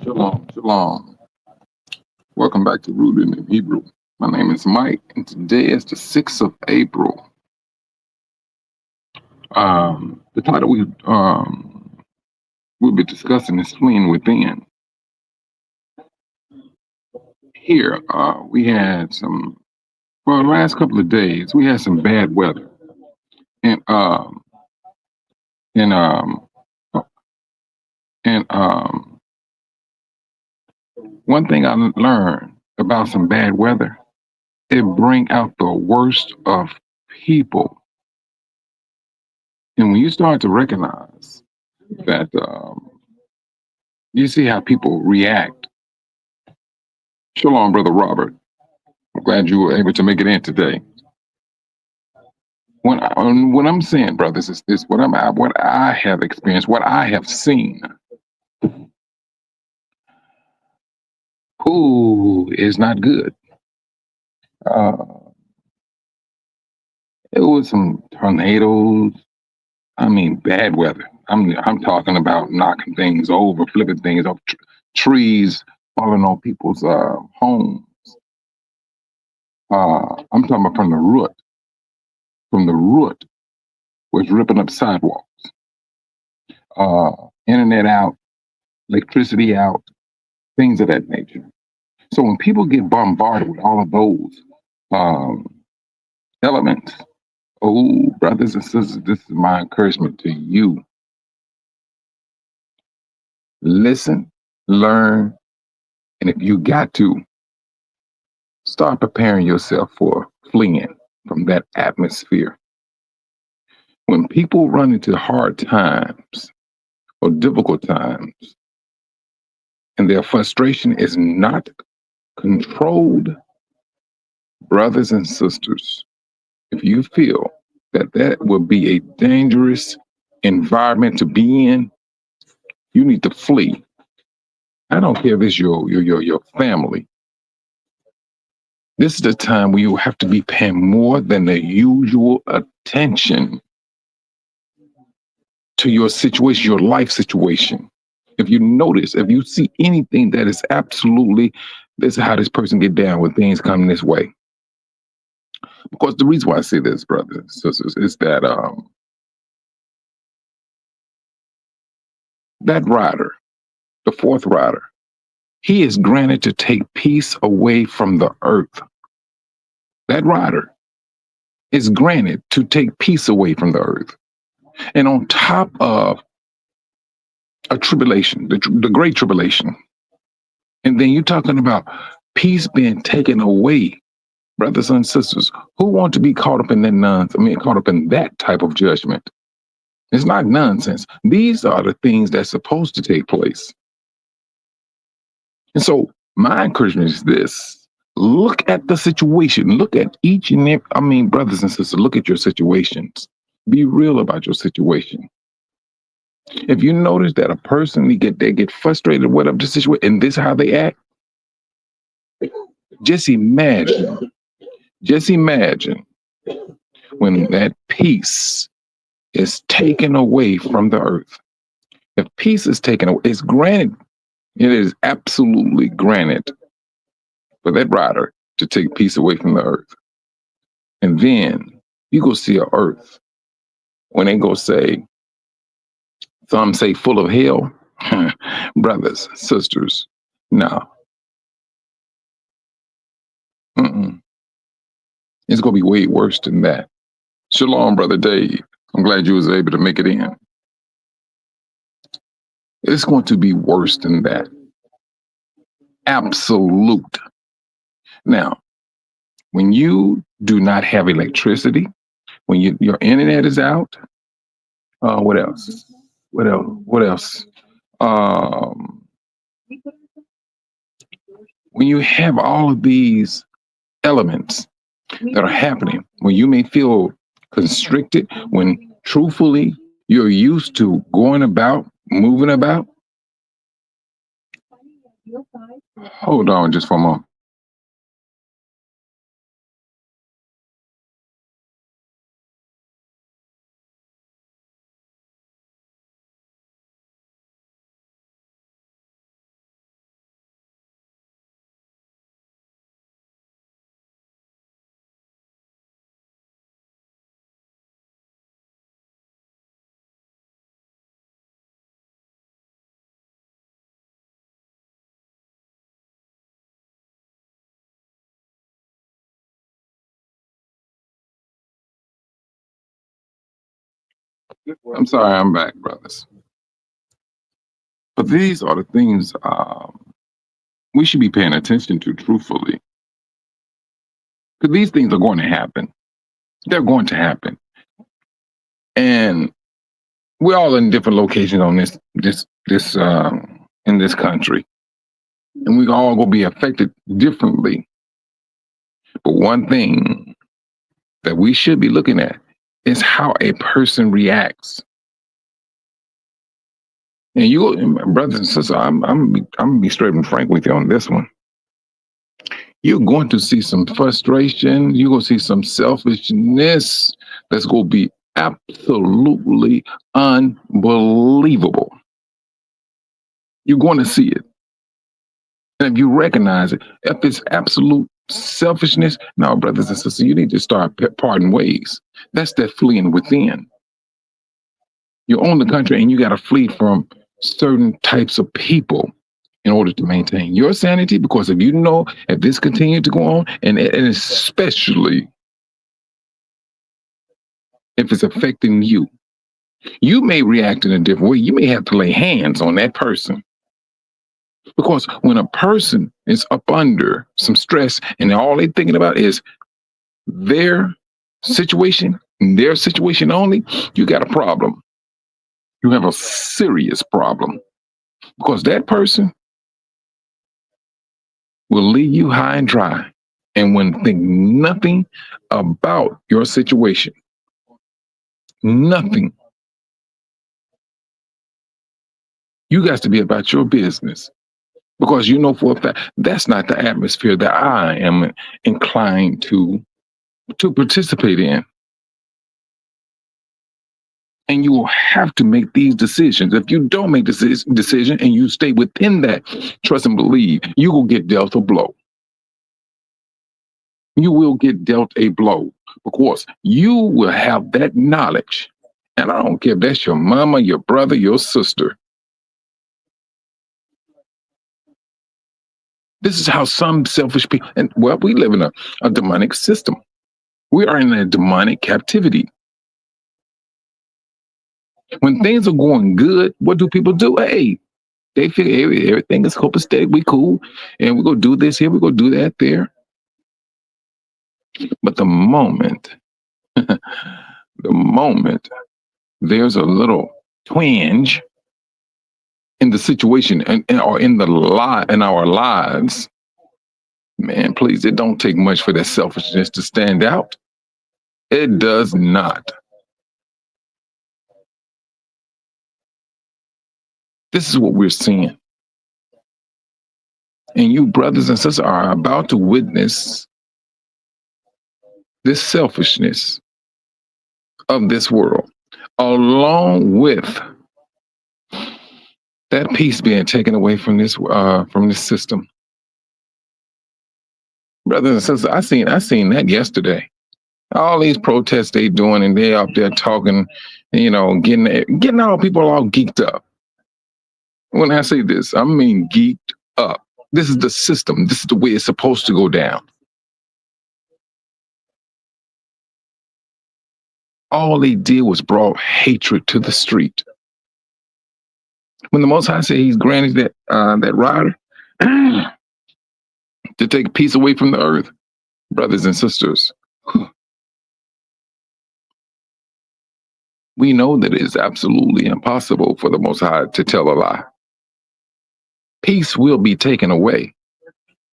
Shalom, shalom. Welcome back to Rooted in Hebrew. My name is Mike, and today is the 6th of April. The title we'll be discussing is Fleeing Within. Here, we had for the last couple of days, we had some bad weather. And, and, and one thing I learned about some bad weather, it bring out the worst of people. And when you start to recognize that you see how people react. Shalom, Brother Robert. I'm glad you were able to make it in today. When I'm saying, brothers, is this what I have experienced, what I have seen. Ooh, is not good. Uh, it was some tornadoes. I mean, bad weather. I'm talking about knocking things over, flipping things off, trees falling on people's homes. I'm talking about from the root was ripping up sidewalks, internet out, electricity out, things of that nature. So when people get bombarded with all of those um, elements, oh, brothers and sisters, this is my encouragement to you. Listen, learn, and if you got to, start preparing yourself for fleeing from that atmosphere. When people run into hard times or difficult times, and their frustration is not controlled, brothers and sisters, if you feel that that will be a dangerous environment to be in, you need to flee. I don't care if it's your family. This is the time where you have to be paying more than the usual attention to your situation, your life situation. If you notice, if you see anything that is absolutely, this is how this person get down when things come this way. Because the reason why I say this, brothers and sisters, is that that rider, the fourth rider, he is granted to take peace away from the earth. That rider is granted to take peace away from the earth. And on top of a tribulation, the great tribulation, and then you're talking about peace being taken away, brothers and sisters, who want to be caught up in caught up in that type of judgment? It's not nonsense. These are the things that's supposed to take place. And so my encouragement is this: look at the situation. Look at each and every, brothers and sisters, look at your situations. Be real about your situation. If you notice that a person they get frustrated, whatever the situation, and this is how they act, just imagine, just imagine when that peace is taken away from the earth. If peace is taken away, it's granted, it is absolutely granted for that rider to take peace away from the earth. And then you go see a earth when they go say, some say full of hell. Brothers, sisters, no. Mm-mm. It's going to be way worse than that. Shalom, Brother Dave. I'm glad you was able to make it in. It's going to be worse than that. Absolute. Now, when you do not have electricity, when your internet is out, what else? What else? What else? Um, when you have all of these elements that are happening, when you may feel constricted, when truthfully you're used to going about, moving about. Hold on just for a moment. I'm sorry, I'm back, brothers. But these are the things we should be paying attention to, truthfully, because these things are going to happen. They're going to happen, and we're all in different locations on this in this country, and we all gonna be affected differently. But one thing that we should be looking at is how a person reacts. And you, brothers and sisters, I'm gonna be straight and frank with you on this one. You're going to see some frustration. You're going to see some selfishness that's going to be absolutely unbelievable. You're going to see it. And if you recognize it, if it's absolute selfishness, now, brothers and sisters, you need to start parting ways. That's that fleeing within. You own the country and you got to flee from certain types of people in order to maintain your sanity. Because if you know, if this continues to go on, and especially if it's affecting you, you may react in a different way. You may have to lay hands on that person. Because when a person is up under some stress and all they're thinking about is their situation only, you got a problem. You have a serious problem. Because that person will leave you high and dry and when think nothing about your situation. Nothing. You got to be about your business. Because you know for a fact that's not the atmosphere that I am inclined to participate in. And you will have to make these decisions. If you don't make this decision and you stay within that, trust and believe, you will get dealt a blow. You will get dealt a blow because you will have that knowledge. And I don't care if that's your mama, your brother, your sister. This is how some selfish people, and well, we live in a demonic system. We are in a demonic captivity. When things are going good, what do people do? Hey, they figure everything is copacetic, we cool, and we're going to do this here, we're going to do that there. But the moment, there's a little twinge in the situation or in our lives, man, please, it don't take much for that selfishness to stand out. It does not. This is what we're seeing. And you brothers and sisters are about to witness this selfishness of this world, along with that peace being taken away from this system. Brothers and sisters, I seen that yesterday. All these protests they doing, and they up there talking, getting all people all geeked up. When I say this, I mean geeked up. This is the system. This is the way it's supposed to go down. All they did was brought hatred to the street. When the Most High said He's granted that rider to take peace away from the earth, brothers and sisters, we know that it is absolutely impossible for the Most High to tell a lie. Peace will be taken away.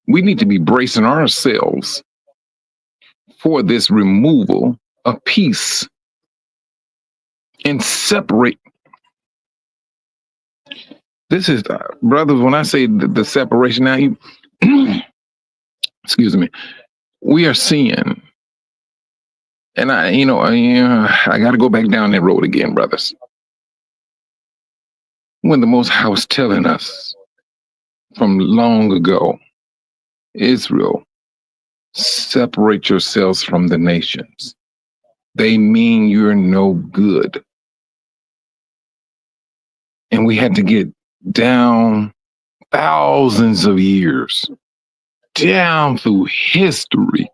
We need to be bracing ourselves for this removal of peace and separate. This is, brothers, when I say the separation now, excuse me, we are seeing, and I got to go back down that road again, brothers. When the Most High was telling us from long ago, Israel, separate yourselves from the nations. They mean you're no good. And we had to get down thousands of years, down through history,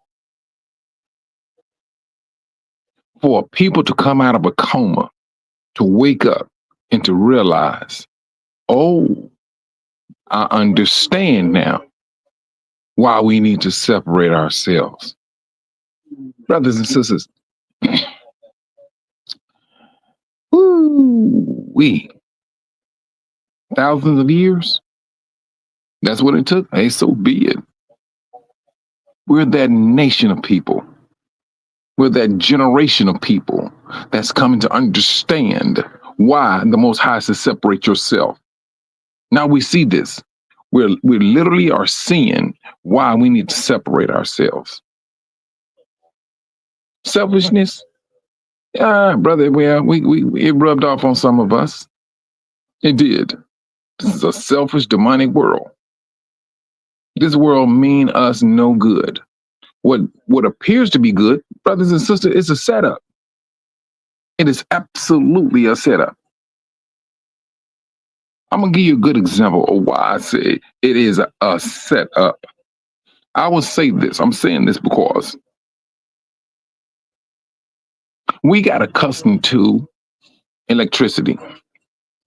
for people to come out of a coma to wake up and to realize, oh, I understand now why we need to separate ourselves. Brothers and sisters, we thousands of years. That's what it took. Hey, so be it. We're that nation of people. We're that generation of people that's coming to understand why the Most High says separate yourself. Now we see this. We literally are seeing why we need to separate ourselves. Selfishness, brother. Well, we it rubbed off on some of us. It did. This is a selfish, demonic world. This world mean us no good. What appears to be good, brothers and sisters, is a setup. It is absolutely a setup. I'm gonna give you a good example of why I say it is a setup. I will say this. I'm saying this because we got accustomed to electricity.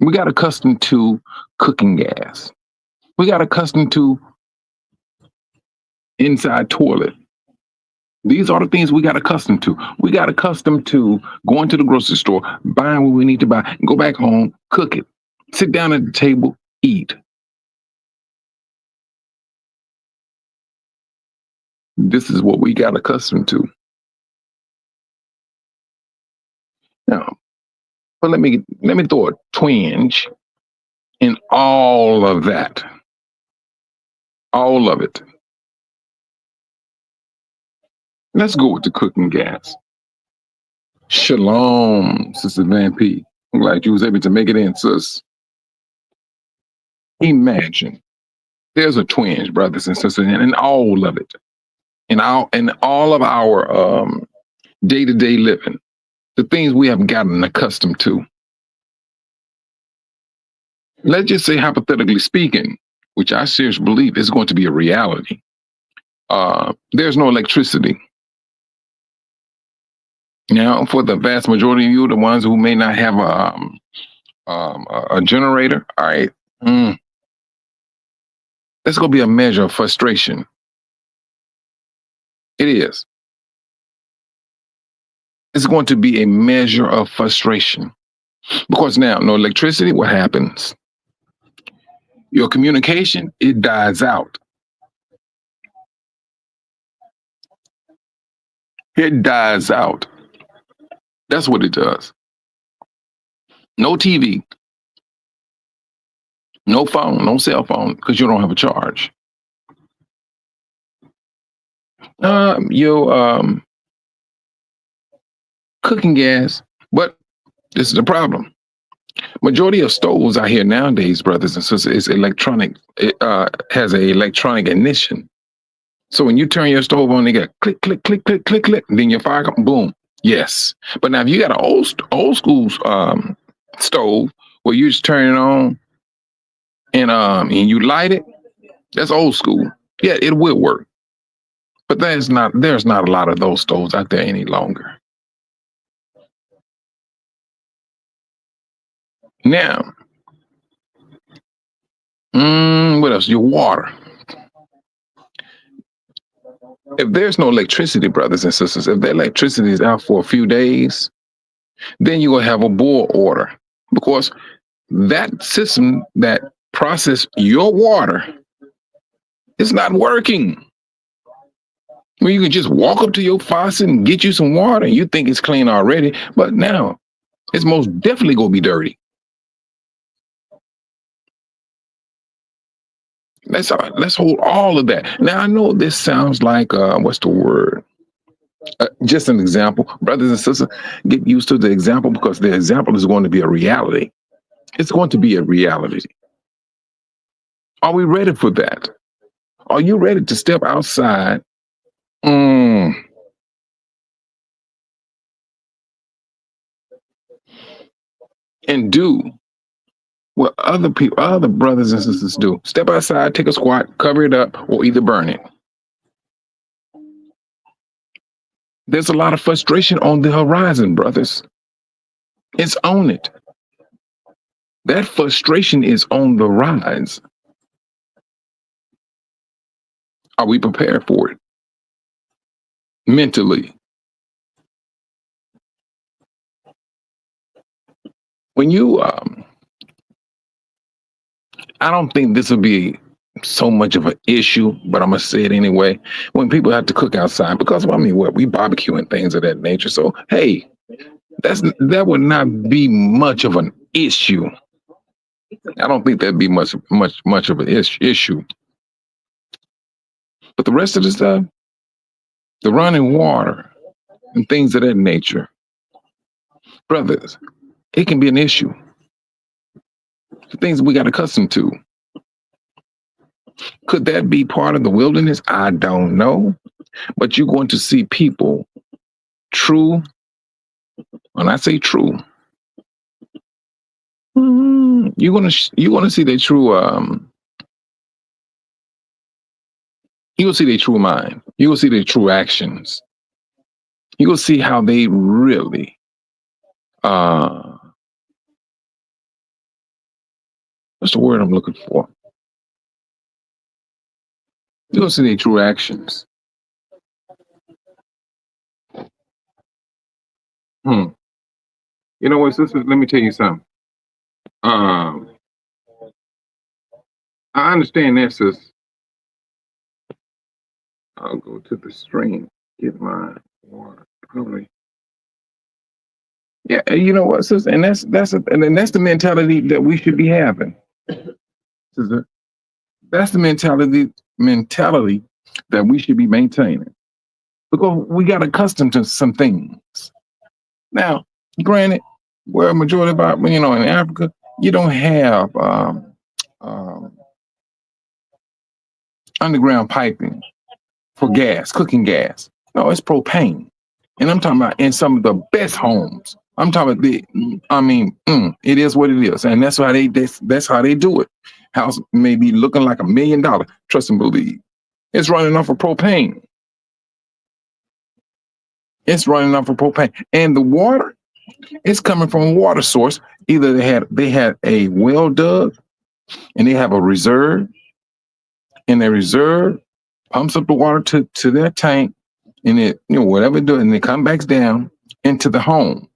We got accustomed to cooking gas. We got accustomed to inside toilet. These are the things we got accustomed to. We got accustomed to going to the grocery store, buying what we need to buy, go back home, cook it, sit down at the table, eat. This is what we got accustomed to. Now, but let me throw a twinge in all of that. All of it. Let's go with the cooking gas. Shalom, Sister Van P. I'm glad you was able to make it in, sis. Imagine there's a twinge, brothers and sisters, and all of it, in all of our day-to-day living, the things we have gotten accustomed to. Let's just say, hypothetically speaking, which I seriously believe is going to be a reality. There's no electricity. Now, for the vast majority of you, the ones who may not have a generator, all right, that's going to be a measure of frustration. It is. It's going to be a measure of frustration because now, no electricity, what happens? Your communication, it dies out. It dies out. That's what it does. No TV, no phone, no cell phone, because you don't have a charge. Your cooking gas, but this is the problem. Majority of stoves out here nowadays, brothers and sisters, is electronic. It has an electronic ignition. So when you turn your stove on, they get click, click, click, click, click, click. Then your fire comes, boom. Yes. But now if you got an old school stove where you just turn it on and you light it, that's old school. Yeah, it will work. But there's not a lot of those stoves out there any longer. Now, what else? Your water. If there's no electricity, brothers and sisters, if the electricity is out for a few days, then you're going to have a boil order because that system that process your water is not working. Well, you can just walk up to your faucet and get you some water and you think it's clean already, but now it's most definitely going to be dirty. Let's hold all of that. Now, I know this sounds like, what's the word? Just an example. Brothers and sisters, get used to the example because the example is going to be a reality. It's going to be a reality. Are we ready for that? Are you ready to step outside? And do what other brothers and sisters do. Step outside, take a squat, cover it up, or either burn it. There's a lot of frustration on the horizon, brothers. It's on it. That frustration is on the rise. Are we prepared for it mentally? When you, I don't think this will be so much of an issue, but I'm gonna say it anyway. When people have to cook outside, because I mean, what we barbecue and things of that nature. So hey, that would not be much of an issue. I don't think that'd be much of an issue. But the rest of the stuff, the running water and things of that nature, brothers, it can be an issue. The things we got accustomed to. Could that be part of the wilderness? I don't know. But you're going to see people true. When I say true, you're gonna see their true you will see their true mind. You will see their true actions. You will see how they really what's the word I'm looking for? You will see their true actions. Hmm. You know what, sisters? Let me tell you something. Um, I understand that, sis. I'll go to the stream, get my water. Probably. Yeah, you know what, sis? And that's the mentality that we should be having. Sister. That's the mentality that we should be maintaining. Because we got accustomed to some things. Now, granted, where a majority of our, in Africa, you don't have underground piping for gas, cooking gas. No, it's propane. And I'm talking about in some of the best homes. I'm talking about it is what it is. And that's how that's how they do it. House may be looking like $1 million. Trust and believe. It's running off of propane. It's running off of propane. And the water, it's coming from a water source. Either they had a well dug and they have a reserve, and their reserve pumps up the water to their tank, and it, whatever it does, and it comes back down into the home.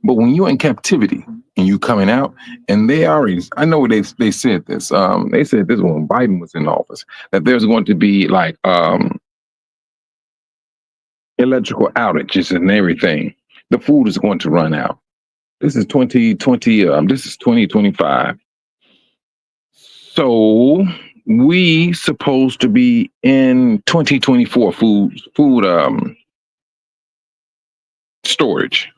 But when you're in captivity and you coming out, and they already, I know they said this. They said this when Biden was in office, that there's going to be like electrical outages and everything. The food is going to run out. This is 2020. This is 2025. So we supposed to be in 2024 food storage,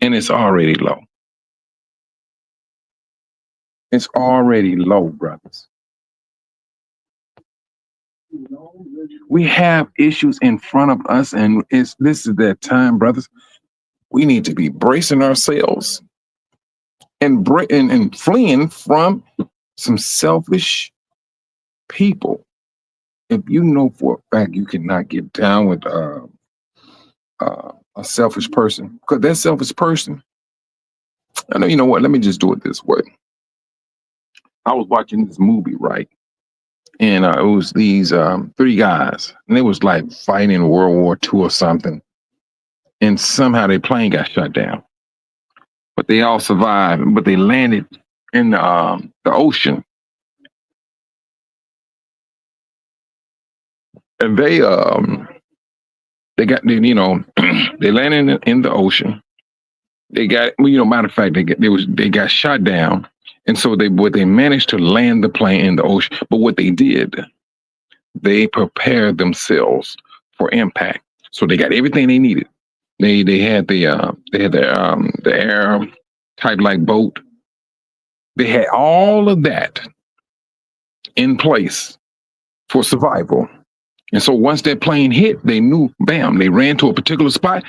and it's already low. It's already low, brothers. We have issues in front of us, and this is that time, brothers. We need to be bracing ourselves and fleeing from some selfish people. If you know for a fact you cannot get down with a selfish person, because that selfish person, I know, you know what? Let me just do it this way. I was watching this movie, right? And it was these 3 guys, and they was like fighting in World War II or something. And somehow their plane got shut down, but they all survived. But they landed in the ocean, and they got they landed in the ocean. They got, matter of fact, they got shot down, and so they managed to land the plane in the ocean. But what they did, they prepared themselves for impact. So they got everything they needed. They had the air type like boat. They had all of that in place for survival. And so once that plane hit, they knew, bam, they ran to a particular spot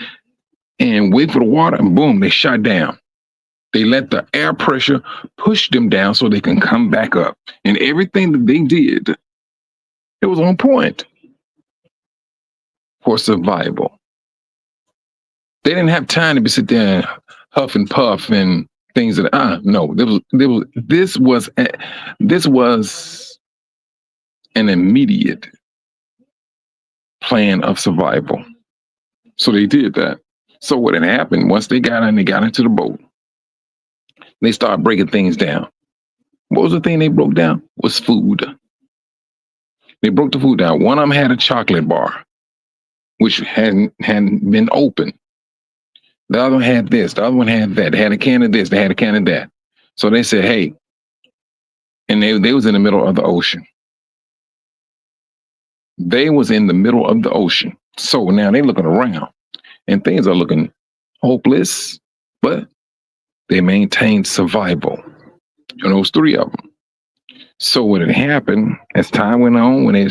and wait for the water, and boom, they shot down. They let the air pressure push them down so they can come back up. And everything that they did, it was on point. for survival. They didn't have time to be sit there and huff and puff and things that no, this was an immediate plan of survival. So they did that. So what had happened once they got into the boat, they started breaking things down. What was the thing they broke down? Was food. They broke the food down. One of them had a chocolate bar, which hadn't been open. The other one had this. The other one had that. They had a can of this. They had a can of that. So they said, hey, and they was in the middle of the ocean. They was in the middle of the ocean. So now they're looking around and things are looking hopeless, but they maintained survival. And those three of them. So what had happened as time went on, when they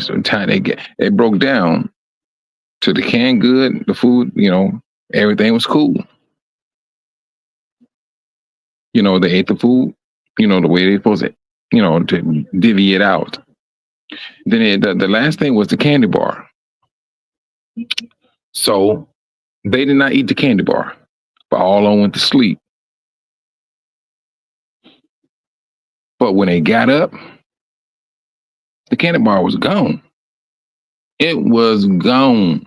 broke down to the canned good, the food, everything was cool. They ate the food, the way they supposed to, to divvy it out. Then the last thing was the candy bar. So they did not eat the candy bar, but all of them went to sleep. But when they got up, the candy bar was gone. It was gone.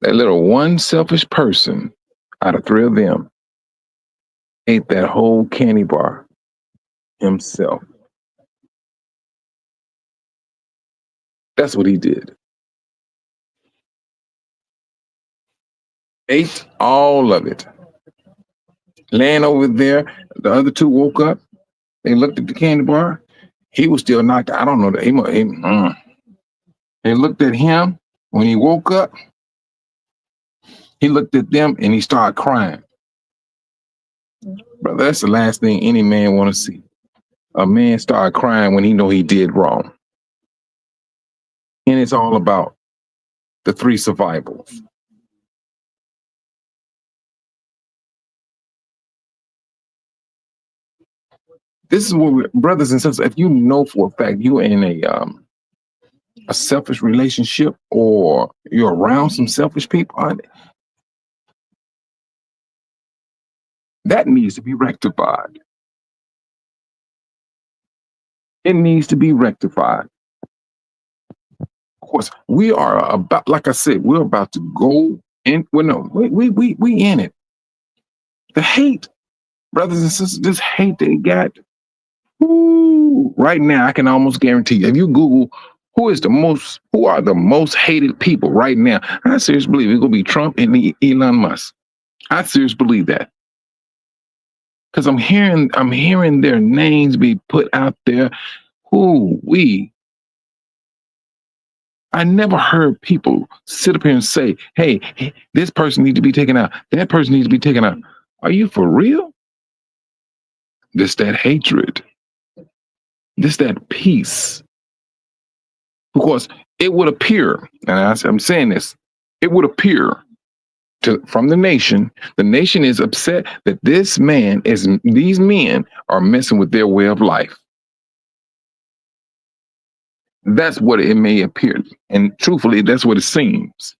That little one selfish person out of three of them ate that whole candy bar himself. That's what he did. Ate all of it. Laying over there, the other two woke up. They looked at the candy bar. He was still knocked out. I don't know. They looked at him when he woke up. He looked at them and he started crying. Brother, that's the last thing any man want to see. A man start crying when he know he did wrong. And it's all about the three survivals. This is what brothers and sisters, if you know for a fact you're in a selfish relationship or you're around some selfish people, that needs to be rectified. It needs to be rectified. Of course, we are about, like I said, we're about to go in. Well, no, we in it. The hate, brothers and sisters, this hate they got. Ooh, right now, I can almost guarantee you, if you Google who are the most hated people right now, I seriously believe it's gonna be Trump and Elon Musk. I seriously believe that. Because I'm hearing their names be put out there. I never heard people sit up here and say, hey, this person needs to be taken out. That person needs to be taken out. Are you for real? This that hatred. This that peace. Because it would appear, and I'm saying this, it would appear from the nation is upset that these men are messing with their way of life. That's what it may appear. And truthfully, that's what it seems.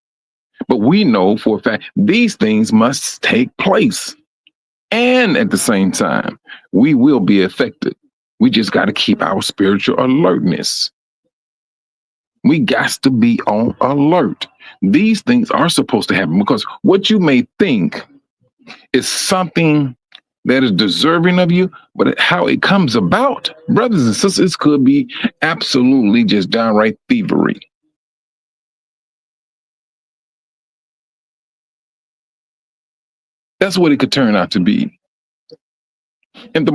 But we know for a fact these things must take place. And at the same time, we will be affected. We just got to keep our spiritual alertness. We got to be on alert. These things are supposed to happen because what you may think is something that is deserving of you, but how it comes about, brothers and sisters, could be absolutely just downright thievery. That's what it could turn out to be. And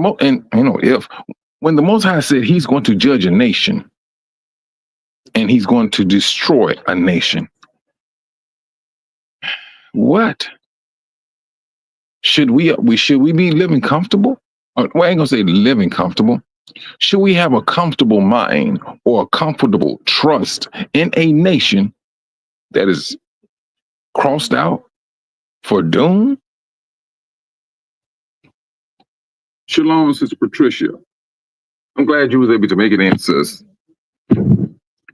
when the Most High said He's going to judge a nation and He's going to destroy a nation, what should we be living comfortable? Well, I ain't gonna say living comfortable. Should we have a comfortable mind or a comfortable trust in a nation that is crossed out for doom? Shalom, Sister Patricia. I'm glad you was able to make it in, sis.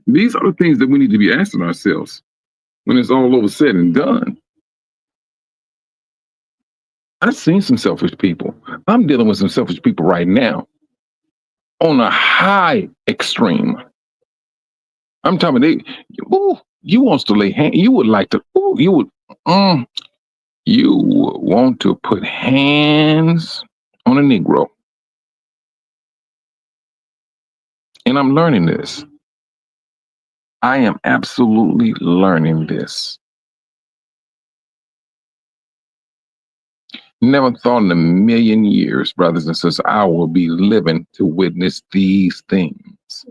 These are the things that we need to be asking ourselves when it's all over said and done. I've seen some selfish people. I'm dealing with some selfish people right now on a high extreme. I'm talking they, ooh, you wants to lay hand, you would like to, ooh, you would want to put hands on a Negro. And I'm learning this. I am absolutely learning this. Never thought in a million years, brothers and sisters, I will be living to witness these things.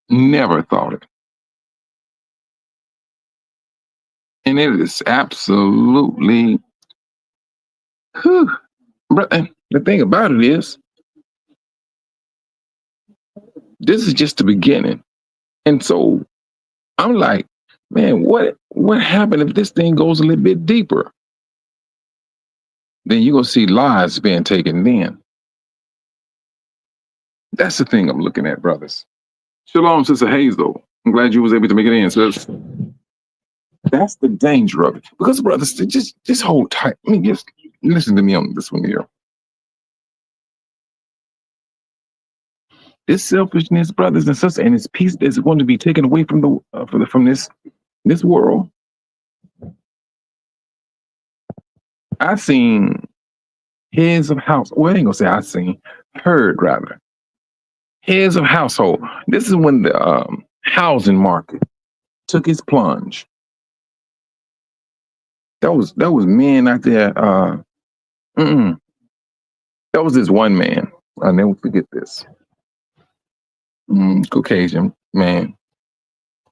Never thought it. And it is absolutely, whew, the thing about it is, this is just the beginning. And so I'm like, man, what happened if this thing goes a little bit deeper? Then you're gonna see lives being taken then. That's the thing I'm looking at, brothers. Shalom, Sister Hazel. I'm glad you was able to make it in, sis. That's the danger of it. Because brothers, just hold tight. I mean, just listen to me on this one here. This selfishness, brothers and sisters, and this peace that's going to be taken away from from this world. I've seen heads of house. Well, I ain't gonna say I seen, heard rather. Heads of household. This is when the housing market took its plunge. That was men out there. That was this one man. I'll never forget this. Caucasian man,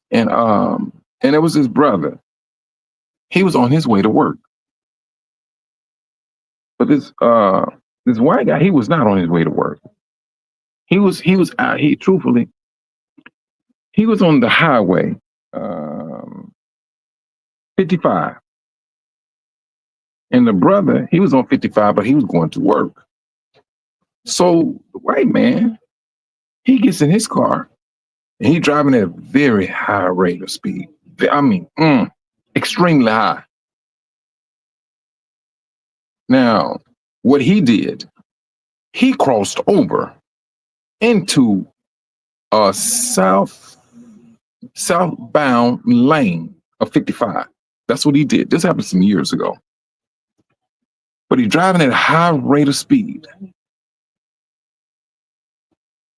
and it was his brother. He was on his way to work, but this white guy, he was not on his way to work. He was out. He truthfully, he was on the highway, 55, and the brother, he was on 55, but he was going to work. So the white man, he gets in his car and he's driving at a very high rate of speed. I mean, extremely high. Now, what he did, he crossed over into a southbound lane of 55. That's what he did. This happened some years ago. But he's driving at a high rate of speed.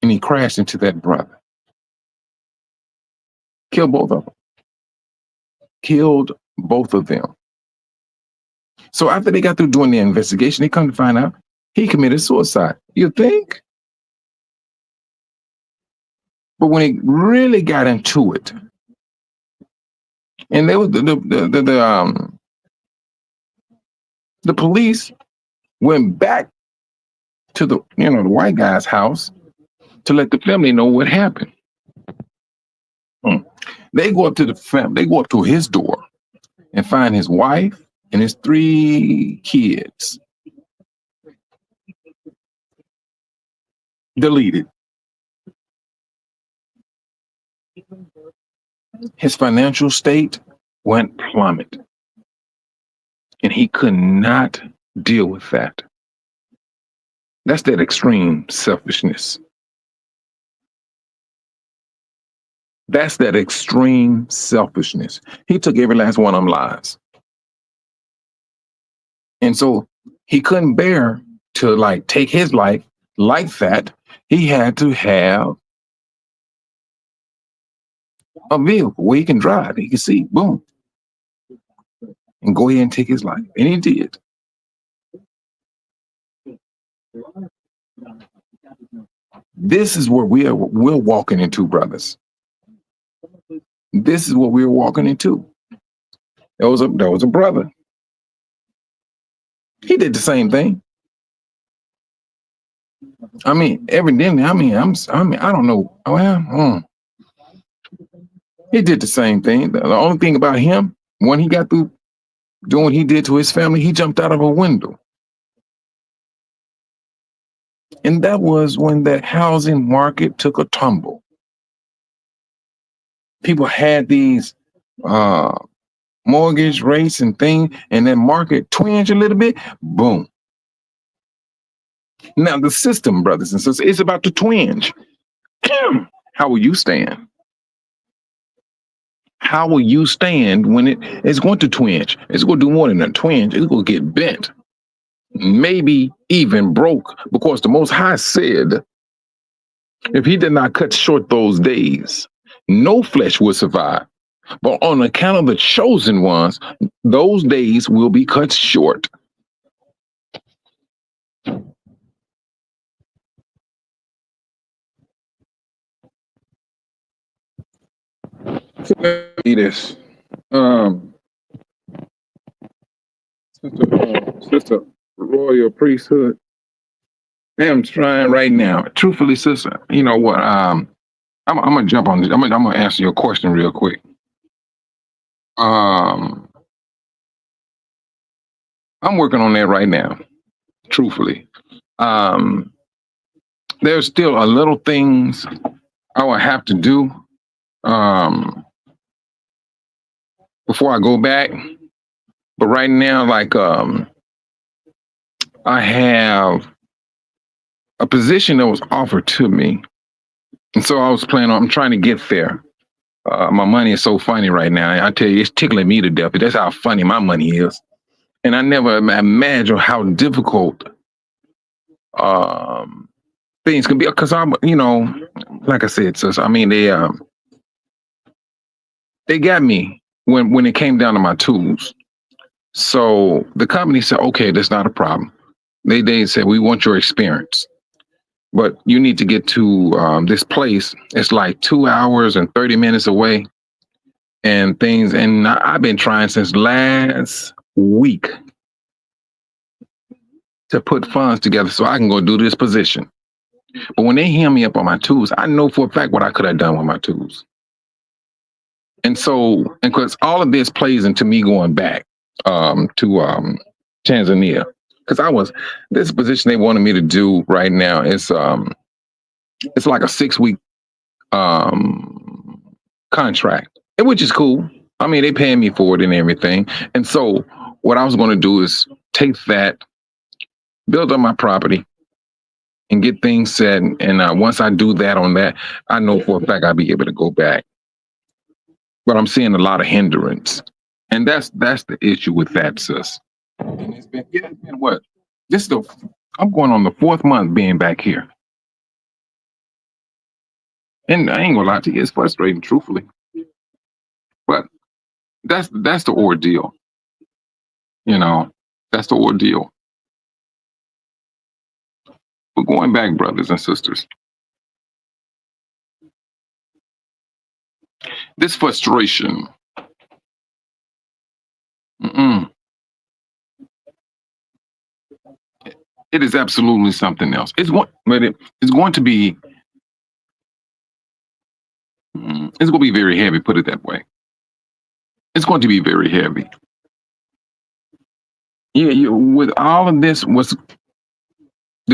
And he crashed into that brother. Killed both of them. Killed both of them. So after they got through doing the investigation, they come to find out he committed suicide. You think? But when he really got into it, and there was the police went back to the white guy's house to let the family know what happened. They go up to the family. They go up to his door and find his wife and his 3 kids deleted. His financial state went plummet, and he could not deal with that. That's that extreme selfishness. That's that extreme selfishness. He took every last one of them lives. And so he couldn't bear to take his life like that. He had to have a vehicle where he can drive. He can see, boom, and go ahead and take his life. And he did. This is what we're walking into, brothers. This is what we're walking into. There was a brother. He did the same thing. I mean, evidently, I don't know. Well, he did the same thing. The only thing about him, when he got through doing what he did to his family, he jumped out of a window. And that was when the housing market took a tumble. People had these uh, mortgage rates and things, and then market twinge a little bit. Boom. Now the system, brothers and sisters, is about to twinge. How will you stand? How will you stand when it's going to twinge? It's going to do more than a twinge. It's going to get bent, maybe even broke, because the Most High said, if he did not cut short those days, no flesh will survive. But on account of the chosen ones, those days will be cut short. So let me this. Um, sister Royal Priesthood. I'm trying right now. Truthfully, sister, you know what? I'm gonna jump on this. I'm gonna answer your question real quick. Um, I'm working on that right now. Truthfully, um, there's still a little things I will have to do before I go back. But right now, like I have a position that was offered to me, and so I was planning on. I'm trying to get there. My money is so funny right now. I tell you, it's tickling me to death. That's how funny my money is. And I never imagined how difficult um, things can be. Because I'm, like I said, sis. I mean, they got me when it came down to my tools. So the company said, okay, that's not a problem. They said, we want your experience, but you need to get to this place. It's like 2 hours and 30 minutes away and things. And I've been trying since last week to put funds together so I can go do this position. But when they hear me up on my tools, I know for a fact what I could have done with my tools. And so, and because all of this plays into me going back to Tanzania, because this position they wanted me to do right now is it's like a 6-week contract, which is cool. I mean, they paying me for it and everything. And so, what I was going to do is take that, build up my property, and get things set. And once I do that on that, I know for a fact I'll be able to go back. But I'm seeing a lot of hindrance, and that's the issue with that, sis. And it's been what? I'm going on the 4th month being back here, and I ain't gonna lie to you, it's frustrating, truthfully. But that's the ordeal. That's the ordeal. But going back, brothers and sisters, this frustration. Mm-mm, it is absolutely something else. It's going to be. It's going to be very heavy. Put it that way. It's going to be very heavy. Yeah, with all of this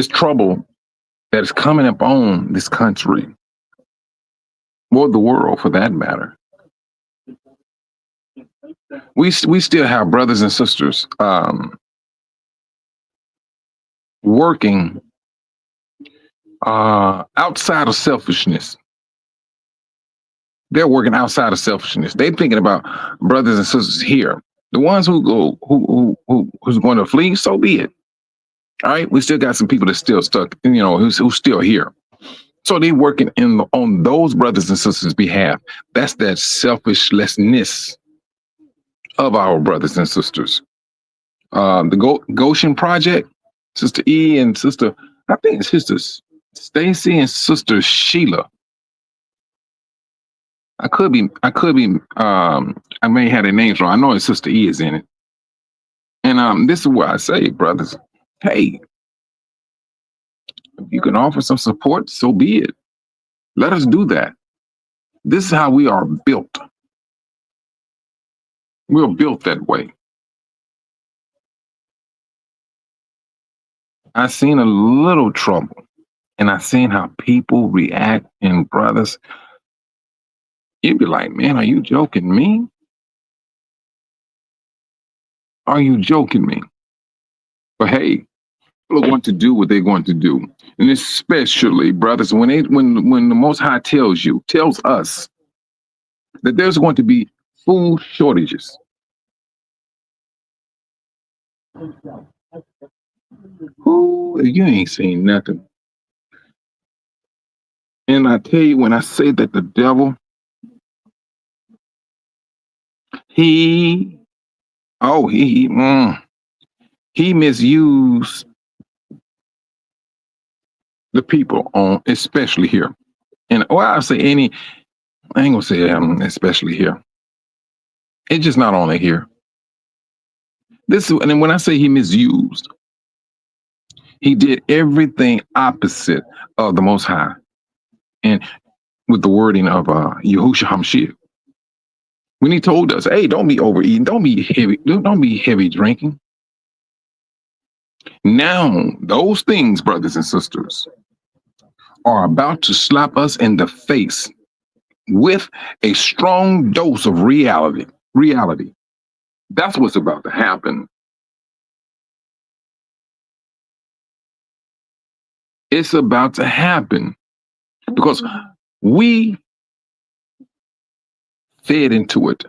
trouble that is coming up on this country, or the world for that matter. We still have brothers and sisters working outside of selfishness. They're working outside of selfishness. They're thinking about brothers and sisters here. The ones who's going to flee, so be it. All right, we still got some people that's still stuck. Who's still here. So they working on those brothers and sisters' behalf. That's that selfishness of our brothers and sisters. The Goshen Project, Sister E and Sister, I think it's Sisters Stacy and Sister Sheila. I may have their names wrong. I know it's Sister E is in it. And this is what I say, brothers. Hey, if you can offer some support, so be it. Let us do that. This is how we are built. We're built that way. I've seen a little trouble And I seen how people react, and brothers, you'd be like, man, are you joking me? Are you joking me? But hey, people are going to do what they're going to do. And especially, brothers, when the Most High tells us that there's going to be food shortages. Ooh, you ain't seen nothing. And I tell you, when I say that the devil, he, oh, he misused the people on, especially here. And well, I say any, I ain't gonna say especially here. It's just not only here. This, and then when I say he misused, he did everything opposite of the Most High, and with the wording of Yahushua Hamashiach. When he told us, "Hey, don't be overeating, don't be heavy drinking." Now, those things, brothers and sisters, are about to slap us in the face with a strong dose of reality. Reality. That's what's about to happen. It's about to happen because we fed into it.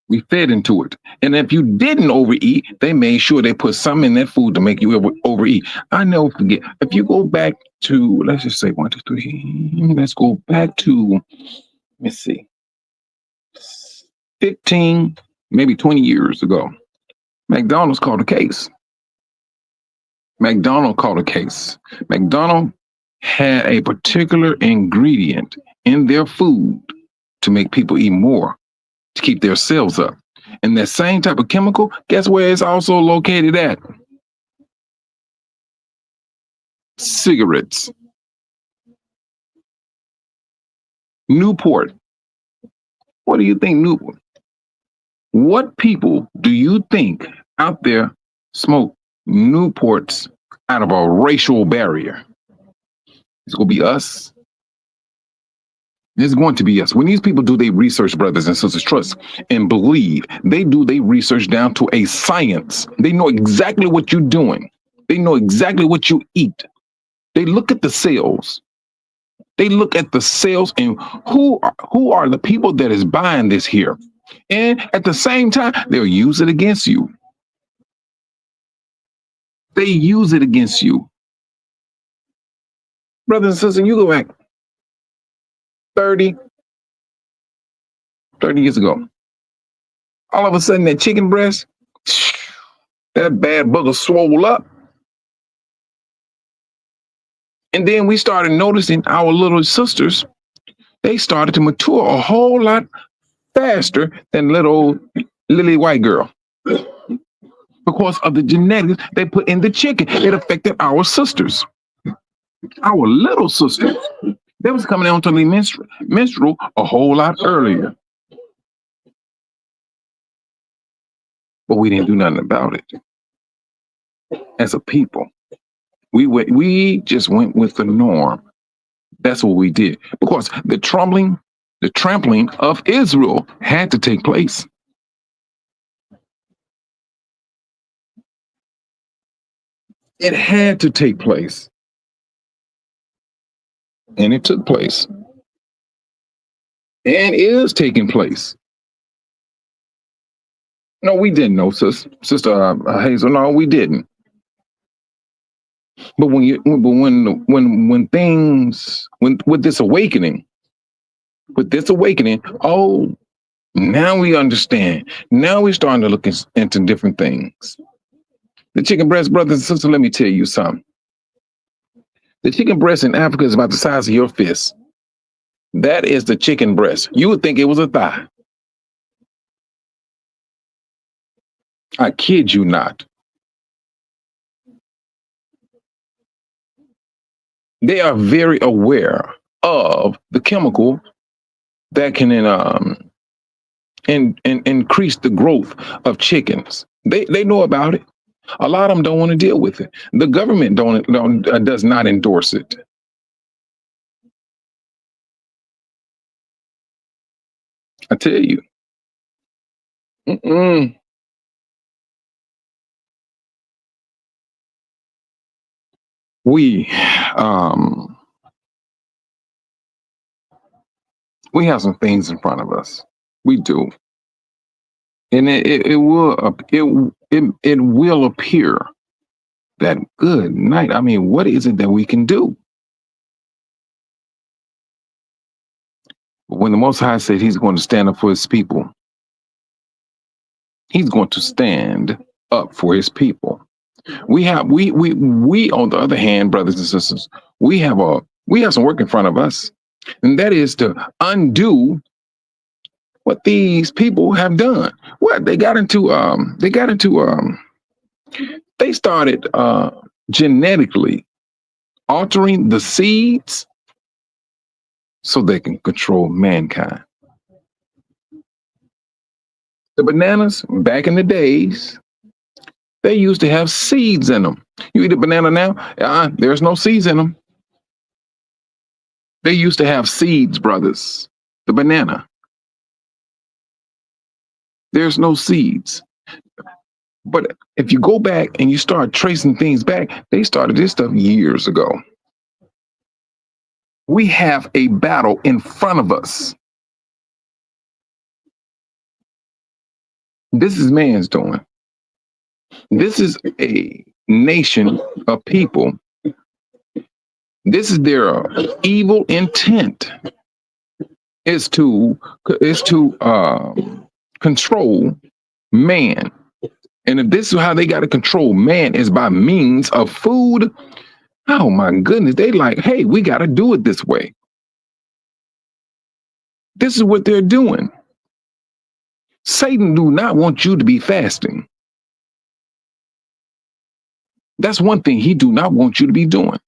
We fed into it. And if you didn't overeat, they made sure they put something in that food to make you overeat. I never forget. If you go back to, let's just say 1, 2, 3, let's go back to, let's see, 15, maybe 20 years ago, McDonald's called a case. McDonald called a case. McDonald had a particular ingredient in their food to make people eat more, to keep their sales up. And that same type of chemical, guess where it's also located at? Cigarettes. Newport. What do you think, Newport? What people do you think out there smoke Newports out of a racial barrier? It's going to be us. It's going to be us. When these people do their research, brothers and sisters, trust and believe, they do their research down to a science. They know exactly what you're doing. They know exactly what you eat. They look at the sales. They look at the sales and who are the people that is buying this here. And at the same time, they'll use it against you. They use it against you. Brothers and sisters, you go back 30 years ago. All of a sudden, that chicken breast, that bad booger swole up. And then we started noticing our little sisters, they started to mature a whole lot faster than little lily white girl. Because of the genetics they put in the chicken. It affected our sisters. Our little sisters. They was coming out to be menstrual a whole lot earlier. But we didn't do nothing about it. As a people, we just went with the norm. That's what we did. Because the trampling of Israel had to take place. It had to take place. And it took place. And is taking place. No, we didn't know, Sister Hazel. No, we didn't. But with this awakening, oh, now we understand. Now we're starting to look into different things. The chicken breast, brothers and sisters, let me tell you something. The chicken breast in Africa is about the size of your fist. That is the chicken breast. You would think it was a thigh. I kid you not. They are very aware of the chemical that can increase the growth of chickens. They know about it. A lot of them don't want to deal with it. The government don't does not endorse it. I tell you. Mm-mm. We um we have some things in front of us. We do. And it will it will appear that good night. I mean, what is it that we can do? When the Most High said He's going to stand up for His people, He's going to stand up for His people. We on the other hand, brothers and sisters, we have some work in front of us, and that is to undo what these people have done. What they started genetically altering the seeds so they can control mankind. The bananas back in the days, they used to have seeds in them. You eat a banana now, there's no seeds in them. They used to have seeds, brothers. The banana, there's no seeds. But if you go back and you start tracing things back, they started this stuff years ago. We have a battle in front of us. This is man's doing. This is a nation of people. This is their evil intent is to control man. And if this is how they got to control man is by means of food, oh my goodness, they like, hey, we got to do it this way. This is what they're doing. Satan do not want you to be fasting. That's one thing he do not want you to be doing.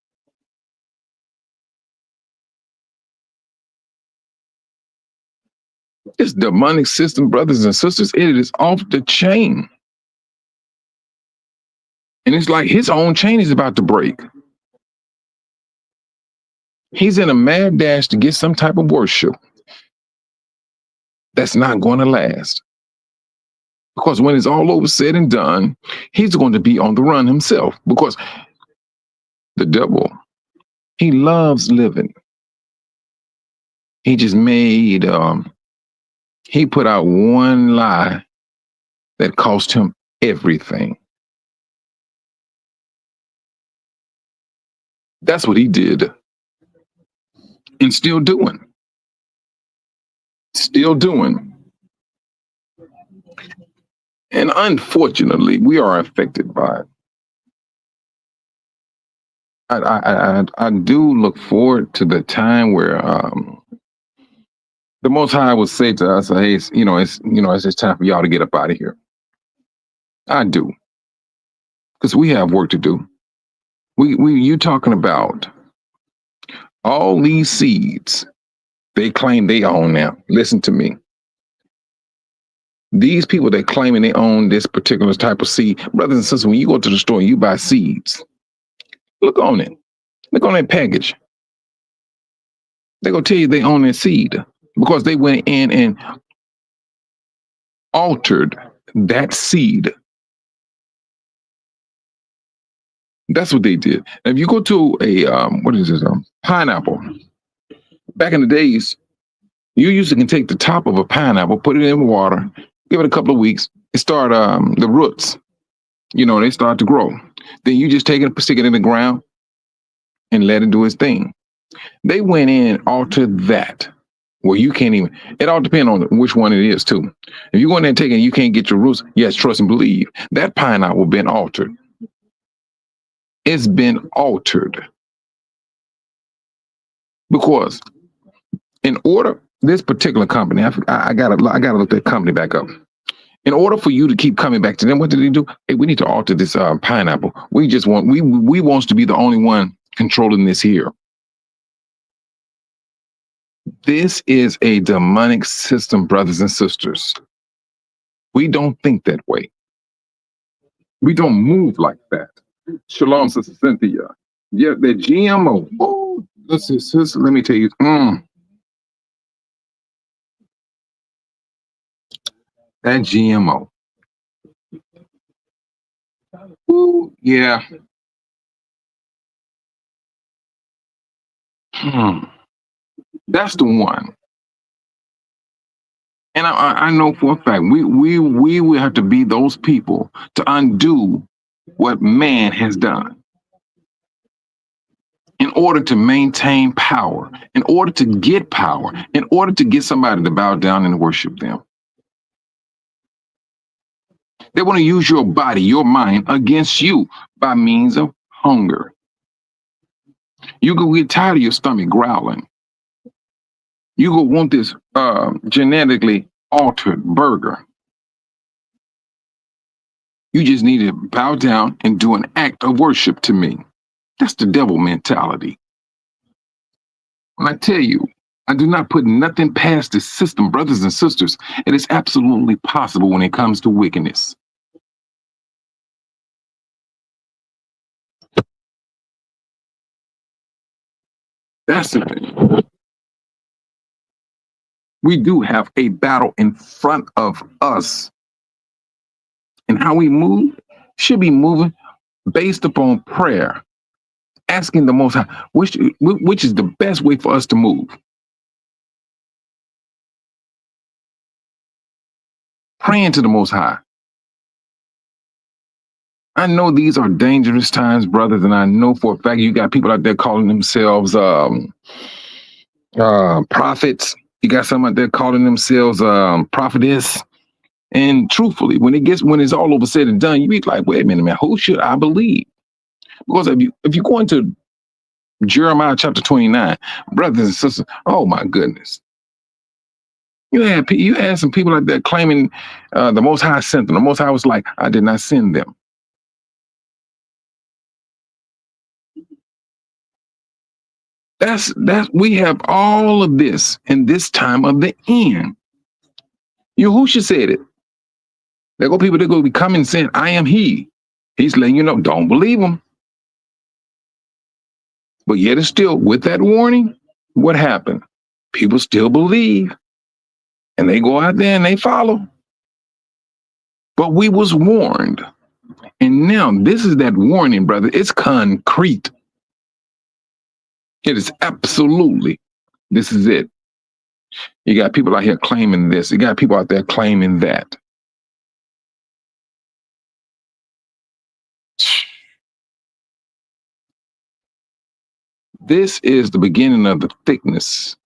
This demonic system, brothers and sisters, it is off the chain. And it's like his own chain is about to break. He's in a mad dash to get some type of worship that's not going to last. Because when it's all over said and done, he's going to be on the run himself. Because the devil, he loves living. He just made, he put out one lie that cost him everything. That's what he did. And still doing. Still doing. And unfortunately, we are affected by it. I do look forward to the time where the Most High will say to us, "Hey, it's just time for y'all to get up out of here." I do, because we have work to do. You talking about all these seeds they claim they own now. Listen to me. These people that claiming they own this particular type of seed, brothers and sisters, when you go to the store and you buy seeds, look on it. Look on that package. They're gonna tell you they own that seed because they went in and altered that seed. That's what they did. And if you go to a pineapple, back in the days, you usually can take the top of a pineapple, put it in water, give it a couple of weeks, and start the roots. They start to grow. Then you just take it, stick it in the ground, and let it do its thing. They went in and altered that. Well, you can't even. It all depends on which one it is too. If you go in there and take it, and you can't get your roots. Yes, trust and believe that pineapple been altered. It's been altered because in order this particular company, I gotta look that company back up. In order for you to keep coming back to them, what did they do? Hey, we need to alter this pineapple. We wants to be the only one controlling this here. This is a demonic system, brothers and sisters. We don't think that way. We don't move like that. Shalom, Sister Cynthia. Yeah, the GMO. Oh, sister, let me tell you. That GMO. Ooh, yeah. That's the one. And I know for a fact we will have to be those people to undo what man has done in order to maintain power, in order to get power, in order to get somebody to bow down and worship them. They want to use your body, your mind against you by means of hunger. You go get tired of your stomach growling. You go want this genetically altered burger. You just need to bow down and do an act of worship to me. That's the devil mentality. When I tell you, I do not put nothing past the system, brothers and sisters. It is absolutely possible when it comes to wickedness. That's the thing. We do have a battle in front of us. And how we move should be moving based upon prayer, asking the Most High, which is the best way for us to move. Praying to the Most High. I know these are dangerous times, brothers, and I know for a fact you got people out there calling themselves prophets. You got some out there calling themselves prophetess. And truthfully, when it's all over said and done, you be like, wait a minute, man, who should I believe? Because if you go into Jeremiah chapter 29, brothers and sisters, oh my goodness. You had some people like that claiming the Most High sent them. The Most High was like, I did not send them. That's we have all of this in this time of the end. Yahushua said it. There go people that go be coming saying, I am he. He's letting you know, don't believe him. But yet it's still with that warning, what happened? People still believe and they go out there and they follow. But we was warned. And now this is that warning, brother. It's concrete. It is absolutely, this is it. You got people out here claiming this. You got people out there claiming that. This is the beginning of the thickness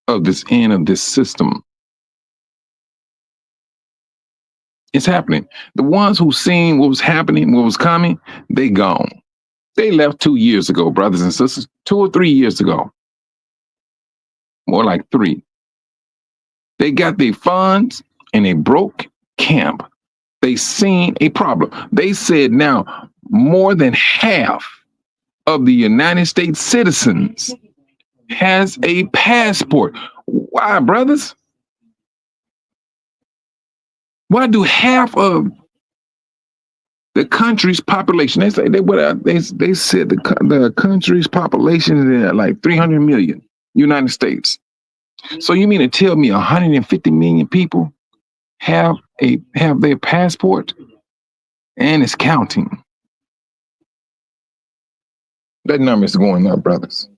of this end of this system. It's happening. The ones who seen what was happening, what was coming, they gone. They left 2 years ago, brothers and sisters, 2 or 3 years ago. More like 3. They got their funds and they broke camp. They seen a problem. They said now more than half of the United States citizens has a passport. Why, brothers? Why do half of the country's population? They say they said the country's population is like 300 million. United States. So you mean to tell me 150 million people have their passport and it's counting? That number is going up, brothers.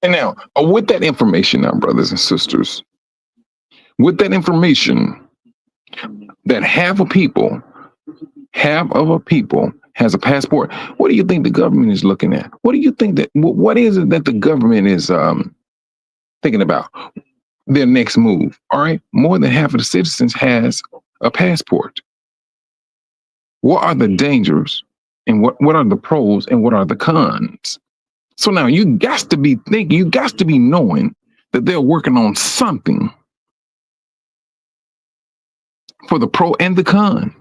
And now, with that information now, brothers and sisters, with that information that half of a people has a passport, what do you think the government is looking at? What do you think what is it that the government is thinking about? Their next move. All right. More than half of the citizens has a passport. What are the dangers and what are the pros and what are the cons? So now you got to be thinking, you got to be knowing that they're working on something for the pro and the con.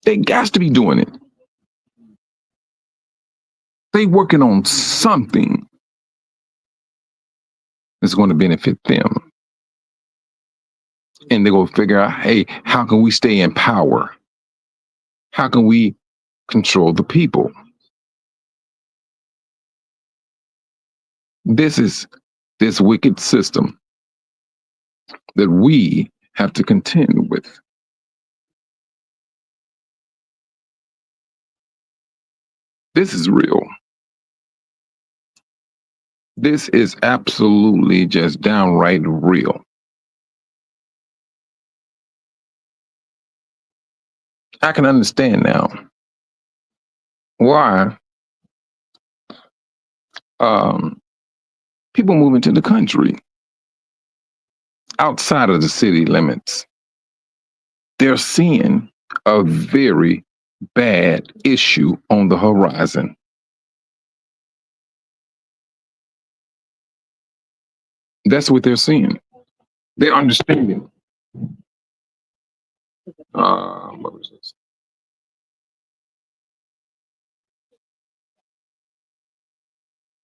They got to be doing it. They working on something that's going to benefit them. And they go figure out, hey, how can we stay in power? How can we control the people? This is this wicked system that we have to contend with. This is real. This is absolutely just downright real. I can understand now why um, people move into the country outside of the city limits. They're seeing a very bad issue on the horizon. That's what they're seeing. They're understanding. What was this?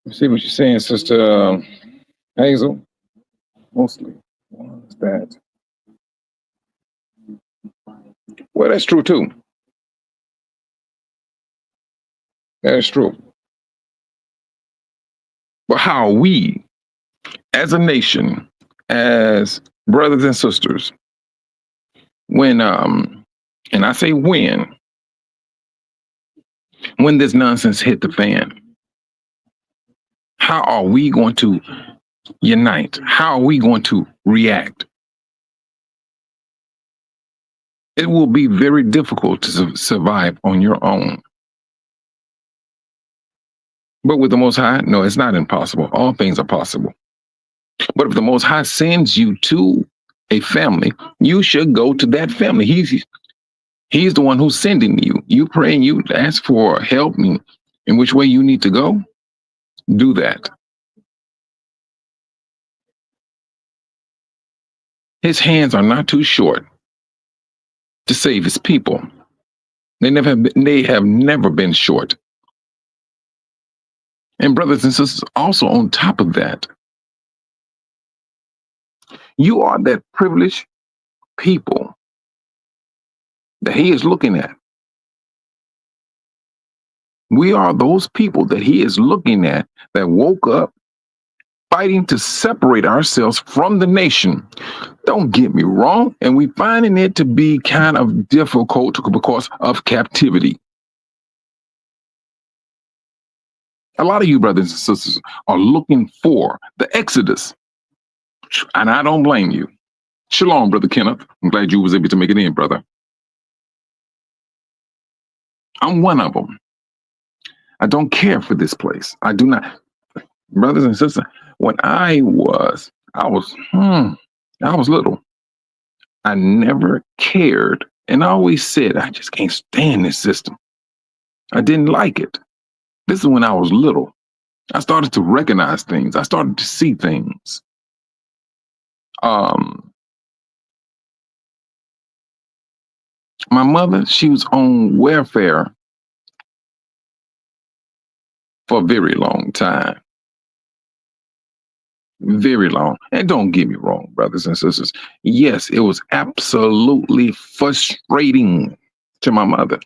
You see what you're saying, Sister Hazel? Mostly. What's that? Well, that's true too. That's true. But how are we, as a nation, as brothers and sisters, when and I say when this nonsense hit the fan, how are we going to unite? How are we going to react? It will be very difficult to survive on your own. But with the Most High, no, it's not impossible. All things are possible. But if the Most High sends you to a family, you should go to that family. He's the one who's sending you. You pray and you ask for help and in which way you need to go. Do that. His hands are not too short to save his people. They have never been short. And brothers and sisters, also on top of that, you are that privileged people that he is looking at. We are those people that he is looking at that woke up fighting to separate ourselves from the nation. Don't get me wrong. And we finding it to be kind of difficult because of captivity. A lot of you brothers and sisters are looking for the Exodus. And I don't blame you. Shalom, Brother Kenneth. I'm glad you was able to make it in, brother. I'm one of them. I don't care for this place. I do not. Brothers and sisters, when I was little. I never cared. And I always said, I just can't stand this system. I didn't like it. This is when I was little. I started to recognize things. I started to see things. My mother, she was on welfare for a very long time. Very long. And don't get me wrong, brothers and sisters. Yes, it was absolutely frustrating to my mother.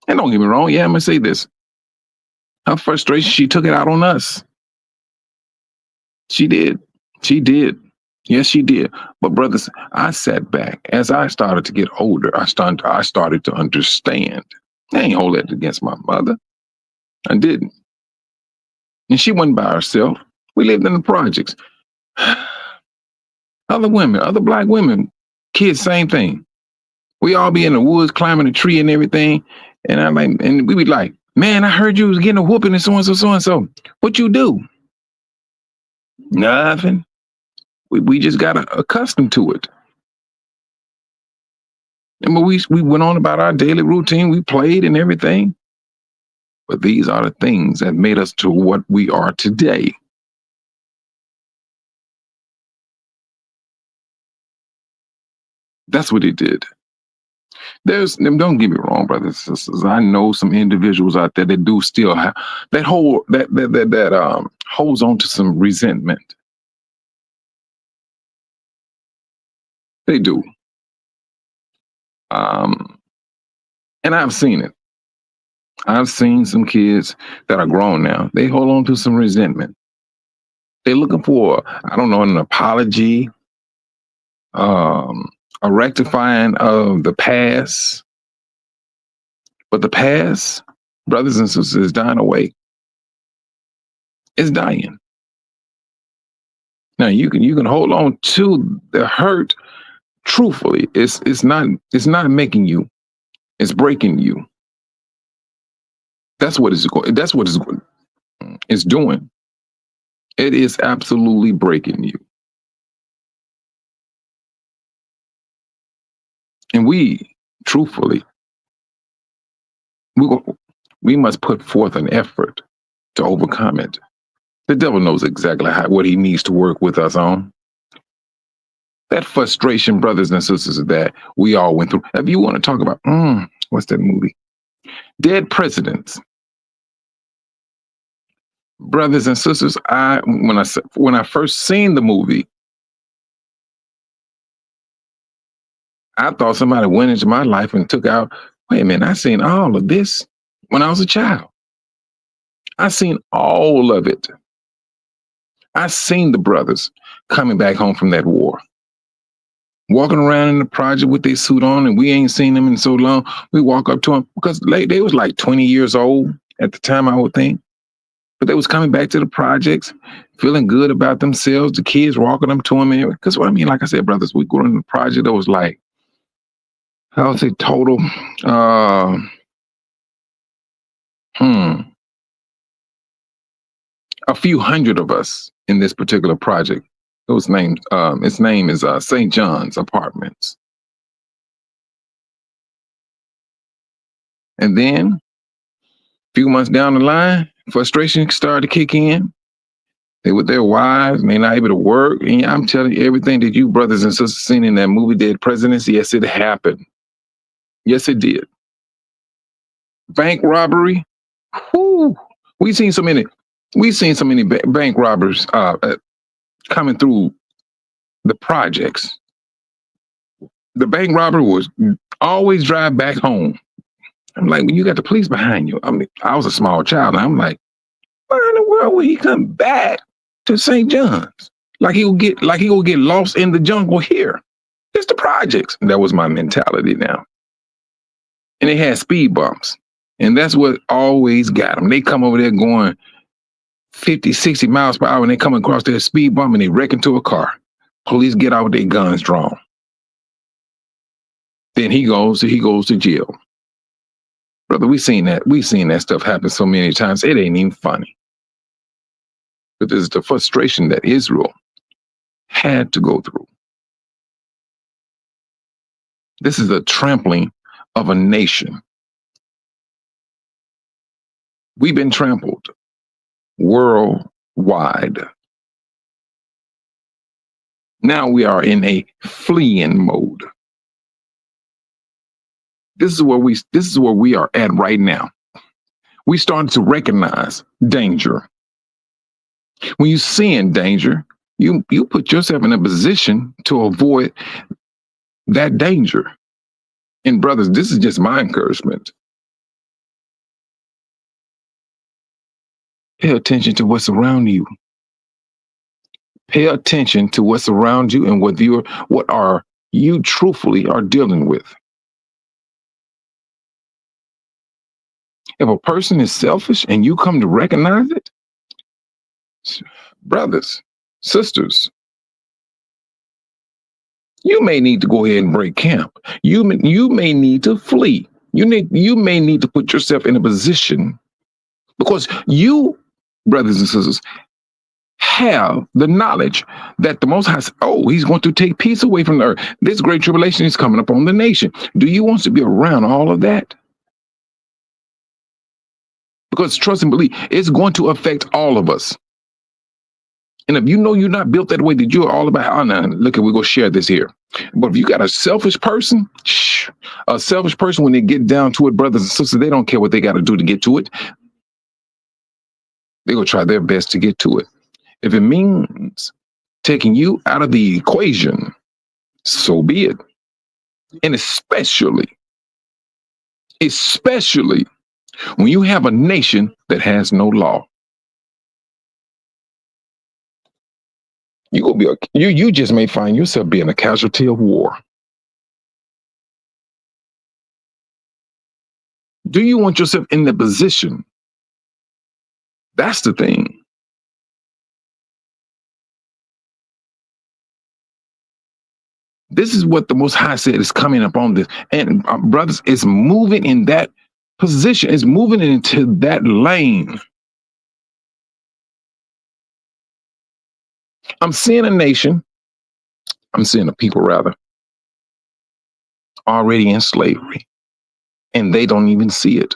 And don't get me wrong. Yeah, I'm going to say this. Her frustration, she took it out on us. She did. She did. Yes, she did. But brothers, I sat back. As I started to get older, I started to understand. I ain't hold that against my mother. I didn't. And she wasn't by herself. We lived in the projects. Other women, other black women, kids, same thing. We all be in the woods climbing a tree and everything. And I'm like, and we be like, man, I heard you was getting a whooping and so and so, so and so. What you do? Nothing. We just got accustomed to it. And we went on about our daily routine. We played and everything. But these are the things that made us to what we are today. That's what it did. Don't get me wrong, brothers and sisters. I know some individuals out there that do still have that holds on to some resentment. They do. Um, and I've seen it. I've seen some kids that are grown now. They hold on to some resentment. They're looking for, I don't know, an apology, um, a rectifying of the past. But the past, brothers and sisters, is dying away. It's dying. Now you can hold on to the hurt truthfully. It's not making you. It's breaking you. That's what it's doing. It is absolutely breaking you. And we, truthfully, we we must put forth an effort to overcome it. The devil knows exactly what he needs to work with us on. That frustration, brothers and sisters, that we all went through. If you want to talk about, what's that movie? Dead Presidents. Brothers and sisters, when I first seen the movie, I thought somebody went into my life and took out. Wait a minute, I seen all of this when I was a child. I seen all of it. I seen the brothers coming back home from that war, walking around in the project with their suit on, and we ain't seen them in so long. We walk up to them because they was like 20 years old at the time, I would think. But they was coming back to the projects, feeling good about themselves. The kids walking them to them. Because what I mean, like I said, brothers, we go in the project that was like, I would say total, a few hundred of us in this particular project. Its name is St. John's Apartments. And then a few months down the line, frustration started to kick in. They with their wives, and they're not able to work. And I'm telling you, everything that you brothers and sisters seen in that movie, Dead Presidents, yes, it happened. Yes, it did. Bank robbery. Whoo, we've seen so many. We've seen so many bank robbers coming through the projects. The bank robber was always drive back home. I'm like, when you got the police behind you. I mean, I was a small child, and I'm like, where in the world would he come back to St. John's? Like he will get lost in the jungle here. It's the projects. That was my mentality now. And they had speed bumps. And that's what always got them. They come over there going 50, 60 miles per hour, and they come across their speed bump and they wreck into a car. Police get out with their guns drawn. Then he goes to jail. Brother, we've seen that stuff happen so many times. It ain't even funny. But this is the frustration that Israel had to go through. This is a trampling of a nation. We've been trampled worldwide. Now we are in a fleeing mode. This is where we are at right now. We started to recognize danger. When you see in danger, you put yourself in a position to avoid that danger. And brothers, this is just my encouragement. Pay attention to what's around you. Pay attention to what's around you and what you truthfully are dealing with. If a person is selfish and you come to recognize it, brothers, sisters, you may need to go ahead and break camp. You may need to flee. You may need to put yourself in a position, because you, brothers and sisters, have the knowledge that the Most High, he's going to take peace away from the earth. This great tribulation is coming upon the nation. Do you want to be around all of that? Because trust and believe, it's going to affect all of us. And if you know you're not built that way, that you're all about, we're going to share this here. But if you got a selfish person, when they get down to it, brothers and sisters, they don't care what they got to do to get to it. They're going to try their best to get to it. If it means taking you out of the equation, so be it. And especially when you have a nation that has no law. You just may find yourself being a casualty of war. Do you want yourself in the position? That's the thing. This is what the Most High said is coming upon this. And brothers, it's moving in that position, it's moving into that lane. I'm seeing a nation, I'm seeing a people rather, already in slavery, and they don't even see it.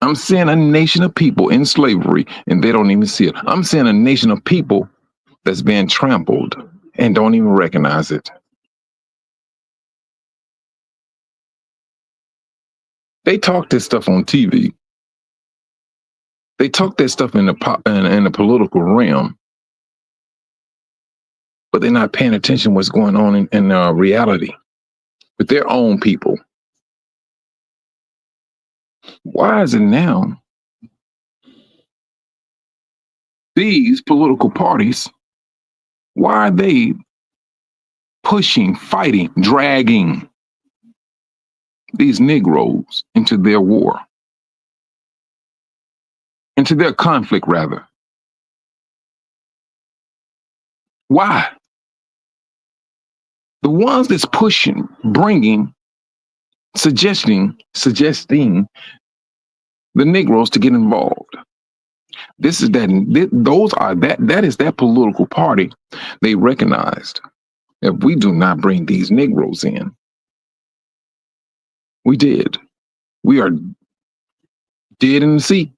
I'm seeing a nation of people in slavery, and they don't even see it. I'm seeing a nation of people that's being trampled and don't even recognize it. They talk this stuff on TV. They talk that stuff in the political realm, but they're not paying attention to what's going on in reality with their own people. Why is it now these political parties, why are they pushing, fighting, dragging these Negroes into their war, into their conflict, rather? Why? The ones that's pushing, bringing, suggesting the Negroes to get involved. This is that. That is that political party. They recognized if we do not bring these Negroes in, we did. We are dead in the sea.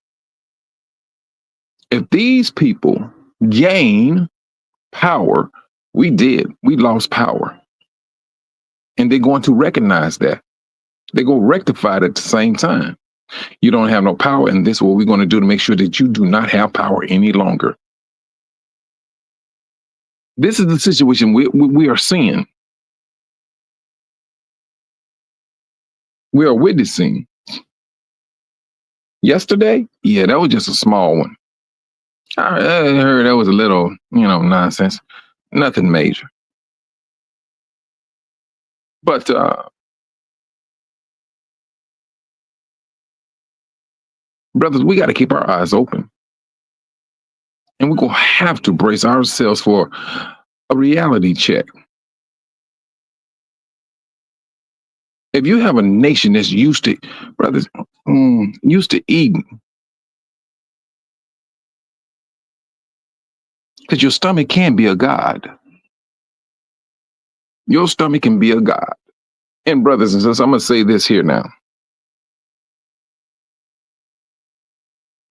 If these people gain power, we did. We lost power. And they're going to recognize that. They're going to rectify it at the same time. You don't have no power, and this is what we're going to do to make sure that you do not have power any longer. This is the situation we are seeing. We are witnessing. Yesterday, yeah, that was just a small one. I heard that was a little, nonsense. Nothing major. But brothers, we got to keep our eyes open. And we're going to have to brace ourselves for a reality check. If you have a nation that's used to, brothers, used to eating, because your stomach can be a god. Your stomach can be a god. And brothers and sisters, I'm going to say this here now.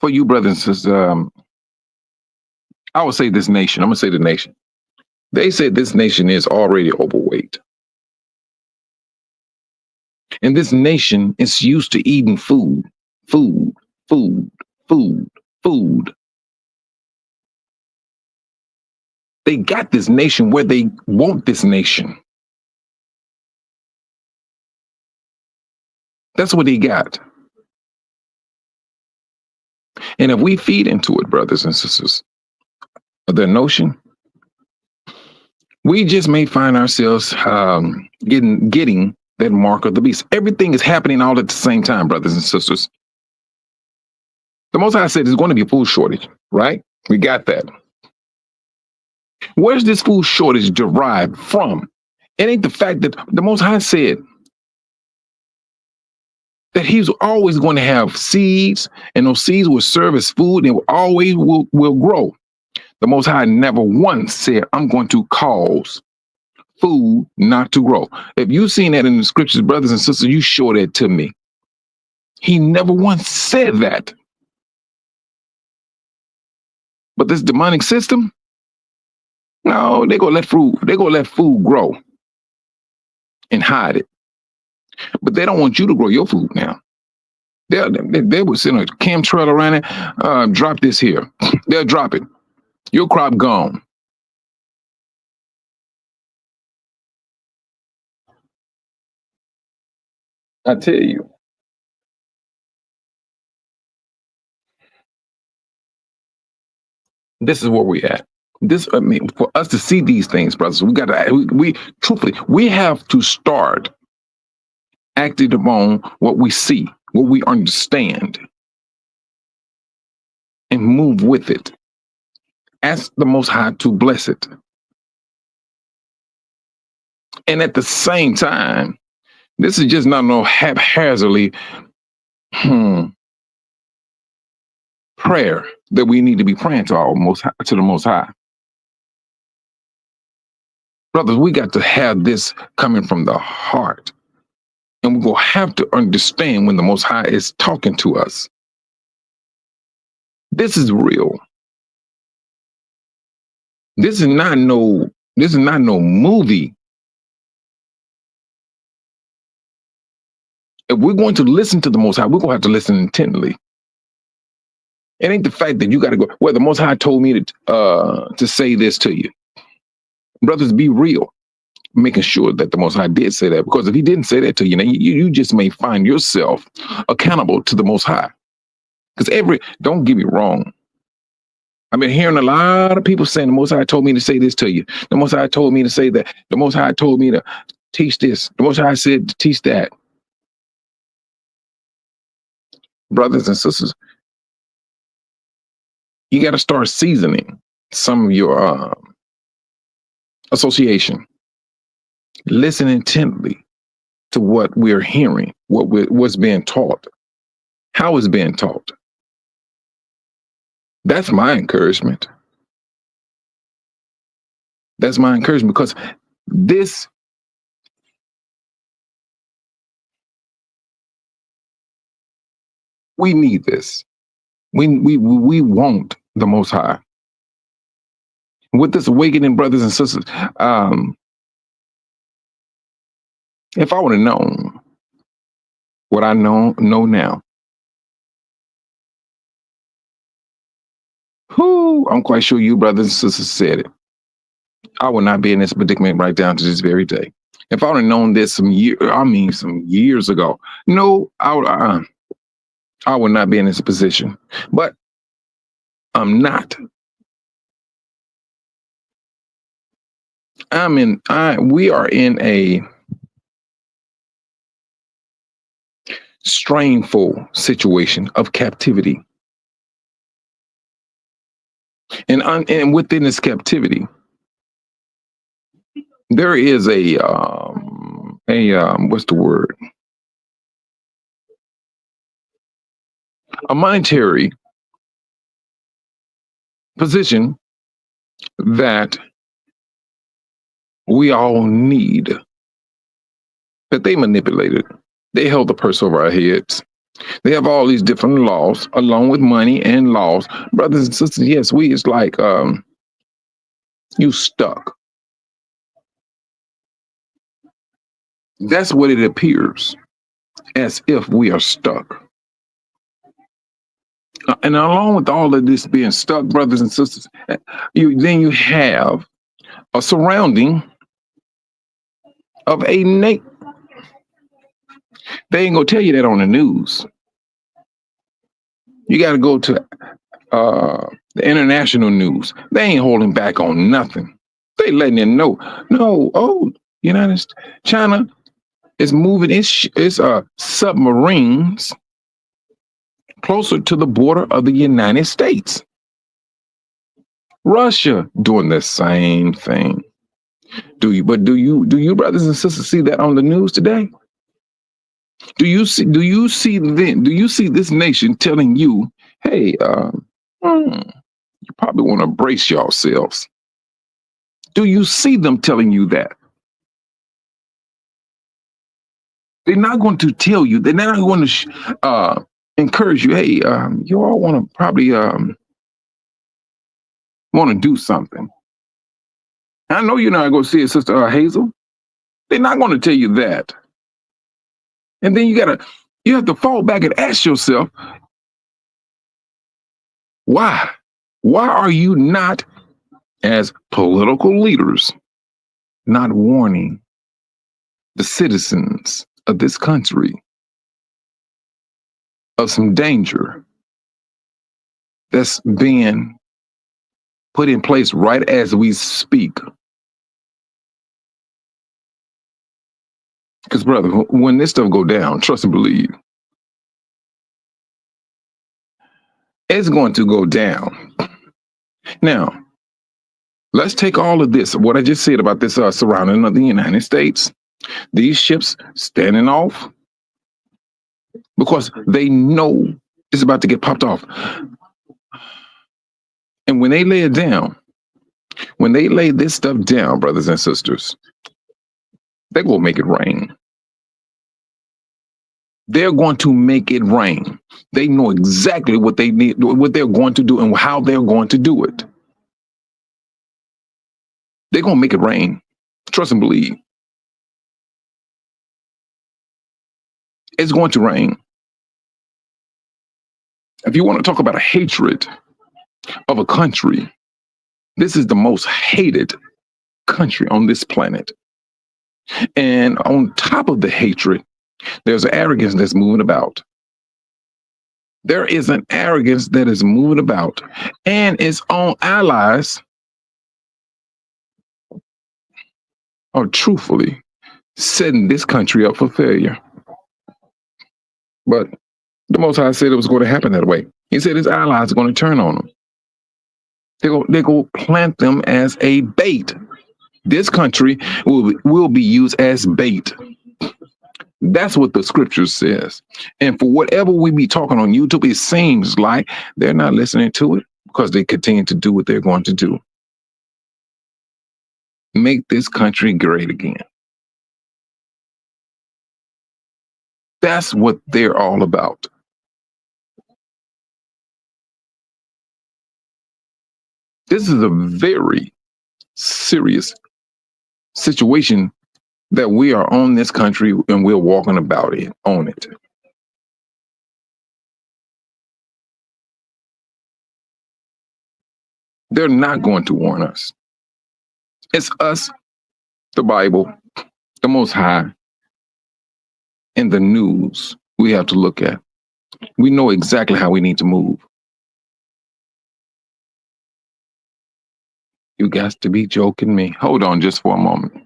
For you brothers and sisters, I would say this nation, I'm going to say the nation. They said this nation is already overweight. And this nation is used to eating food. They got this nation where they want this nation. That's what they got. And if we feed into it, brothers and sisters, the notion, we just may find ourselves getting that mark of the beast. Everything is happening all at the same time, brothers and sisters. The Most High said there's going to be a food shortage, right? We got that. Where's this food shortage derived from? It ain't the fact that the Most High said that he's always going to have seeds, and those seeds will serve as food and always will grow. The Most High never once said, I'm going to cause food not to grow. If you've seen that in the scriptures, brothers and sisters, you show that to me. He never once said that. But this demonic system, no, they're gonna let food grow and hide it. But they don't want you to grow your food now. They would send a chemtrail around it, drop this here. They'll drop it. Your crop gone. I tell you, this is where we at. This, I mean, for us to see these things, brothers, we got to, we truthfully, we have to start acting upon what we see, what we understand, and move with it. Ask the Most High to bless it. And at the same time, this is just not no haphazardly prayer that we need to be praying to our most high, to the Most High. Brothers, we got to have this coming from the heart. And we're going to have to understand when the Most High is talking to us. This is real. This is not no movie. If we're going to listen to the Most High, we're going to have to listen intently. It ain't the fact that you got to go, well, the Most High told me to say this to you. Brothers, be real, making sure that the Most High did say that. Because if he didn't say that to you, you just may find yourself accountable to the Most High. Because don't get me wrong, I've been hearing a lot of people saying the Most High told me to say this to you. The Most High told me to say that. The Most High told me to teach this. The Most High said to teach that. Brothers and sisters, you got to start seasoning some of your association. Listen intently to what we're hearing, what's being taught, how it's being taught. That's my encouragement. That's my encouragement, because this, we need this. We want the Most High. With this awakening, brothers and sisters, if I would have known what I know now, I'm quite sure you brothers and sisters said it, I would not be in this predicament right down to this very day. If I would have known this some years ago, no, I would not be in this position. But I'm not. We are in a strainful situation of captivity. And within this captivity, there is what's the word? A monetary position that we all need, that they manipulated. They held the purse over our heads. They have all these different laws, along with money and laws. Brothers and sisters, yes, it's like you stuck. That's what it appears, as if we are stuck. And along with all of this being stuck, brothers and sisters, you have a surrounding of a nation. They ain't gonna tell you that on the news. You got to go to the international news. They ain't holding back on nothing. They letting you know. No, United States, China is moving its submarines closer to the border of the United States. Russia doing the same thing. Do you brothers and sisters see that on the news today? Do you see this nation telling you, hey, you probably want to brace yourselves? Do you see them telling you that? They're not going to tell you. They're not going to encourage you. Hey, you all want to probably want to do something. I know you're not going to see it, Sister Hazel. They're not going to tell you that. And then you have to fall back and ask yourself, why? Why are you not, as political leaders, not warning the citizens of this country of some danger that's being put in place right as we speak. Because, brother, when this stuff go down, trust and believe, it's going to go down. Now, let's take all of this, what I just said about this surrounding of the United States, these ships standing off because they know it's about to get popped off. And when they lay it down, when they lay this stuff down, brothers and sisters, they're going to make it rain. They're going to make it rain. They know exactly what they need, what they're going to do, and how they're going to do it. They're going to make it rain. Trust and believe. It's going to rain. If you want to talk about a hatred of a country, this is the most hated country on this planet. And on top of the hatred, there's an arrogance that's moving about. There is an arrogance that is moving about, and its own allies are truthfully setting this country up for failure. But the Most High said it was going to happen that way. He said his allies are going to turn on them. They're going to plant them as a bait. This country will be used as bait. That's what the scripture says. And for whatever we be talking on YouTube, it seems like they're not listening to it because they continue to do what they're going to do. Make this country great again. That's what they're all about. This is a very serious situation that we are on this country and we're walking about it, on it. They're not going to warn us. It's us, the Bible, the Most High, and the news we have to look at. We know exactly how we need to move. You got to be joking me. Hold on just for a moment.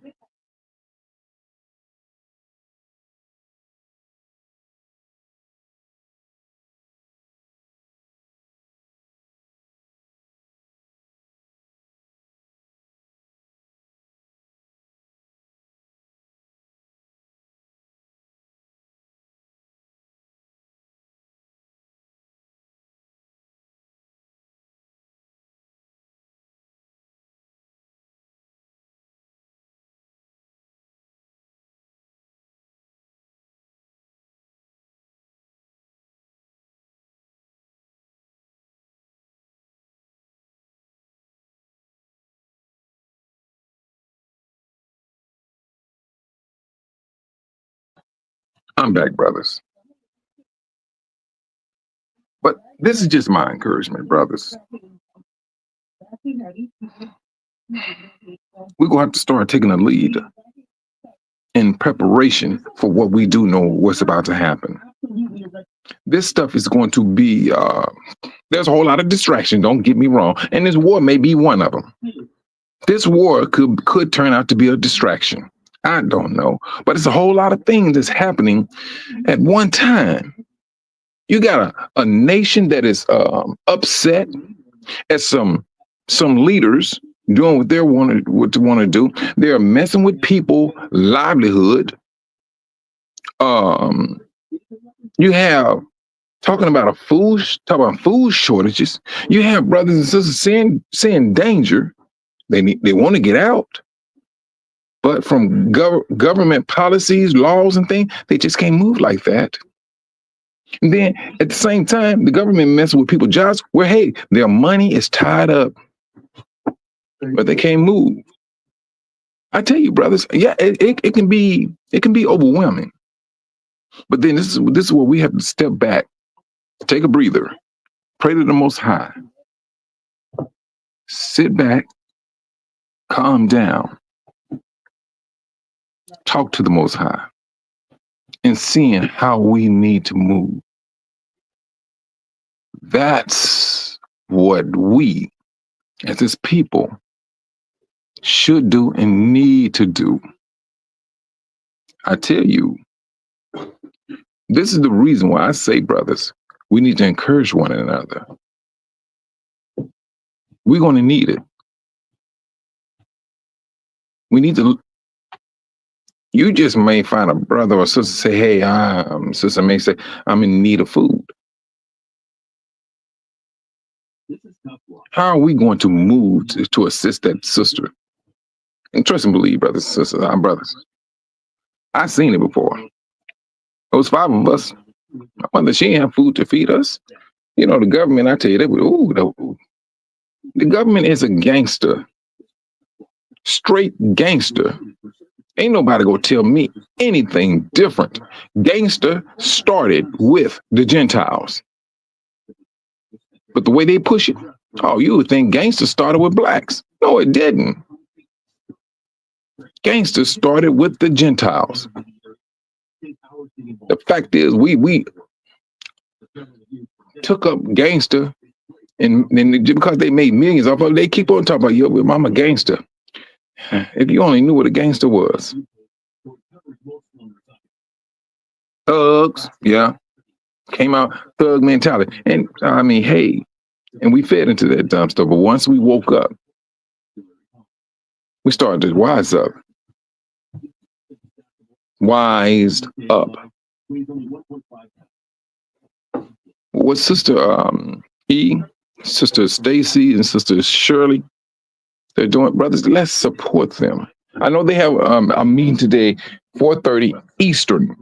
I'm back, brothers. But this is just my encouragement, brothers. We're going to have to start taking a lead in preparation for what we do know what's about to happen. This stuff is going to be, there's a whole lot of distraction, don't get me wrong. And this war may be one of them. This war could turn out to be a distraction. I don't know. But it's a whole lot of things that's happening at one time. You got a nation that is upset at some leaders doing what they want to do. They're messing with people' livelihood. You have talking about food shortages. You have brothers and sisters seeing danger. They want to get out, but from government policies, laws, and things, they just can't move like that. And then at the same time, the government messes with people's jobs where, hey, their money is tied up, but they can't move. I tell you, brothers, yeah, it can be overwhelming. But then this is where we have to step back, take a breather, pray to the Most High, sit back, calm down, talk to the Most High, and seeing how we need to move. That's what we as his people should do and need to do. I tell you, this is the reason why I say, brothers, we need to encourage one another. We're going to need it. We need to. You just may find a brother or sister say, "Hey, sister may say I'm in need of food." How are we going to move to assist that sister? And trust and believe, brothers and sisters, our brothers. I've seen it before. It was 5 of us. My mother, she didn't have food to feed us. You know, the government, I tell you, the government is a gangster, straight gangster. Ain't nobody gonna tell me anything different. Gangster started with the Gentiles. But the way they push it, oh, you would think gangster started with blacks. No, it didn't. Gangster started with the Gentiles. The fact is, we took up gangster, and because they made millions off of it, they keep on talking about, yo, I'm a gangster. If you only knew what a gangster was. Thugs, yeah. Came out thug mentality. And I mean, hey, and we fed into that dumb stuff. But once we woke up, we started to wise up. Wised up. What Sister Sister Stacy and Sister Shirley, they're doing, brothers, let's support them. I know they have a meeting today, 4:30 Eastern.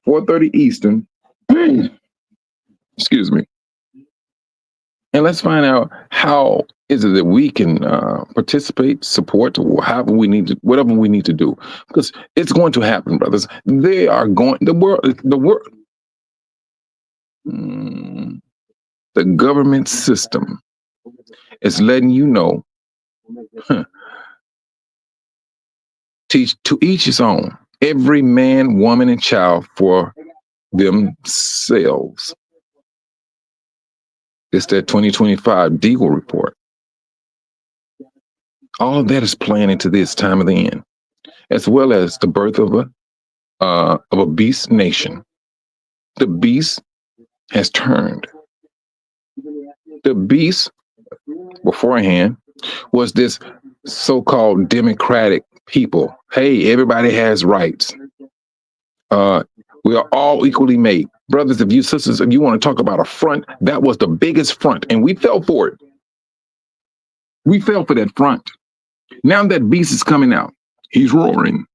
4:30 Eastern. Excuse me. And let's find out how is it that we can participate, support, or whatever we need to do, because it's going to happen, brothers. They are going. The world. The government system is letting you know. Teach to each his own. Every man, woman, and child for themselves. It's that 2025 Deagle report. All of that is playing into this time of the end, as well as the birth of a beast nation. The beast has turned. The beast beforehand was this so-called democratic people. Hey, everybody has rights. We are all equally made. Brothers, if you sisters, if you want to talk about a front, that was the biggest front, and we fell for it. We fell for that front. Now that beast is coming out, he's roaring.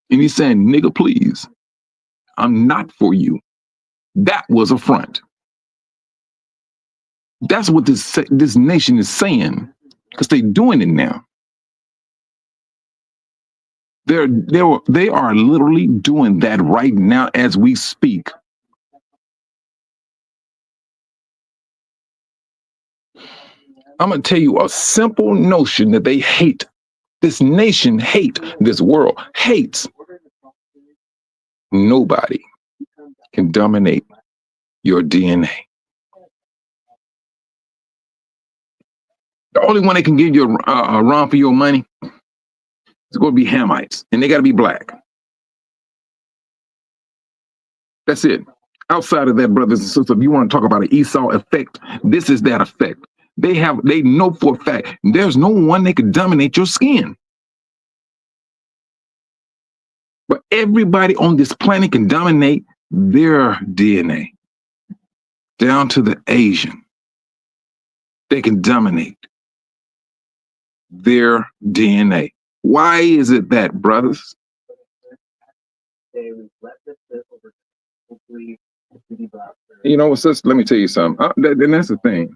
And he's saying, nigga, please, I'm not for you. That was a front. That's what this nation is saying, because they're doing it now. They are literally doing that right now as we speak. I'm going to tell you a simple notion that they hate. This nation hate, this world hates. Nobody can dominate your DNA. The only one that can give you a run for your money is going to be Hamites, and they got to be black. That's it. Outside of that, brothers and sisters, if you want to talk about an Esau effect, this is that effect. They know for a fact there's no one that can dominate your skin. But everybody on this planet can dominate their DNA. Down to the Asian. They can dominate their DNA. Why is it that, brothers? You know what, sis? Let me tell you something. And that's the thing.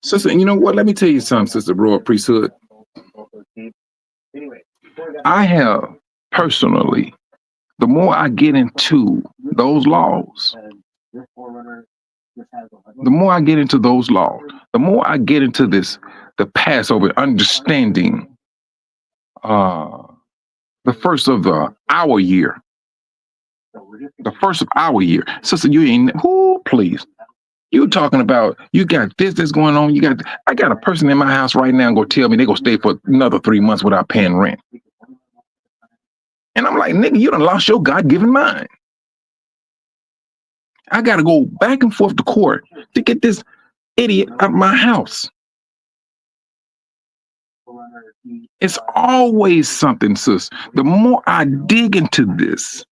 Sister, you know what? Let me tell you something, Sister Royal Priesthood. I have personally, the more I get into those laws, the more I get into those laws, the more I get into this the Passover, understanding uh, the first of our year. The first of our year. Sister, you ain't, who, please. You talking about you got this that's going on. I got a person in my house right now gonna tell me they gonna stay for another 3 months without paying rent. And I'm like, nigga, you done lost your God-given mind. I gotta go back and forth to court to get this idiot out of my house. It's always something, sis. The more I dig into this,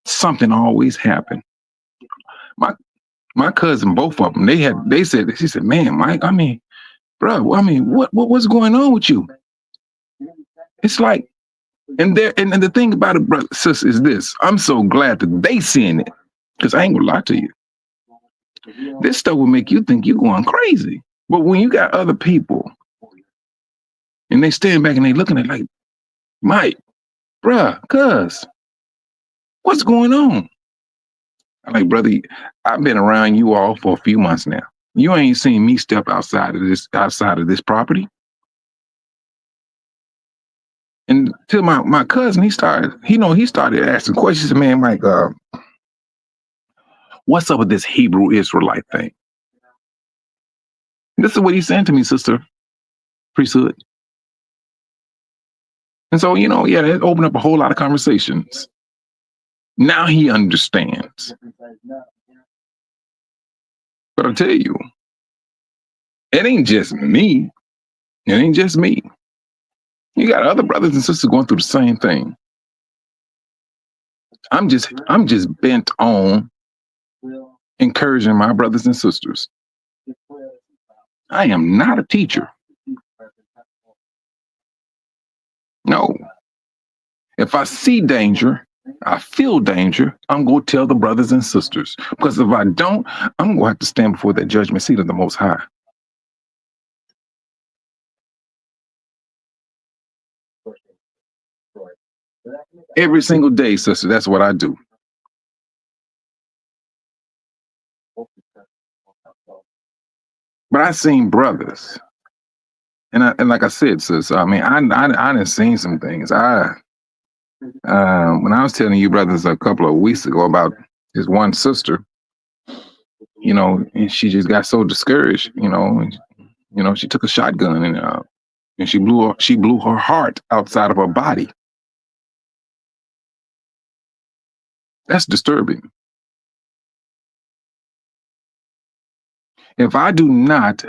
something always happened. My cousin, both of them, she said, man, Mike, I mean, bro, I mean, what's going on with you? It's like, and the thing about it, brother, sis, is this. I'm so glad that they seeing it, because I ain't gonna lie to you. This stuff will make you think you're going crazy. But when you got other people and they stand back and they looking at it like, Mike, bruh, cuz, what's going on? I'm like, brother, I've been around you all for a few months now. You ain't seen me step outside of this property. And to my cousin, he started asking questions. He said, man, Mike, what's up with this Hebrew Israelite thing? And this is what he said to me, Sister Priesthood. And so, it opened up a whole lot of conversations. Now he understands. But I'll tell you, it ain't just me. It ain't just me. You got other brothers and sisters going through the same thing. I'm just bent on encouraging my brothers and sisters. I am not a teacher. No. If I see danger, I feel danger, I'm going to tell the brothers and sisters. Because if I don't, I'm going to have to stand before that judgment seat of the Most High. Every single day, sister, that's what I do. But I seen brothers. And like I said, sis, I mean, I done seen some things. When I was telling you brothers a couple of weeks ago about this one sister, and she just got so discouraged, she took a shotgun and she blew her heart outside of her body. That's disturbing. If I do not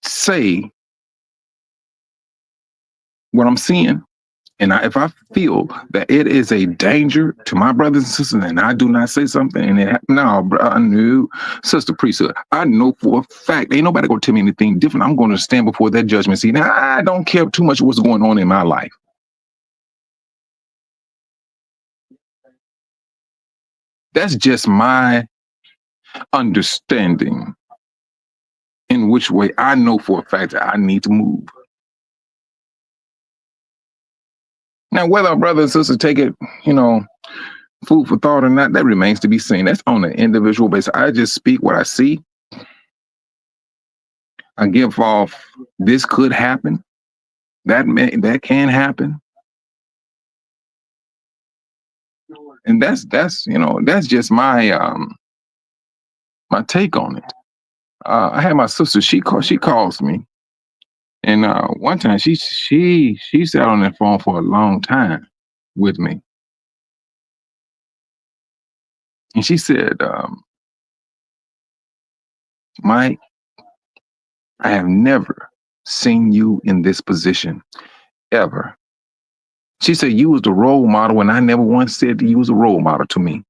say what I'm seeing, and if I feel that it is a danger to my brothers and sisters, and I do not say something, and I knew, Sister Priesthood, I know for a fact, ain't nobody gonna tell me anything different. I'm going to stand before that judgment seat. Now, I don't care too much what's going on in my life. That's just my understanding in which way I know for a fact that I need to move. Now, whether our brother and sister take it, food for thought or not, that remains to be seen. That's on an individual basis. I just speak what I see. I give off, this could happen. That can happen. And that's just my my take on it. I had my sister, she calls me. And one time she sat on that phone for a long time with me. And she said, Mike, I have never seen you in this position ever. She said, you was the role model, and I never once said that you was a role model to me.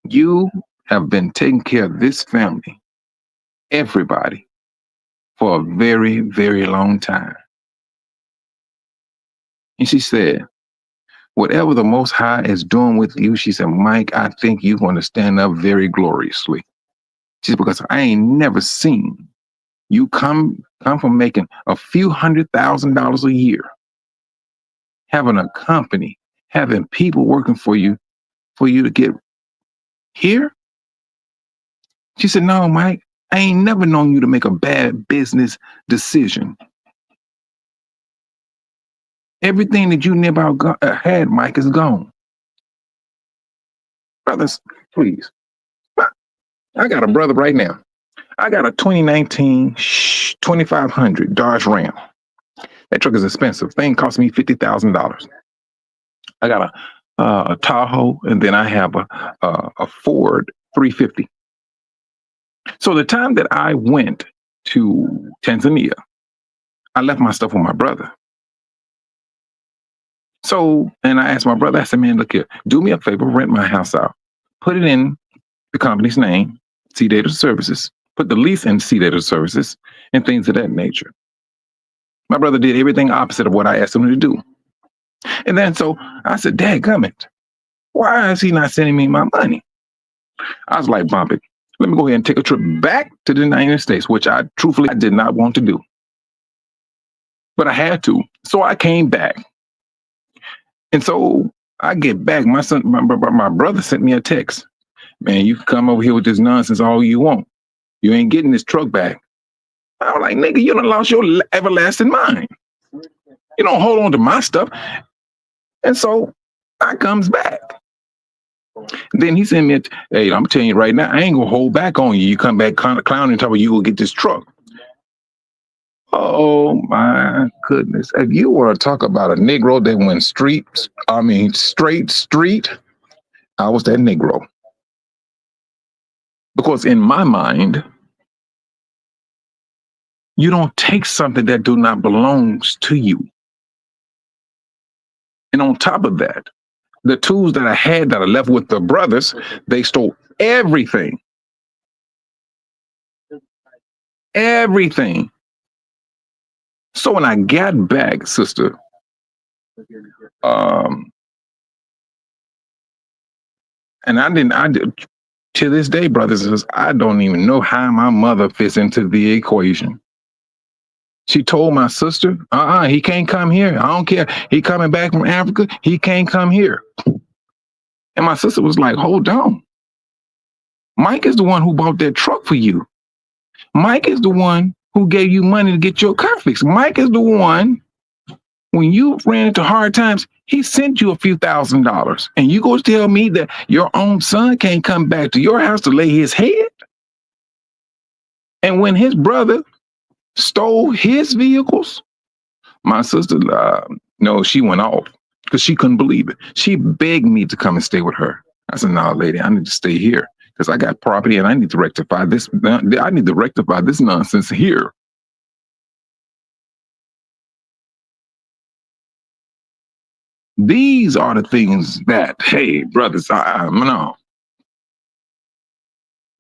You have been taking care of this family, everybody, for a very, very long time. And she said, whatever the Most High is doing with you, she said, Mike, I think you're going to stand up very gloriously. She said, because I ain't never seen you come from making a few $100,000 a year, having a company, having people working for you to get here. She said, no, Mike, I ain't never known you to make a bad business decision. Everything that you never had, Mike, is gone. Brothers, please. I got a brother right now. I got a 2019 2500 Dodge Ram. That truck is expensive. Thing cost me $50,000. I got a Tahoe, and then I have a Ford 350. So the time that I went to Tanzania, I left my stuff with my brother. So, and I asked my brother, I said, man, look here, do me a favor, rent my house out, put it in the company's name, Sea Data Services, put the lease in Sea Data Services, and things of that nature. My brother did everything opposite of what I asked him to do. And then so I said, dadgummit, why is he not sending me my money? I was like, bump it. Let me go ahead and take a trip back to the United States, which I truthfully did not want to do. But I had to. So I came back. And so I get back. My brother sent me a text. Man, you can come over here with this nonsense all you want. You ain't getting this truck back. I was like, nigga, you done lost your everlasting mind. You don't hold on to my stuff. And so I comes back. Then he sent me, hey, I'm telling you right now, I ain't gonna hold back on you. You come back clowning and talk about you will get this truck. Oh my goodness. If you want to talk about a Negro that went straight street, I was that Negro. Because in my mind, you don't take something that do not belongs to you. And on top of that, the tools that I had that I left with the brothers, they stole everything. Everything. So when I got back, sister, and I did to this day, brothers, I don't even know how my mother fits into the equation. She told my sister, he can't come here. I don't care. He coming back from Africa. He can't come here. And my sister was like, hold on. Mike is the one who bought that truck for you. Mike is the one who gave you money to get your car fixed. Mike is the one, when you ran into hard times, he sent you a few $1,000s. And you go tell me that your own son can't come back to your house to lay his head? And when his brother stole his vehicles, my sister, no, she went off because she couldn't believe it. She begged me to come and stay with her. I said, no, lady, I need to stay here because I got property and I need to rectify this. I need to rectify this nonsense here. These are the things that, hey, brothers, no.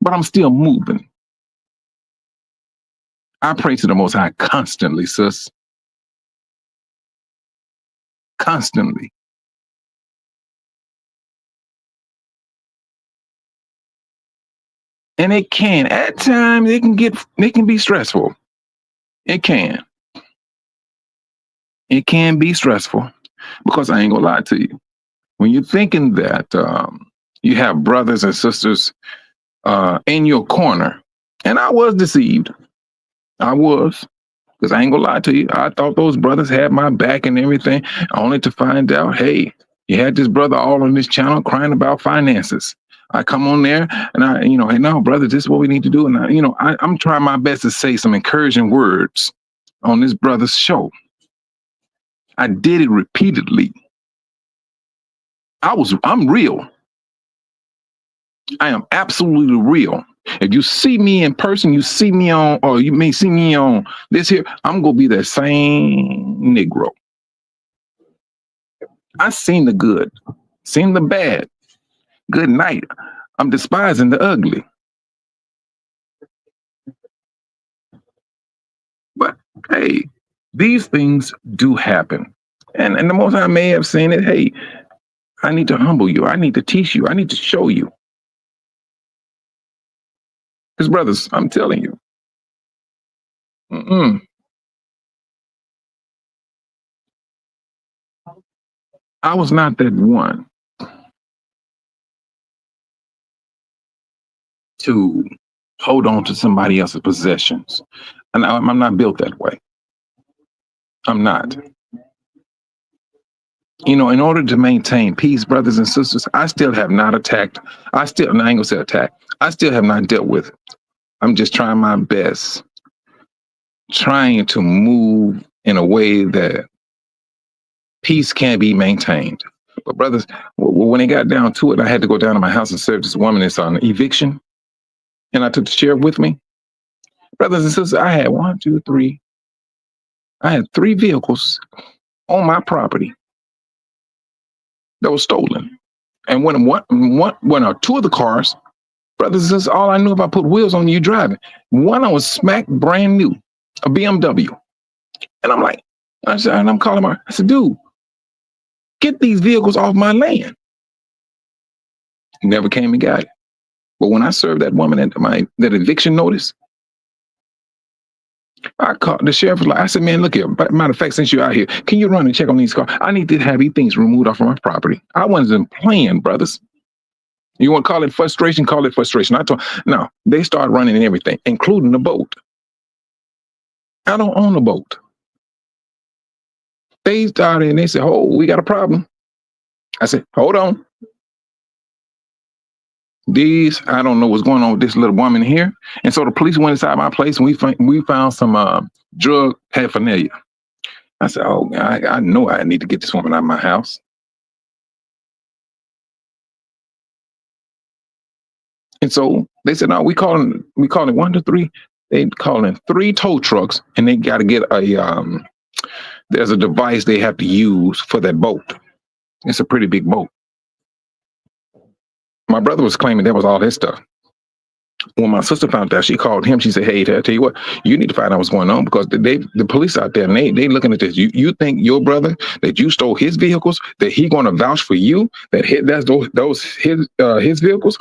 But I'm still moving. I pray to the Most High constantly, sis. Constantly. And it can, at times, it can be stressful. It can. It can be stressful because I ain't gonna lie to you. When you're thinking that you have brothers and sisters in your corner, and I was deceived. I was, because I ain't gonna lie to you. I thought those brothers had my back and everything, only to find out, hey, you had this brother all on this channel crying about finances. I come on there and hey, no, brother, this is what we need to do. And I'm trying my best to say some encouraging words on this brother's show. I did it repeatedly. I'm real. I am absolutely real. If you see me in person, you see me on, or you may see me on this here, I'm going to be that same Negro. I seen the good, seen the bad. Good night. I'm despising the ugly. But hey, these things do happen. And the most I may have seen it, hey, I need to humble you. I need to teach you. I need to show you. Because brothers, I'm telling you, I was not that one to hold on to somebody else's possessions. And I'm not built that way. I'm not. You know, in order to maintain peace, brothers and sisters, I still have not attacked. I ain't gonna say attack. I still have not dealt with it. I'm just trying my best, trying to move in a way that peace can be maintained. But brothers, when it got down to it, I had to go down to my house and serve this woman that's on eviction. And I took the sheriff with me. Brothers and sisters, I had one, two, three. I had 3 vehicles on my property that was stolen. And when 2 of the cars, brothers and sisters, all I knew if I put wheels on you driving. One I was smack brand new, a BMW. And I'm like, and I'm calling her. I said, dude, get these vehicles off my land. Never came and got it. But when I served that woman that eviction notice, I called the sheriff. Was like, I said, man, look here. Matter of fact, since you're out here, can you run and check on these cars? I need to have these things removed off of my property. I wasn't playing, brothers. You want to call it frustration? Call it frustration. I told no. They start running and everything, including the boat. I don't own a boat. They started and they said, "Oh, we got a problem." I said, "Hold on. I don't know what's going on with this little woman here." And so the police went inside my place and we found some drug paraphernalia. I said, "Oh, I know I need to get this woman out of my house." And so they said, "No, we calling 1 to 3." They calling 3 tow trucks, and they got to get there's a device they have to use for that boat. It's a pretty big boat. My brother was claiming that was all his stuff. When my sister found out, she called him. She said, "Hey, I tell you what, you need to find out what's going on because the police out there, and they looking at this. You think your brother that you stole his vehicles, that he going to vouch for you, that's those his vehicles?"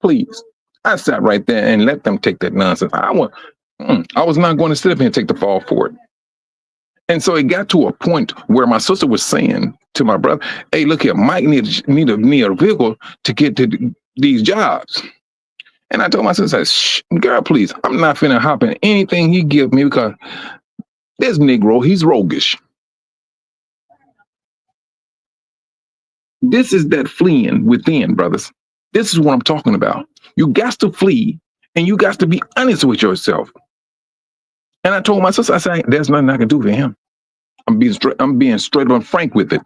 Please. I sat right there and let them take that nonsense. I was not going to sit up here and take the fall for it. And so it got to a point where my sister was saying to my brother, "Hey, look here, Mike need a vehicle to get to these jobs." And I told my sister, "Shh, girl, please, I'm not finna hop in anything he give me because this Negro, he's roguish." This is that fleeing within, brothers. This is what I'm talking about. You got to flee and you got to be honest with yourself. And I told my sister, I said, "There's nothing I can do for him. I'm being straight up and frank with it.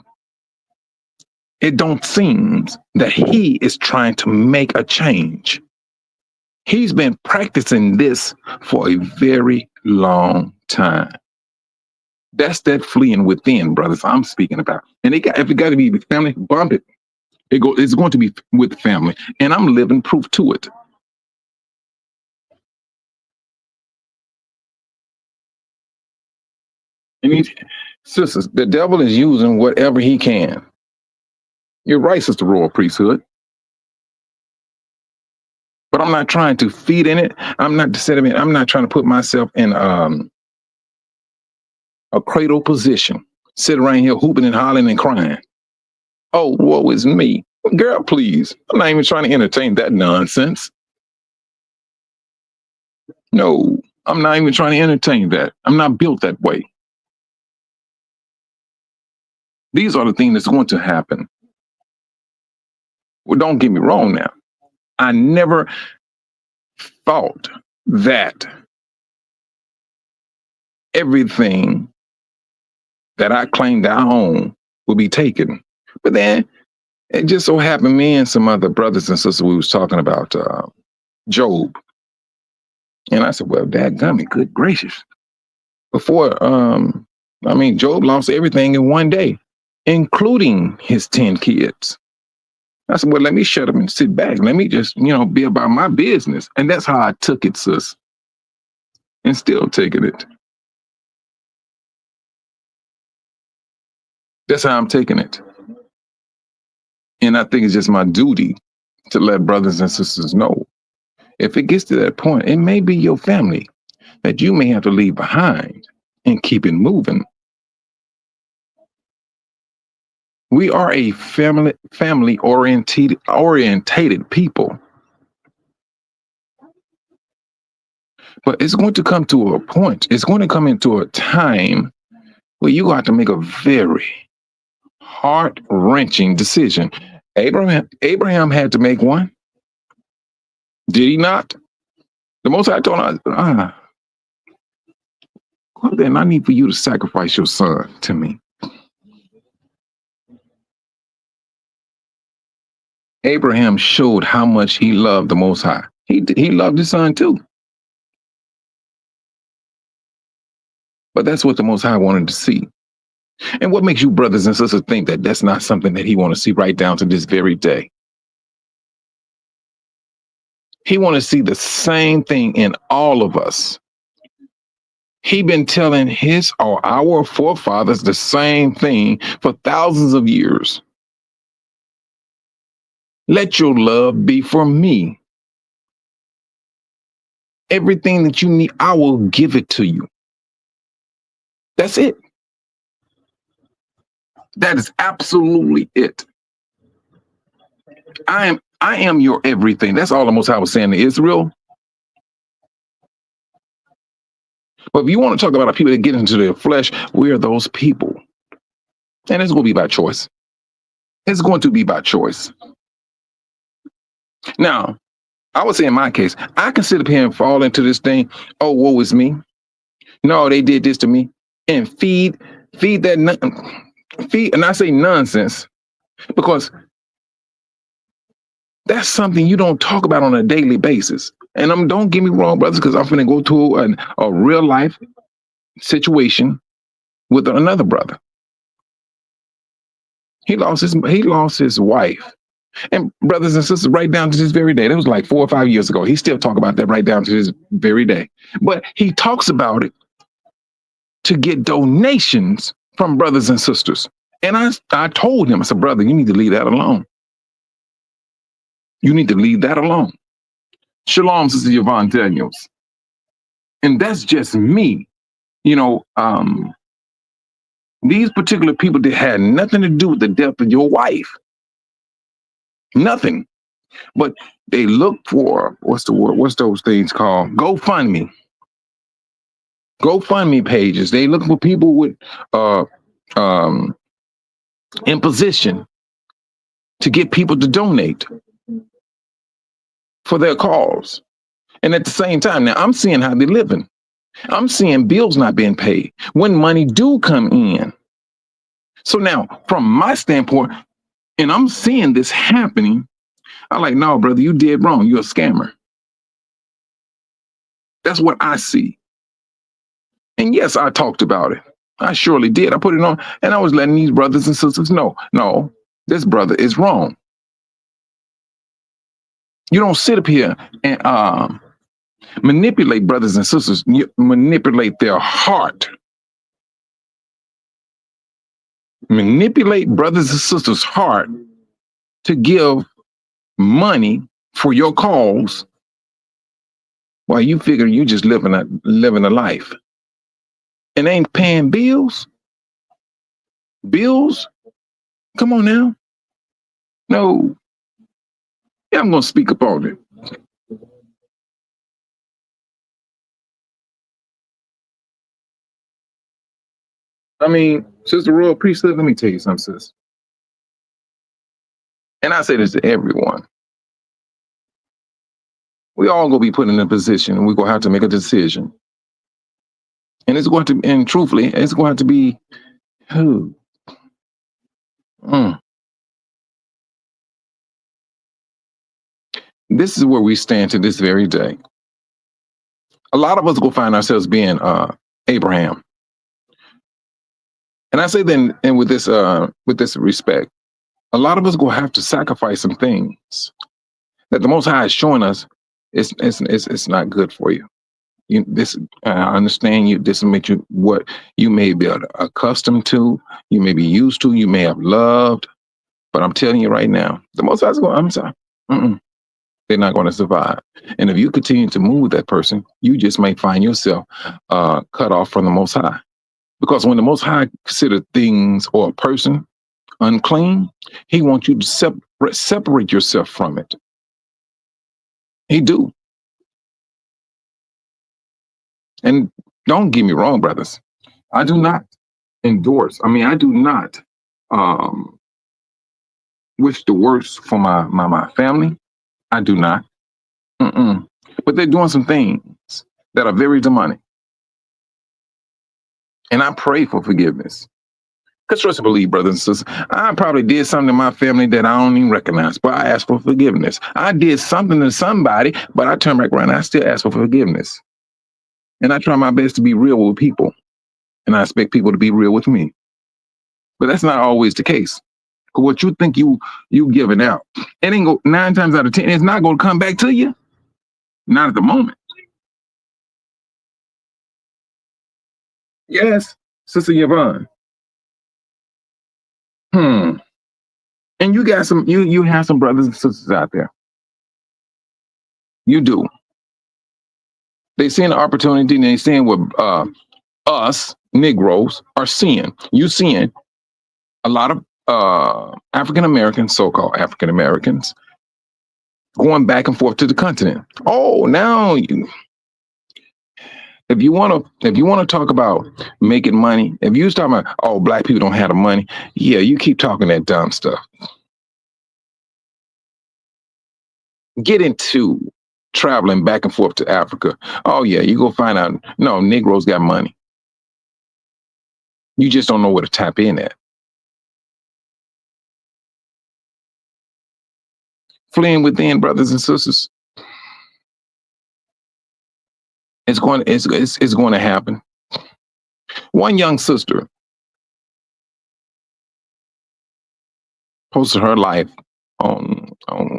It don't seem that he is trying to make a change. He's been practicing this for a very long time." That's that fleeing within, brothers, I'm speaking about. And if it got to be with family, bump it. It's going to be with family. And I'm living proof to it. And sisters, the devil is using whatever he can. You're right, Sister Royal Priesthood. But I'm not trying to feed in it. I'm not trying to put myself in a cradle position, sit around here hooping and hollering and crying. "Oh, woe is me." Girl, please. I'm not even trying to entertain that nonsense. No, I'm not even trying to entertain that. I'm not built that way. These are the things that's going to happen. Well, don't get me wrong now. I never thought that everything that I claimed I own would be taken. But then it just so happened me and some other brothers and sisters, we was talking about Job. And I said, "Well, dadgummit, good gracious." Job lost everything in one day, including his 10 kids. I said, "Well, let me shut up and sit back. Let me just, be about my business." And that's how I took it, sis. And still taking it. That's how I'm taking it. And I think it's just my duty to let brothers and sisters know. If it gets to that point, it may be your family that you may have to leave behind and keep it moving. We are a family orientated people. But it's going to come to a point. It's going to come into a time where you have to make a very heart wrenching decision. Abraham had to make one. Did he not? The Most High told him, well, then I need for you to sacrifice your son to me. Abraham showed how much he loved the Most High. He loved his son too. But that's what the Most High wanted to see. And what makes you brothers and sisters think that that's not something that he want to see right down to this very day? He want to see the same thing in all of us. He been telling his or our forefathers the same thing for thousands of years. Let your love be for me. Everything that you need, I will give it to you. That's it. That is absolutely it. I am your everything. That's all the Most High was saying to Israel. But if you want to talk about people that get into their flesh, we are those people. And it's going to be by choice. It's going to be by choice. Now, I would say in my case, I can sit up here and fall into this thing. Oh, woe is me. No, they did this to me. And feed that, and I say nonsense, because that's something you don't talk about on a daily basis. And don't get me wrong, brothers, because I'm going to go to a real life situation with another brother. He lost his wife. And brothers and sisters, right down to this very day, that was like 4 or 5 years ago. He still talk about that right down to this very day. But he talks about it to get donations from brothers and sisters. And I told him, I said, brother, you need to leave that alone. You need to leave that alone. Shalom, Sister Yvonne Daniels. And that's just me. You know, these particular people that had nothing to do with the death of your wife. Nothing. But they look for, what's the word? What's those things called? GoFundMe. GoFundMe pages. They look for people with in position to get people to donate for their cause. And at the same time, now I'm seeing how they're living. I'm seeing bills not being paid when money do come in. So now, from my standpoint, and I'm seeing this happening, I'm like, no, brother, you did wrong. You're a scammer. That's what I see. And yes, I talked about it. I surely did. I put it on, and I was letting these brothers and sisters know, no, this brother is wrong. You don't sit up here and manipulate brothers and sisters. You manipulate their heart. Manipulate brothers and sisters' heart to give money for your cause while you figure you just living a life and ain't paying bills. Bills? Come on now. No. Yeah, I'm going to speak upon it. I mean, Sister Royal Priesthood, let me tell you something, sis. And I say this to everyone. We all gonna be put in a position and we're gonna have to make a decision. And it's going to, and truthfully, it's going to be who? This is where we stand to this very day. A lot of us will find ourselves being Abraham. And I say then, and with this respect, a lot of us will have to sacrifice some things that the Most High is showing us it's not good for you. I understand you. This will make you what you may be accustomed to, you may be used to, you may have loved. But I'm telling you right now, the Most High is going. I'm sorry, they're not going to survive. And if you continue to move with that person, you just may find yourself cut off from the Most High. Because when the Most High consider things or a person unclean, He wants you to separate yourself from it. He do. And don't get me wrong, brothers. I do not endorse. I mean, I do not um, wish the worst for my family. I do not. Mm-mm. But they're doing some things that are very demonic. And I pray for forgiveness. Because trust and believe, brothers and sisters, I probably did something to my family that I don't even recognize, but I asked for forgiveness. I did something to somebody, but I turn back around and I still ask for forgiveness. And I try my best to be real with people. And I expect people to be real with me. But that's not always the case. What you think you giving out, it ain't go 9 times out of 10, it's not gonna come back to you. Not at the moment. Yes, Sister Yvonne. Hmm. And you got some you have some brothers and sisters out there. You do. They seeing the opportunity and they seeing what us Negroes are seeing. You seeing a lot of African Americans, so-called African Americans, going back and forth to the continent. Oh, now if you want to talk about making money, if you talking about black people don't have the money, yeah, you keep talking that dumb stuff. Get into traveling back and forth to Africa. Oh yeah, you go find out. No, Negroes got money. You just don't know where to tap in at. Fleeing within, brothers and sisters. It's going to happen. One young sister posted her life on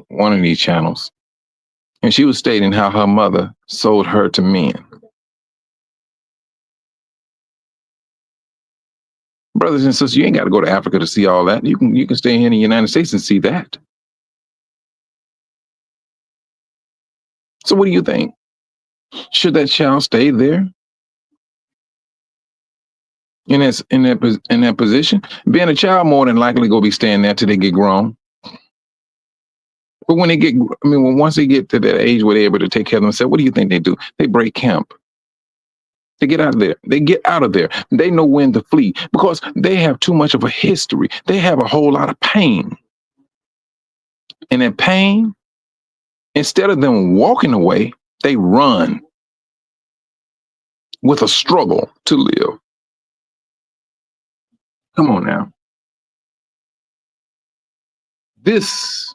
one of these channels, and she was stating how her mother sold her to men. Brothers and sisters, you ain't got to go to Africa to see all that. You can stay here in the United States and see that. So what do you think? Should that child stay there in that position? Being a child, more than likely gonna be staying there till they get grown. But when they get, I mean, once they get to that age where they're able to take care of themselves, what do you think they do? They break camp. They get out of there. They get out of there. They know when to flee because they have too much of a history. They have a whole lot of pain. And that pain, instead of them walking away, they run with a struggle to live. Come on now. This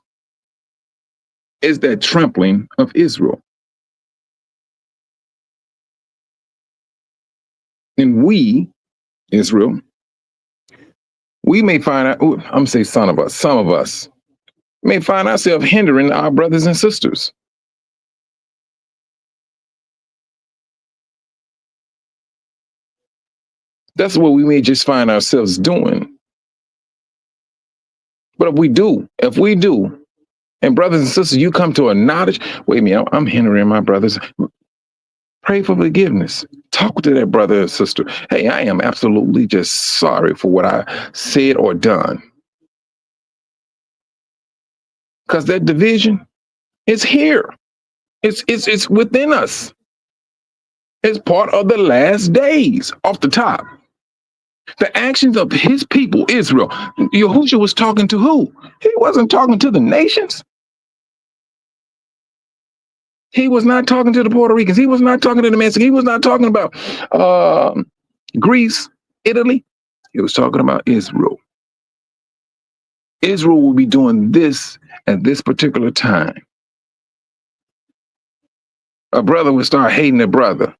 is that trampling of Israel. And we, Israel, we may find out, I'm going to say some of us may find ourselves hindering our brothers and sisters. That's what we may just find ourselves doing. But if we do, and brothers and sisters, you come to a knowledge, wait a minute, I'm hindering my brothers. Pray for forgiveness. Talk to that brother or sister. Hey, I am absolutely just sorry for what I said or done. Because that division is here. It's within us. It's part of the last days off the top. The actions of his people, Israel. Yahushua was talking to who? He wasn't talking to the nations. He was not talking to the Puerto Ricans. He was not talking to the Mexicans. He was not talking about Greece, Italy. He was talking about Israel. Israel will be doing this at this particular time. A brother will start hating a brother.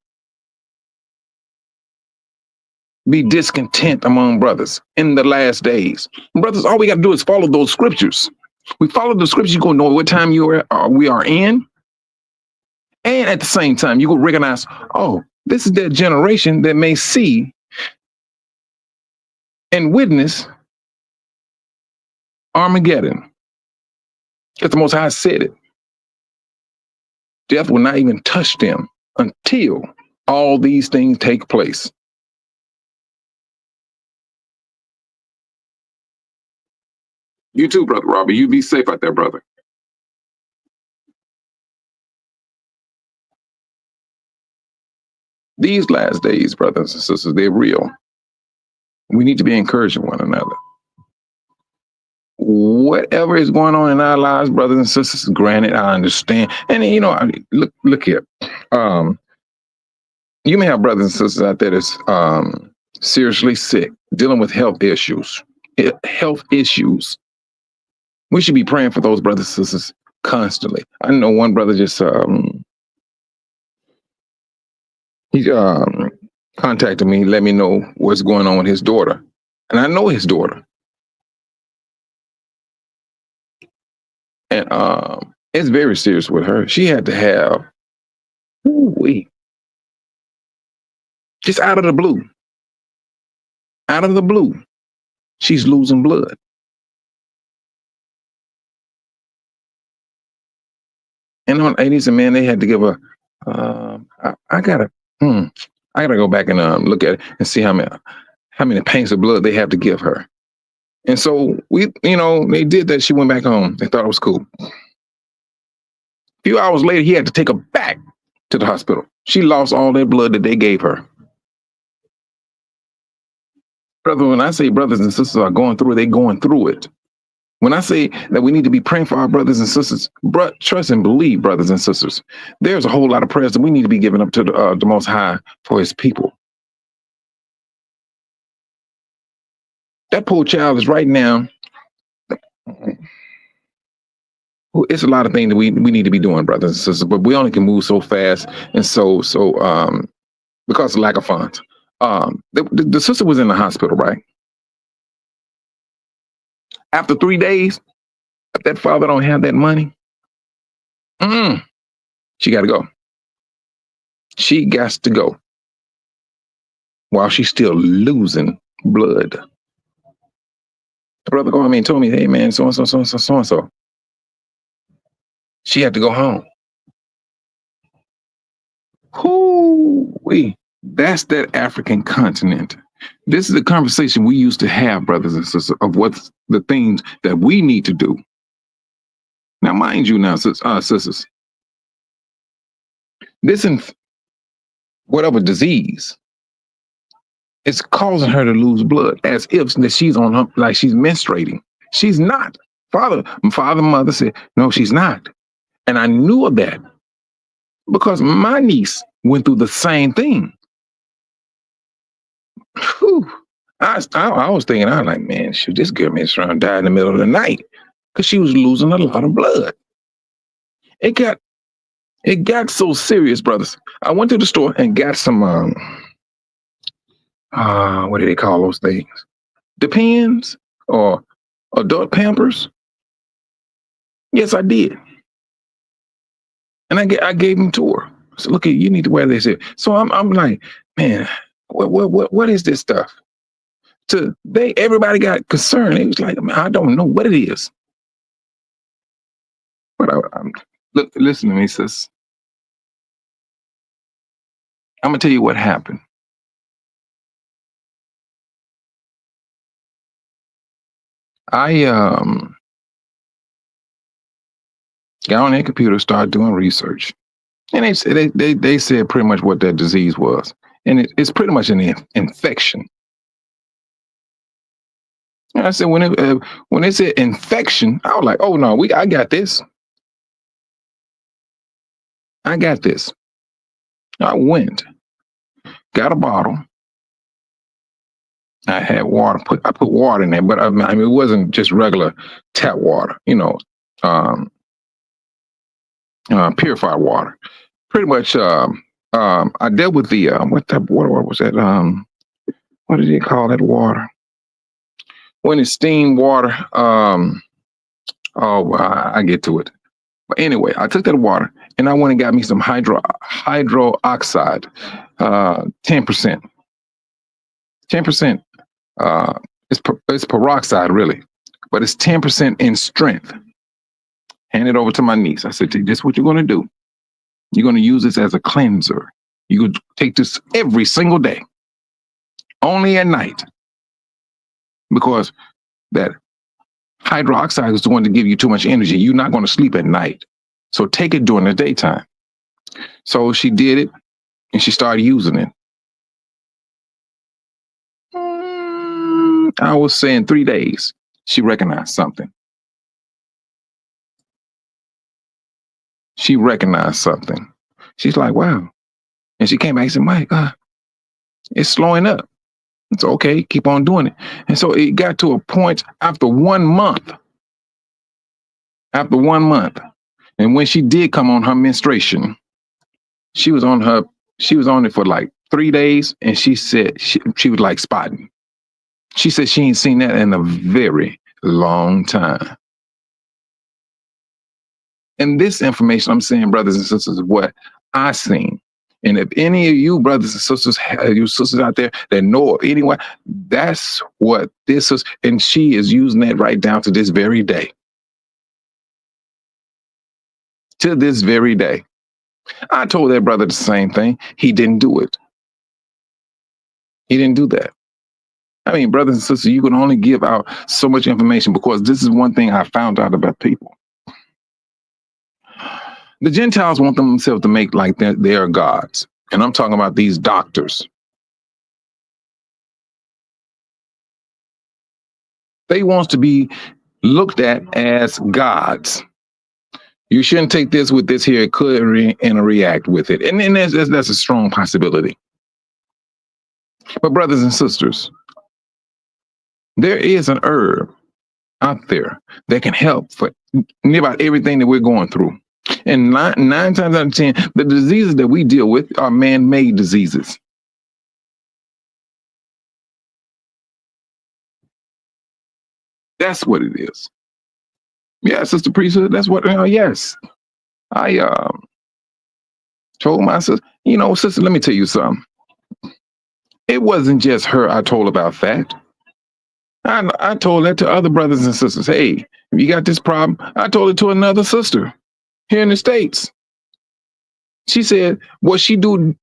Be discontent among brothers in the last days. Brothers, all we got to do is follow those scriptures. We follow the scriptures, you're going to know what time we are in. And at the same time, you will recognize, oh, this is that generation that may see and witness Armageddon. Because the Most High said it. Death will not even touch them until all these things take place. You too, Brother Robbie. You be safe out there, brother. These last days, brothers and sisters, they're real. We need to be encouraging one another. Whatever is going on in our lives, brothers and sisters, granted, I understand. And I mean, look here. You may have brothers and sisters out there that's seriously sick, dealing with health issues. Health issues. We should be praying for those brothers and sisters constantly. I know one brother just he contacted me, let me know what's going on with his daughter, and I know his daughter, and it's very serious with her. She had to have, just out of the blue, she's losing blood. And on 80s, and man, they had to give her. I gotta go back and look at it and see how many pints of blood they have to give her. And so they did that. She went back home. They thought it was cool. A few hours later, he had to take her back to the hospital. She lost all that blood that they gave her. Brother, when I say brothers and sisters are going through it, they're going through it. When I say that we need to be praying for our brothers and sisters, trust and believe, brothers and sisters, there's a whole lot of prayers that we need to be giving up to the Most High for his people. That poor child is right now. It's a lot of things that we need to be doing, brothers and sisters, but we only can move so fast and so because of lack of funds. The sister was in the hospital, right? After 3 days, if that father don't have that money, she got to go. She got to go while she's still losing blood. The brother called me and told me, hey, man, so-and-so. She had to go home. That's that African continent. This is the conversation we used to have, brothers and sisters, of what's the things that we need to do. Now, mind you, sisters, this whatever disease, it's causing her to lose blood, as if that she's on her, like she's menstruating. She's not. Father, mother said, no, she's not. And I knew of that because my niece went through the same thing. I was thinking, I was like, man, shoot, this girl may trying to die in the middle of the night because she was losing a lot of blood. It got so serious, brothers. I went to the store and got some what do they call those things? Depends or adult Pampers. Yes, I did. And I gave them to her. I said, look, you need to wear this here. So I'm like, man, what is this stuff? Everybody got concerned. It was like, man, I don't know what it is. But look, listen to me, sis. I'm gonna tell you what happened. I got on their computer, started doing research, and they said pretty much what that disease was, and it's pretty much an infection. And I said when they said infection, I was like, oh no, I got this. I got this. I went, got a bottle. I had water. I put water in there, but I mean, it wasn't just regular tap water. Purified water. Pretty much. I dealt with the what type of water was that? What did they call that water? When it's steam water. I get to it. But anyway, I took that water and I went and got me some hydroxide, 10%. 10%. It's peroxide, really, but it's 10% in strength. Hand it over to my niece. I said, this is what you're going to do. You're going to use this as a cleanser. You could take this every single day, only at night, because that hydroxide is the one to give you too much energy. You're not going to sleep at night. So take it during the daytime. So she did it. and she started using it. I was saying 3 days, she recognized something. She recognized something. She's like, wow. And she came back and said, Mike, it's slowing up. It's okay. Keep on doing it. And so it got to a point after 1 month. After 1 month. And when she did come on her menstruation, she was on it for like 3 days. And she said she was like spotting. She said she ain't seen that in a very long time. And this information I'm saying, brothers and sisters, is what I seen. And if any of you brothers and sisters, you sisters out there that know of anyone, that's what this is. And she is using that right down to this very day. To this very day. I told that brother the same thing. He didn't do it. He didn't do that. I mean, brothers and sisters, you can only give out so much information, because this is one thing I found out about people. The Gentiles want themselves to make like they are gods. And I'm talking about these doctors. They want to be looked at as gods. You shouldn't take this with this here. It could react with it. And then that's a strong possibility. But brothers and sisters, there is an herb out there that can help for about everything that we're going through. And nine times out of 10, the diseases that we deal with are man-made diseases. That's what it is. Yeah, Sister Priesthood, that's what, yes. I told my sister, sister, let me tell you something. It wasn't just her I told about that. I told that to other brothers and sisters. Hey, if you got this problem, I told it to another sister here in the States. She said what she do,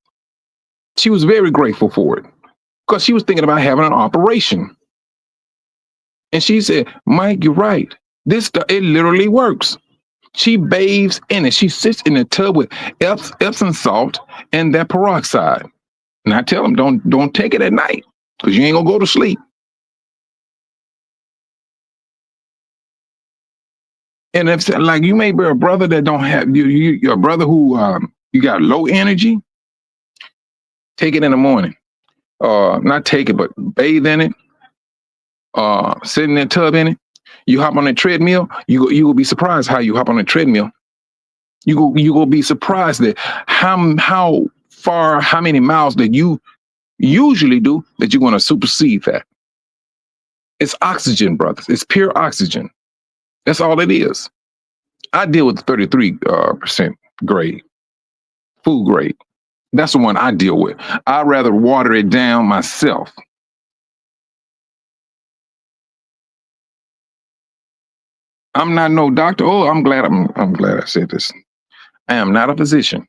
she was very grateful for it, because she was thinking about having an operation. And she said, Mike, you're right. It literally works. She bathes in it. She sits in the tub with Epsom salt and that peroxide. And I tell them, don't take it at night, because you ain't gonna go to sleep. And if like you may be a brother that don't have you're a brother who you got low energy, take it in the morning. Not take it, but bathe in it. Sit in that tub in it. You hop on that treadmill. You will be surprised how you hop on a treadmill. You will be surprised that how far, how many miles that you usually do that you're going to supersede that. It's oxygen, brothers. It's pure oxygen. That's all it is. I deal with the 33% grade, food grade. That's the one I deal with. I'd rather water it down myself. I'm not no doctor. Oh, I'm glad I said this. I am not a physician.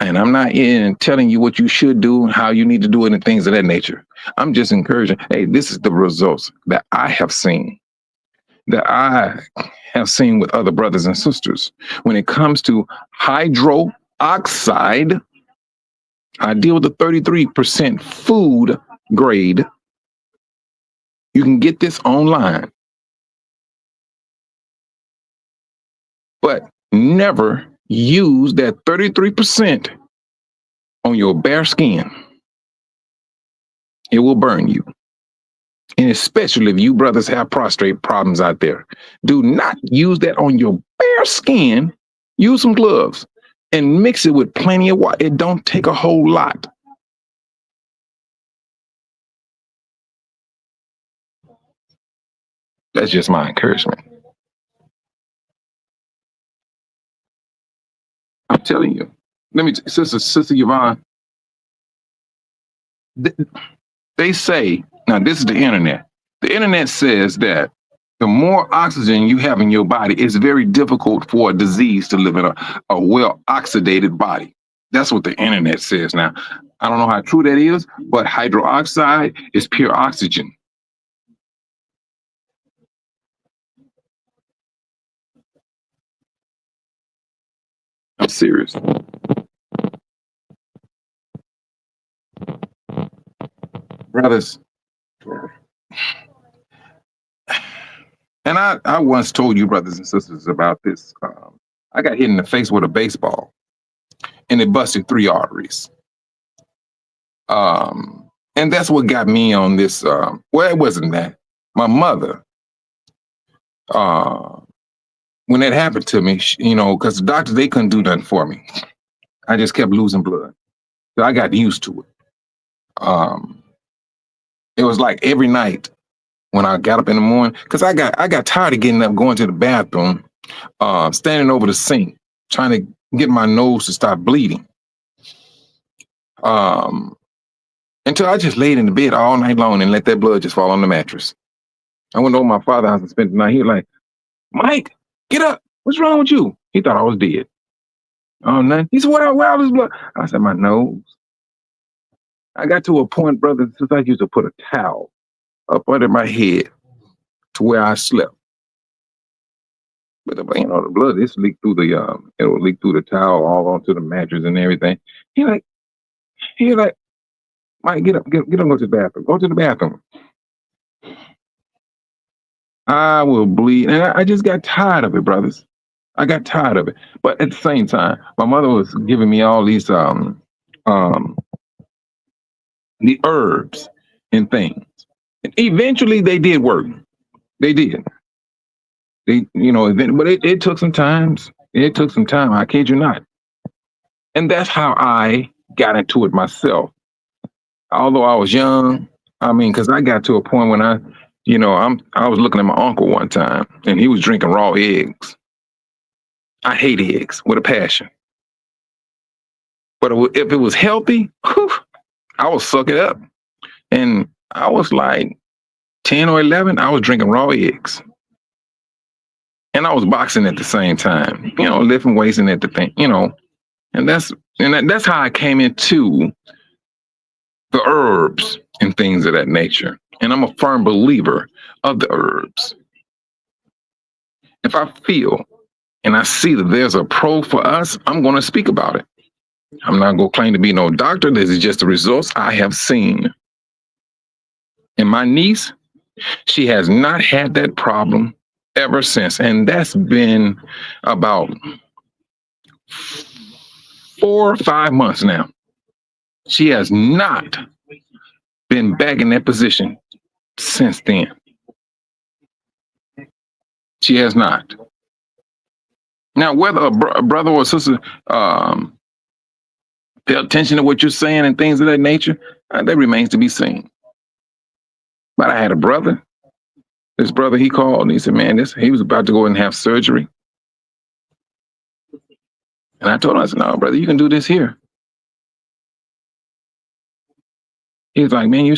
And I'm not in telling you what you should do and how you need to do it and things of that nature. I'm just encouraging, hey, this is the results that I have seen, with other brothers and sisters. When it comes to hydroxide, I deal with the 33% food grade. You can get this online. But never use that 33% on your bare skin. It will burn you. And especially if you brothers have prostate problems out there, do not use that on your bare skin. Use some gloves and mix it with plenty of water. It don't take a whole lot. That's just my encouragement. I'm telling you. Sister Yvonne, they say, now this is the internet. The internet says that the more oxygen you have in your body, it's very difficult for a disease to live in a well oxidated body. That's what the internet says. Now, I don't know how true that is, but hydroxide is pure oxygen. I'm serious. Brothers, and I once told you, brothers and sisters, about this. I got hit in the face with a baseball, and it busted 3 arteries. And that's what got me on this. Well, it wasn't that. My mother, uh, when that happened to me, because the doctors, they couldn't do nothing for me. I just kept losing blood. So I got used to it. Um, it was like every night when I got up in the morning, because I got tired of getting up, going to the bathroom, standing over the sink, trying to get my nose to stop bleeding. Um, until I just laid in the bed all night long and let that blood just fall on the mattress. I went over to my father's house and spent the night. He was like, Mike, get up. What's wrong with you? He thought I was dead. Oh, nothing. He said, where all this blood? I said, my nose. I got to a point, brother, since I used to put a towel up under my head to where I slept. But the blood, it's leaked through it'll leak through the towel all onto the mattress and everything. He like, Mike, get up, go to the bathroom. Go to the bathroom. I will bleed. And I just got tired of it, brothers. I got tired of it. But at the same time, my mother was giving me all these the herbs and things. And eventually they did work. They did. But it took some time. It took some time. I kid you not. And that's how I got into it myself. Although I was young, because I got to a point when I was looking at my uncle one time and he was drinking raw eggs. I hate eggs with a passion. But if it was healthy, whew, I would suck it up. And I was like 10 or 11, I was drinking raw eggs. And I was boxing at the same time, lifting weights and everything, and that's how I came into the herbs and things of that nature. And I'm a firm believer of the herbs. If I feel and I see that there's a pro for us, I'm going to speak about it. I'm not going to claim to be no doctor. This is just the results I have seen. And my niece, she has not had that problem ever since. And that's been about 4 or 5 months now. She has not been back in that position since then. She has not. Now, whether a brother or a sister pay attention to what you're saying and things of that nature, that remains to be seen. But I had a brother. This brother, he called and he said, man, he was about to go and have surgery. And I told him, I said, no, brother, you can do this here. He was like, man,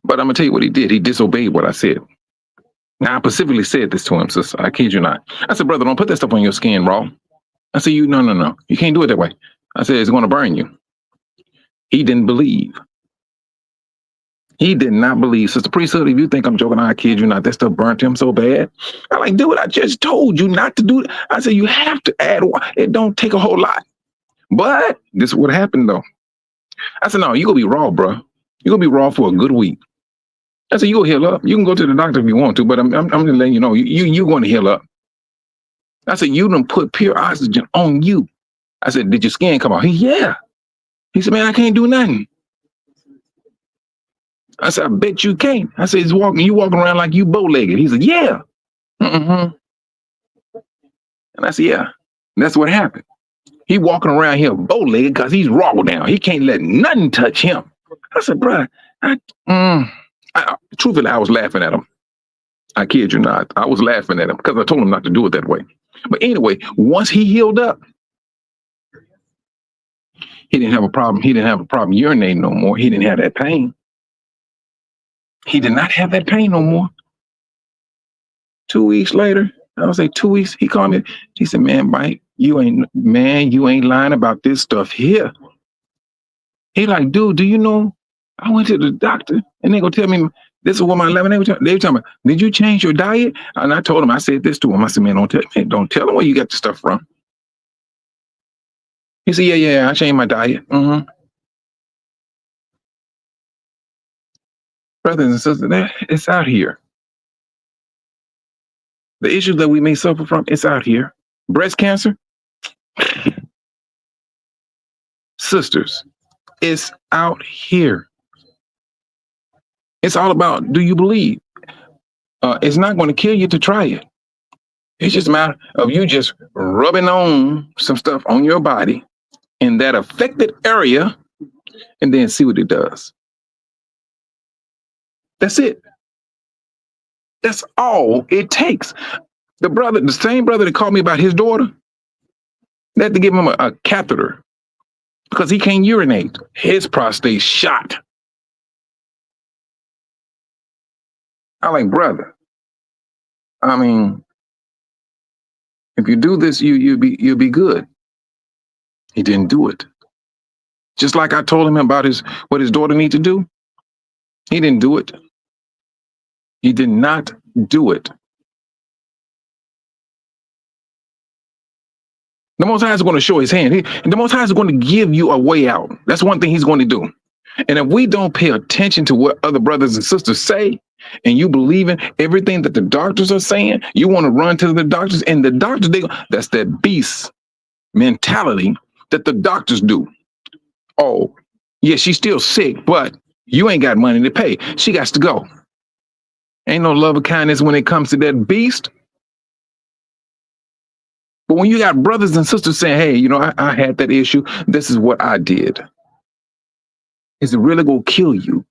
but I'm going to tell you what he did. He disobeyed what I said. Now, I specifically said this to him, sister. I kid you not. I said, brother, don't put that stuff on your skin raw. I said, no. You can't do it that way. I said, it's going to burn you. He didn't believe. He did not believe. Sister Priesthood, if you think I'm joking, I kid you not. That stuff burnt him so bad. I'm like, dude, I just told you not to do it. I said, you have to add water. It don't take a whole lot. But this is what happened, though. I said, no, you're going to be raw, bro. You're going to be raw for a good week. I said, you'll heal up. You can go to the doctor if you want to, but I'm just letting you know, you're going to heal up. I said, you done put pure oxygen on you. I said, did your skin come out? Yeah. He said, man, I can't do nothing. I said, I bet you can't. I said, you walking around like you bow-legged. He said, yeah. And I said, yeah, that's what happened. He walking around here bow-legged because he's raw now. He can't let nothing touch him. I said, bro, truthfully, I was laughing at him. I kid you not. I was laughing at him because I told him not to do it that way. But anyway, once he healed up, he didn't have a problem. He didn't have a problem urinating no more. He didn't have that pain. He did not have that pain no more. 2 weeks later, I would say 2 weeks, he called me. He said, man, Mike, you ain't lying about this stuff here. He like, dude, do you know, I went to the doctor and they gonna tell me, this is what my 11, they were talking about, did you change your diet? And I told him, I said this to him. I said, man, don't tell him where you got the stuff from. He said, yeah, I changed my diet. brothers and sisters, it's out here. The issues that we may suffer from, it's out here. Breast cancer, sisters, it's out here. It's all about, do you believe? It's not going to kill you to try it. It's just a matter of you just rubbing on some stuff on your body in that affected area and then see what it does. That's it. That's all it takes. The same brother that called me about his daughter, they had to give him a catheter because he can't urinate. His prostate shot. I'm like, brother, I mean, if you do this, you'll be good. He didn't do it. Just like I told him about what his daughter needs to do. He didn't do it. He did not do it. The Most High is going to show his hand. The Most High is going to give you a way out. That's one thing he's going to do. And if we don't pay attention to what other brothers and sisters say, and you believe in everything that the doctors are saying, you want to run to the doctors, and the doctors, that's that beast mentality that the doctors do. Oh, yeah, she's still sick, but you ain't got money to pay. She got to go. Ain't no love or kindness when it comes to that beast. But when you got brothers and sisters saying, hey, you know, I had that issue. This is what I did. Is it really going to kill you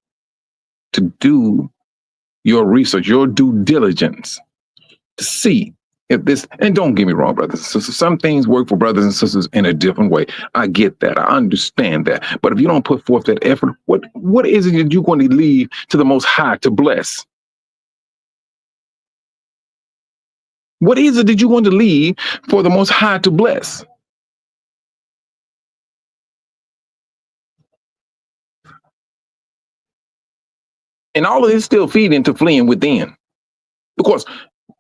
to do your research, your due diligence to see if this, and don't get me wrong, brothers and sisters, some things work for brothers and sisters in a different way. I get that. I understand that. But if you don't put forth that effort, what is it that you're going to leave to the Most High to bless? What is it that you want to leave for the Most High to bless? And all of this still feed into fleeing within. Because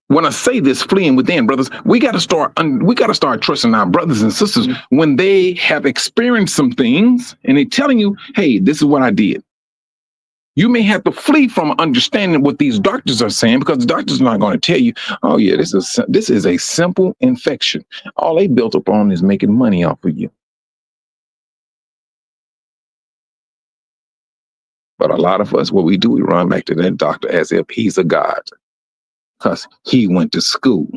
when I say this, fleeing within, brothers, we got to start trusting our brothers and sisters when they have experienced some things and they're telling you, hey, this is what I did. You may have to flee from understanding what these doctors are saying, because the doctors are not going to tell you, oh yeah, this is a simple infection. All they built upon is making money off of you. But a lot of us, what we do, we run back to that doctor as if he's a god, because he went to school.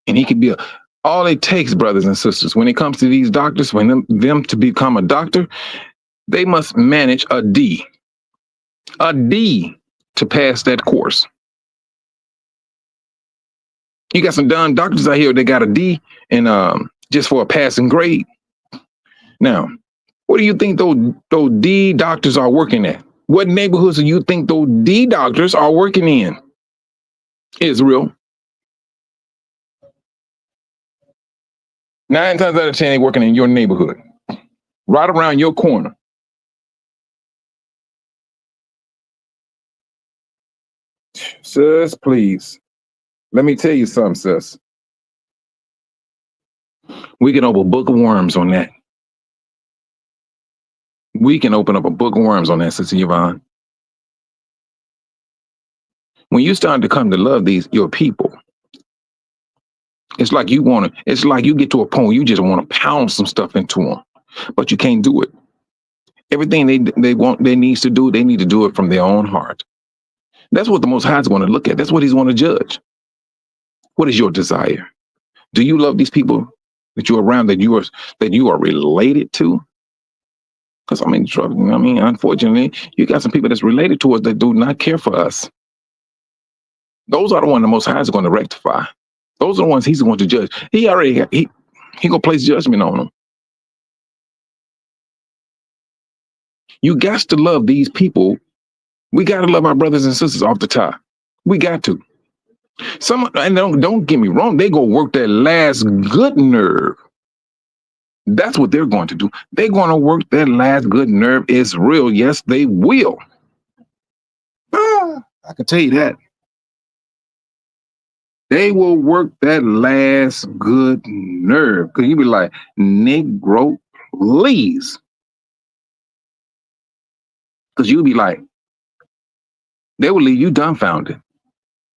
And he could be all it takes, brothers and sisters, when it comes to these doctors, when them to become a doctor, they must manage a D to pass that course. You got some dumb doctors out here that got a D and just for a passing grade. Now, what do you think those D doctors are working at? What neighborhoods do you think those D doctors are working in? Israel. 9 times out of 10, they're working in your neighborhood, right around your corner. Sis, please. Let me tell you something, sis. We can open a book of worms on that. We can open up a book of worms on that, Sister Yvonne. When you start to come to love your people, it's like you get to a point where you just want to pound some stuff into them, but you can't do it. Everything they need to do it from their own heart. That's what the Most High is going to look at. That's what he's going to judge. What is your desire? Do you love these people that you're around, that you are related to? Because unfortunately, you got some people that's related to us that do not care for us. Those are the ones the Most High is going to rectify. Those are the ones he's going to judge. He going to place judgment on them. You got to love these people. We got to love our brothers and sisters off the top. We got to. And don't get me wrong, they go work that last good nerve. That's what they're going to do. They're going to work that last good nerve. It's real. Yes, they will. I can tell you that. They will work that last good nerve. Because you be like, Negro, please. Because you'll be like, They will leave you dumbfounded.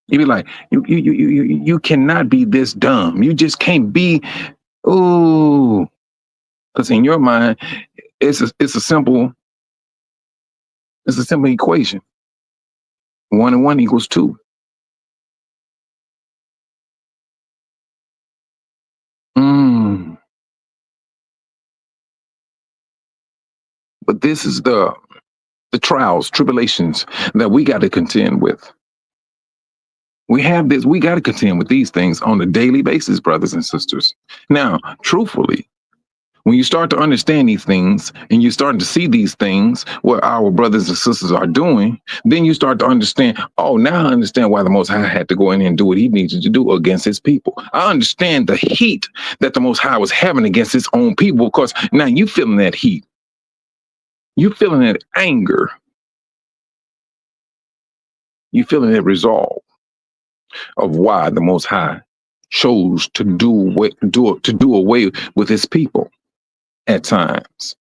You be like, you cannot be this dumb. You just can't be. Ooh, because in your mind, it's a simple equation. 1 and 1 equals 2. Mm. But this is the trials, tribulations that we got to contend with. We have this, we got to contend with these things on a daily basis, brothers and sisters. Now, truthfully, when you start to understand these things and you start to see these things, what our brothers and sisters are doing, then you start to understand, oh, now I understand why the Most High had to go in and do what he needed to do against his people. I understand the heat that the Most High was having against his own people, because now you feeling that heat. You feeling that anger. You feeling that resolve of why the Most High chose to do away with his people at times.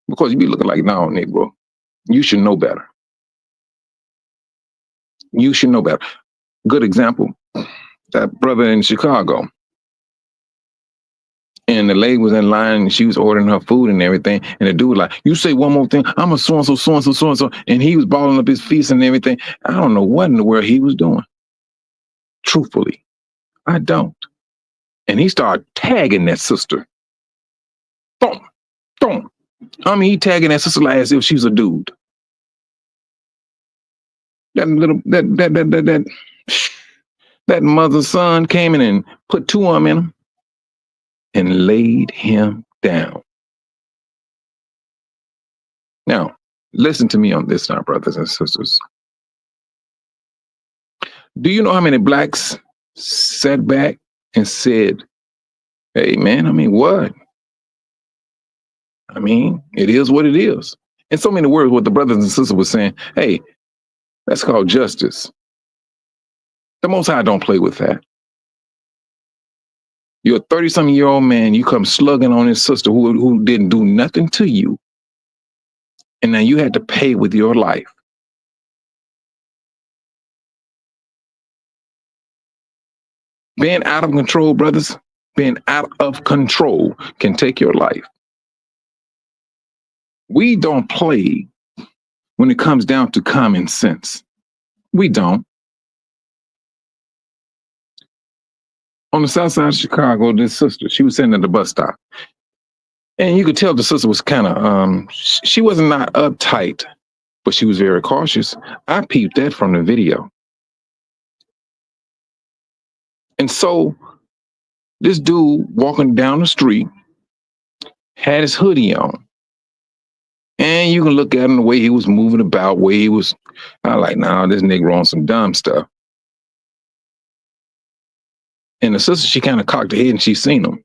Because you be looking like, no, Negro, you should know better. You should know better. Good example, that brother in Chicago. And the lady was in line and she was ordering her food and everything. And the dude was like, you say one more thing, I'm a so-and-so, so-and-so, so-and-so. And he was balling up his feet and everything. I don't know what in the world he was doing. Truthfully, I don't. And he started tagging that sister. Boom, boom. I mean, he tagging that sister like as if she's a dude. That mother's son came in and put 2 of them in him and laid him down. Now, listen to me on this now, brothers and sisters. Do you know how many blacks sat back and said, hey, man, I mean, what? I mean, it is what it is. In so many words, what the brothers and sisters were saying, hey, that's called justice. The Most High don't play with that. You're a 30-something-year-old man, you come slugging on his sister who didn't do nothing to you. And now you had to pay with your life. Being out of control, brothers, being out of control can take your life. We don't play when it comes down to common sense. We don't. On the south side of Chicago, this sister, she was sitting at the bus stop. And you could tell the sister was kind of, she was not uptight, but she was very cautious. I peeped that from the video. And so this dude walking down the street had his hoodie on. And you can look at him the way he was moving about, way he was, I like, nah, this nigga on some dumb stuff. And the sister, she kind of cocked her head and she seen him.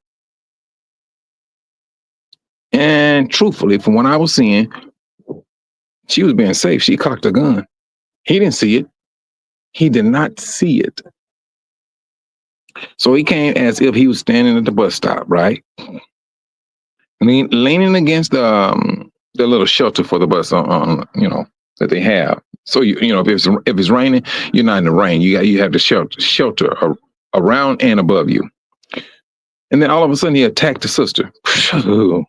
And truthfully, from what I was seeing, she was being safe. She cocked a gun. He didn't see it. He did not see it. So he came as if he was standing at the bus stop, right? Leaning against the little shelter for the bus on that they have. So if it's raining, you're not in the rain. You have the shelter around and above you. And then all of a sudden he attacked the sister. That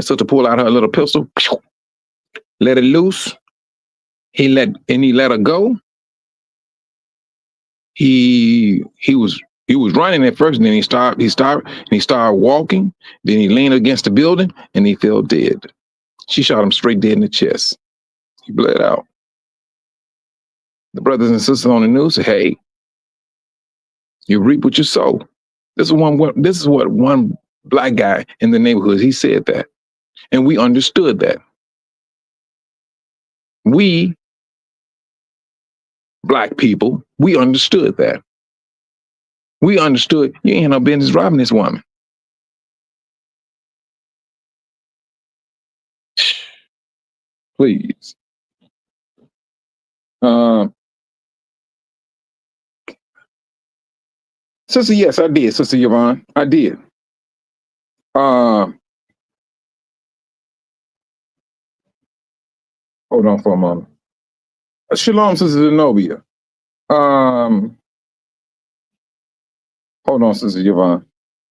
sister pulled out her little pistol, let it loose. He let her go. He was running at first, and then he started walking. Then he leaned against the building and he fell dead. She shot him straight dead in the chest. He bled out. The brothers and sisters on the news said, hey, you reap what you sow. This is what one black guy in the neighborhood, he said that. And we understood that. We black people, we understood that. We understood you ain't no business robbing this woman. Please. Sister, yes, I did, Sister Yvonne. I did. Hold on for a moment. Shalom, Sister Zenobia. Hold on, Sister Yvonne.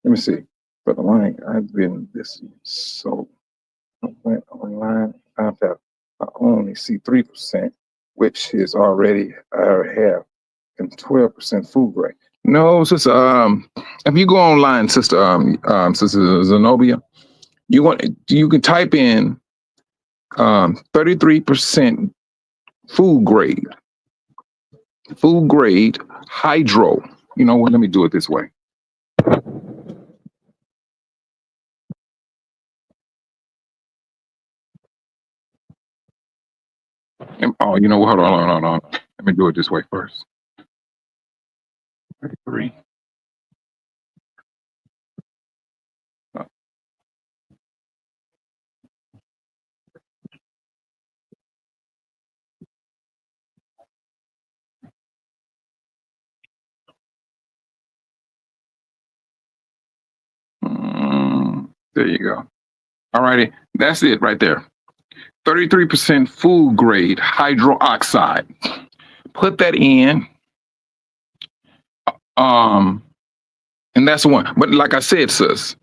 Let me see. Brother Lang, I've been this so I went online. Found out I only see 3%, which is already I have, and 12% food grade. No, Sister. If you go online, Sister Zenobia, you can type in 33% food grade hydro. You know what? Let me do it this way. Oh, you know what? Hold on. Let me do it this way first. 33. There you go. All righty. That's it right there. 33% food grade hydroxide. Put that in. And that's the one. But like I said, sis,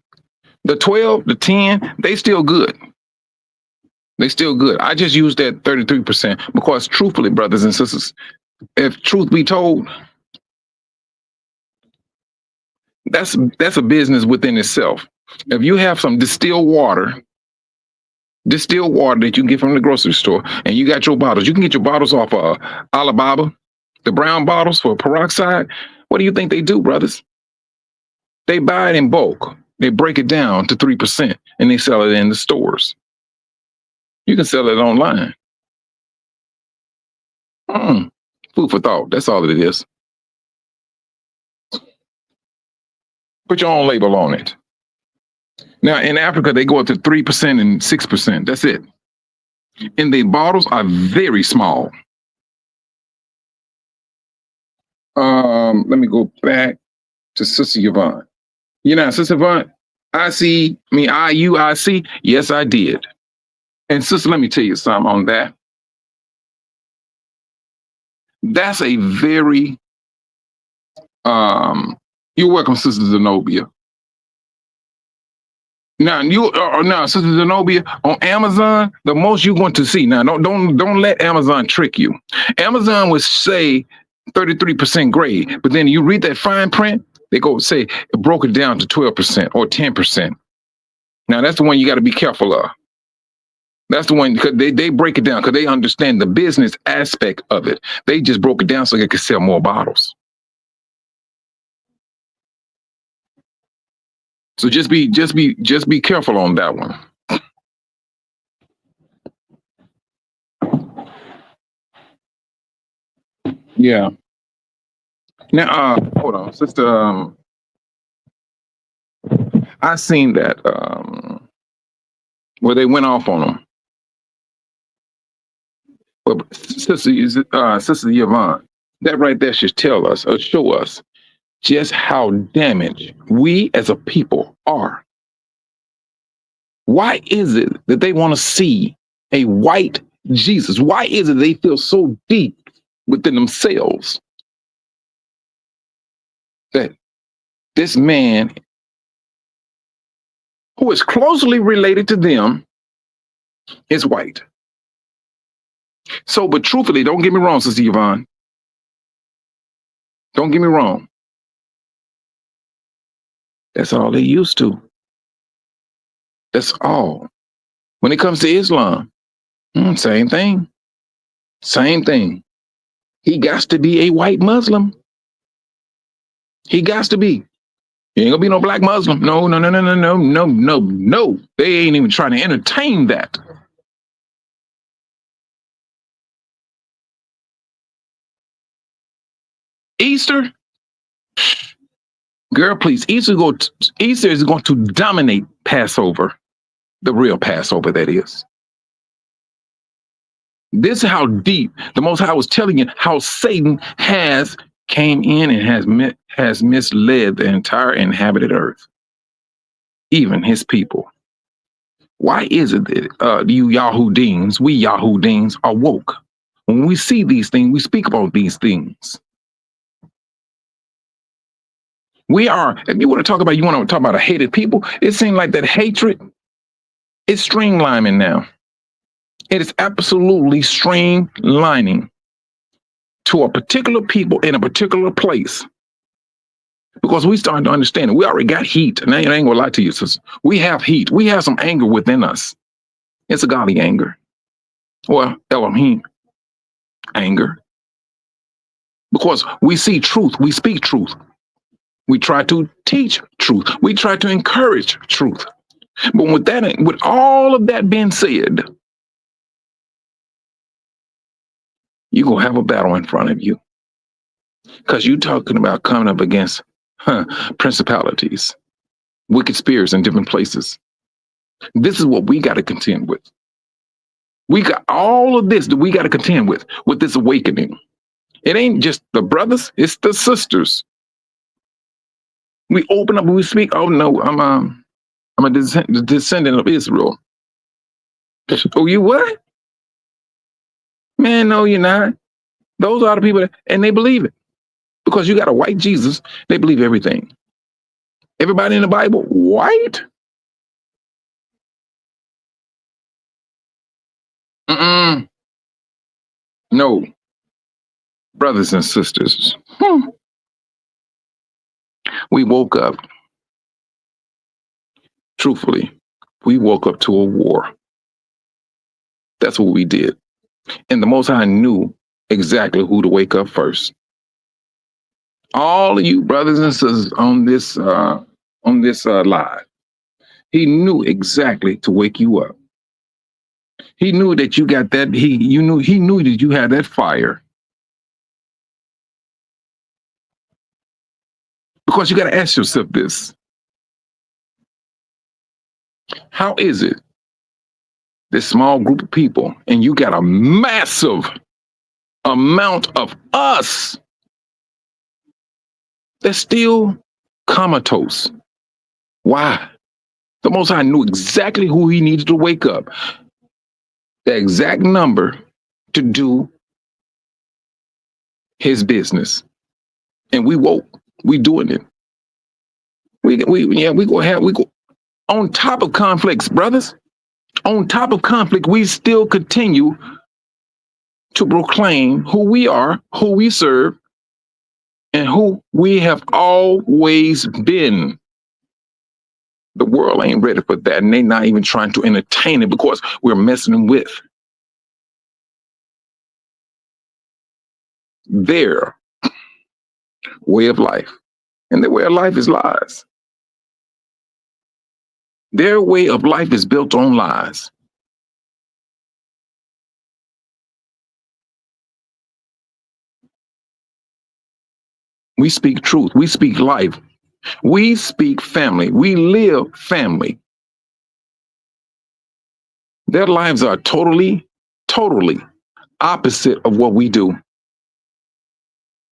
the 12, the 10, they still good. They still good. I just used that 33% because truthfully, brothers and sisters, if truth be told, that's a business within itself. If you have some distilled water that you can get from the grocery store, and you got your bottles, you can get your bottles off of Alibaba, the brown bottles for peroxide. What do you think they do, brothers? They buy it in bulk. They break it down to 3% and they sell it in the stores. You can sell it online. Food for thought. That's all it is. Put your own label on it. Now, in Africa, they go up to 3% and 6%. That's it. And the bottles are very small. Let me go back to Sister Yvonne. You know, Sister Yvonne, IUIC. Yes, I did. And sister, let me tell you something on that. That's a very, you're welcome, Sister Zenobia. Now, Sister Zenobia, on Amazon, the most you're going to see. Now, don't let Amazon trick you. Amazon would say 33% grade, but then you read that fine print, they go say it broke it down to 12% or 10%. Now, that's the one you got to be careful of. That's the one, because they break it down because they understand the business aspect of it. They just broke it down so they could sell more bottles. So just be careful on that one. Yeah. Now, hold on, sister. I seen that where they went off on them. But Sister Yvonne, that right there should tell us or show us just how damaged we as a people are. Why is it that they want to see a white Jesus? Why is it they feel so deep within themselves that this man who is closely related to them is white? So, but truthfully, don't get me wrong, Sister Yvonne. Don't get me wrong. That's all they used to. That's all. When it comes to Islam, same thing. Same thing. He got to be a white Muslim. He got to be. He ain't gonna be no black Muslim. No. They ain't even trying to entertain that. Easter, girl, please. Easter is going to dominate Passover, the real Passover, that is. This is how deep the Most High was telling you how Satan has came in and has misled the entire inhabited earth, even his people. Why is it that we Yahudims are woke? When we see these things, we speak about these things. If you want to talk about a hated people, it seems like that hatred is streamlining now. It is absolutely streamlining to a particular people in a particular place. Because we starting to understand it. We already got heat. And I ain't gonna lie to you, sister. We have heat. We have some anger within us. It's a godly anger. Well, Elohim anger. Because we see truth. We speak truth. We try to teach truth. We try to encourage truth. But with all of that being said, you're going to have a battle in front of you. Because you're talking about coming up against principalities, wicked spirits in different places. This is what we got to contend with. We got all of this that we got to contend with this awakening. It ain't just the brothers, it's the sisters. We open up and we speak, oh no, I'm a descendant of Israel. Oh, you what? Man, no, you're not. Those are the people and they believe it. Because you got a white Jesus, they believe everything. Everybody in the Bible, white? No. Brothers and sisters, we woke up. Truthfully, we woke up to a war. That's what we did. And the Most High knew exactly who to wake up first. All of you brothers and sisters on this live, he knew exactly to wake you up. He knew that you got that. He knew that you had that fire. Because you got to ask yourself this. How is it this small group of people and you got a massive amount of us that's still comatose? Why? The Most High knew exactly who he needed to wake up. The exact number to do his business. And we woke. We doing it. We go on top of conflicts, brothers. On top of conflict, we still continue to proclaim who we are, who we serve, and who we have always been. The world ain't ready for that, and they're not even trying to entertain it because we're messing them with their way of life. And their way of life is lies. Their way of life is built on lies. We speak truth. We speak life. We speak family. We live family. Their lives are totally opposite of what we do.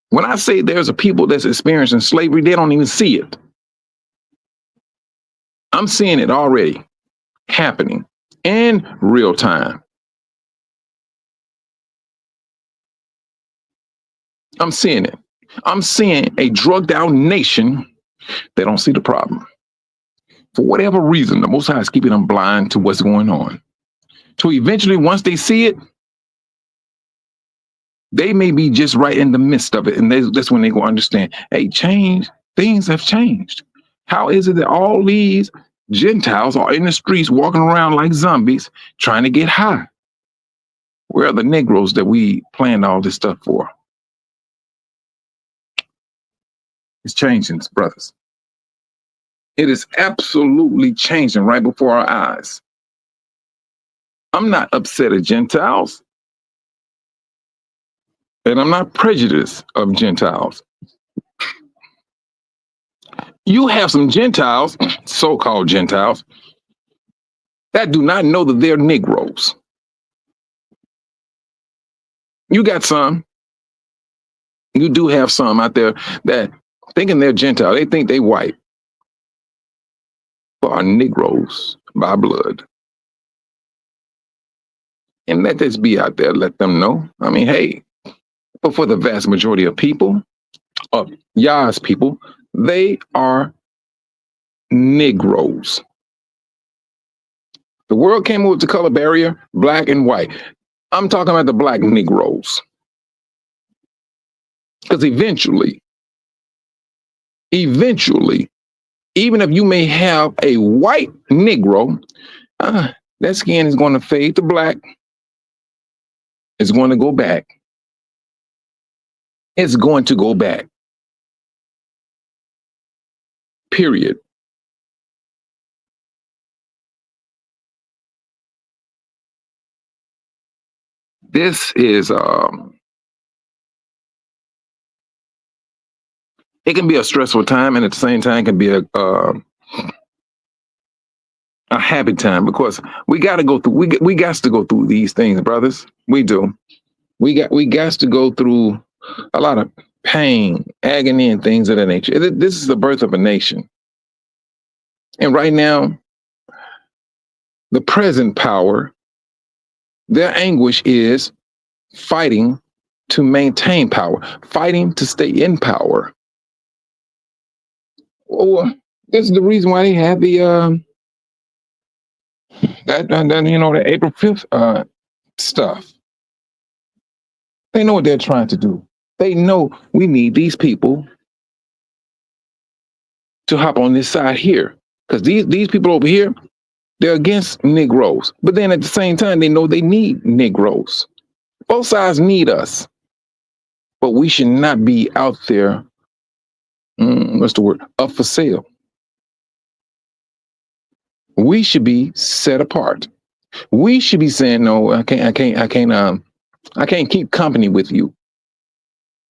When I say there's a people that's experiencing slavery, they don't even see it. I'm seeing it already happening in real time. I'm seeing it. I'm seeing a drugged out nation. They don't see the problem. For whatever reason, the Most High is keeping them blind to what's going on. So eventually, once they see it, they may be just right in the midst of it. And that's when they go understand, hey, things have changed. How is it that all these Gentiles are in the streets walking around like zombies trying to get high? Where are the Negroes that we planned all this stuff for? It's changing, brothers. It is absolutely changing right before our eyes. I'm not upset at Gentiles. And I'm not prejudiced of Gentiles. You have some Gentiles, so-called Gentiles, that do not know that they're Negroes. You got some. You do have some out there that thinking they're Gentile. They think they white, but are Negroes by blood. and let this be out there. Let them know. I mean, hey, but for the vast majority of people, of Yah's people, they are Negroes. The world came up with the color barrier, black and white. I'm talking about the black Negroes. Because eventually, even if you may have a white Negro, that skin is going to fade to black. It's going to go back. It's going to go back. Period. This is it can be a stressful time, and at the same time can be a happy time, because we got to go through. We got to go through these things, brothers. We do. We got to go through a lot of pain, agony, and things of that nature. This is the birth of a nation, and right now, the present power, their anguish is fighting to maintain power, fighting to stay in power. Well, this is the reason why they had the the April 5th stuff. They know what they're trying to do. They know we need these people to hop on this side here, because these people over here, they're against Negroes. But then at the same time, they know they need Negroes. Both sides need us, but we should not be out there. What's the word? Up for sale. We should be set apart. We should be saying, no, I can't keep company with you.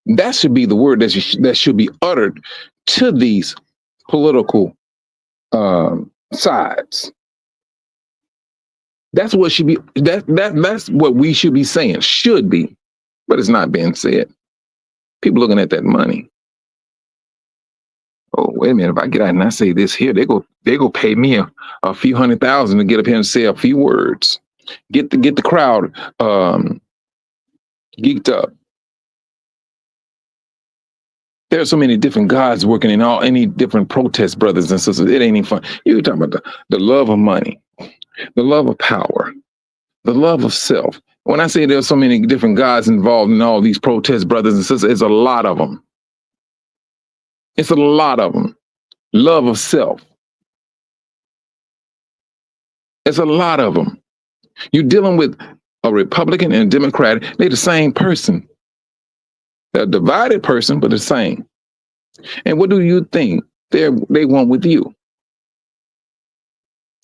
That should be the word that should be uttered to these political sides. That's what should be. That's what we should be saying. Should be, but it's not being said. People looking at that money. Oh, wait a minute! If I get out and I say this here, they go pay me a few $100,000 to get up here and say a few words. Get the crowd geeked up. There are so many different gods working in any different protests, brothers and sisters. It ain't even fun. You're talking about the love of money, the love of power, the love of self. When I say there's so many different gods involved in all these protests, brothers and sisters, it's a lot of them. It's a lot of them. Love of self. It's a lot of them. You're dealing with a Republican and a Democrat. They're the same person. They're a divided person, but the same. And what do you think they want with you?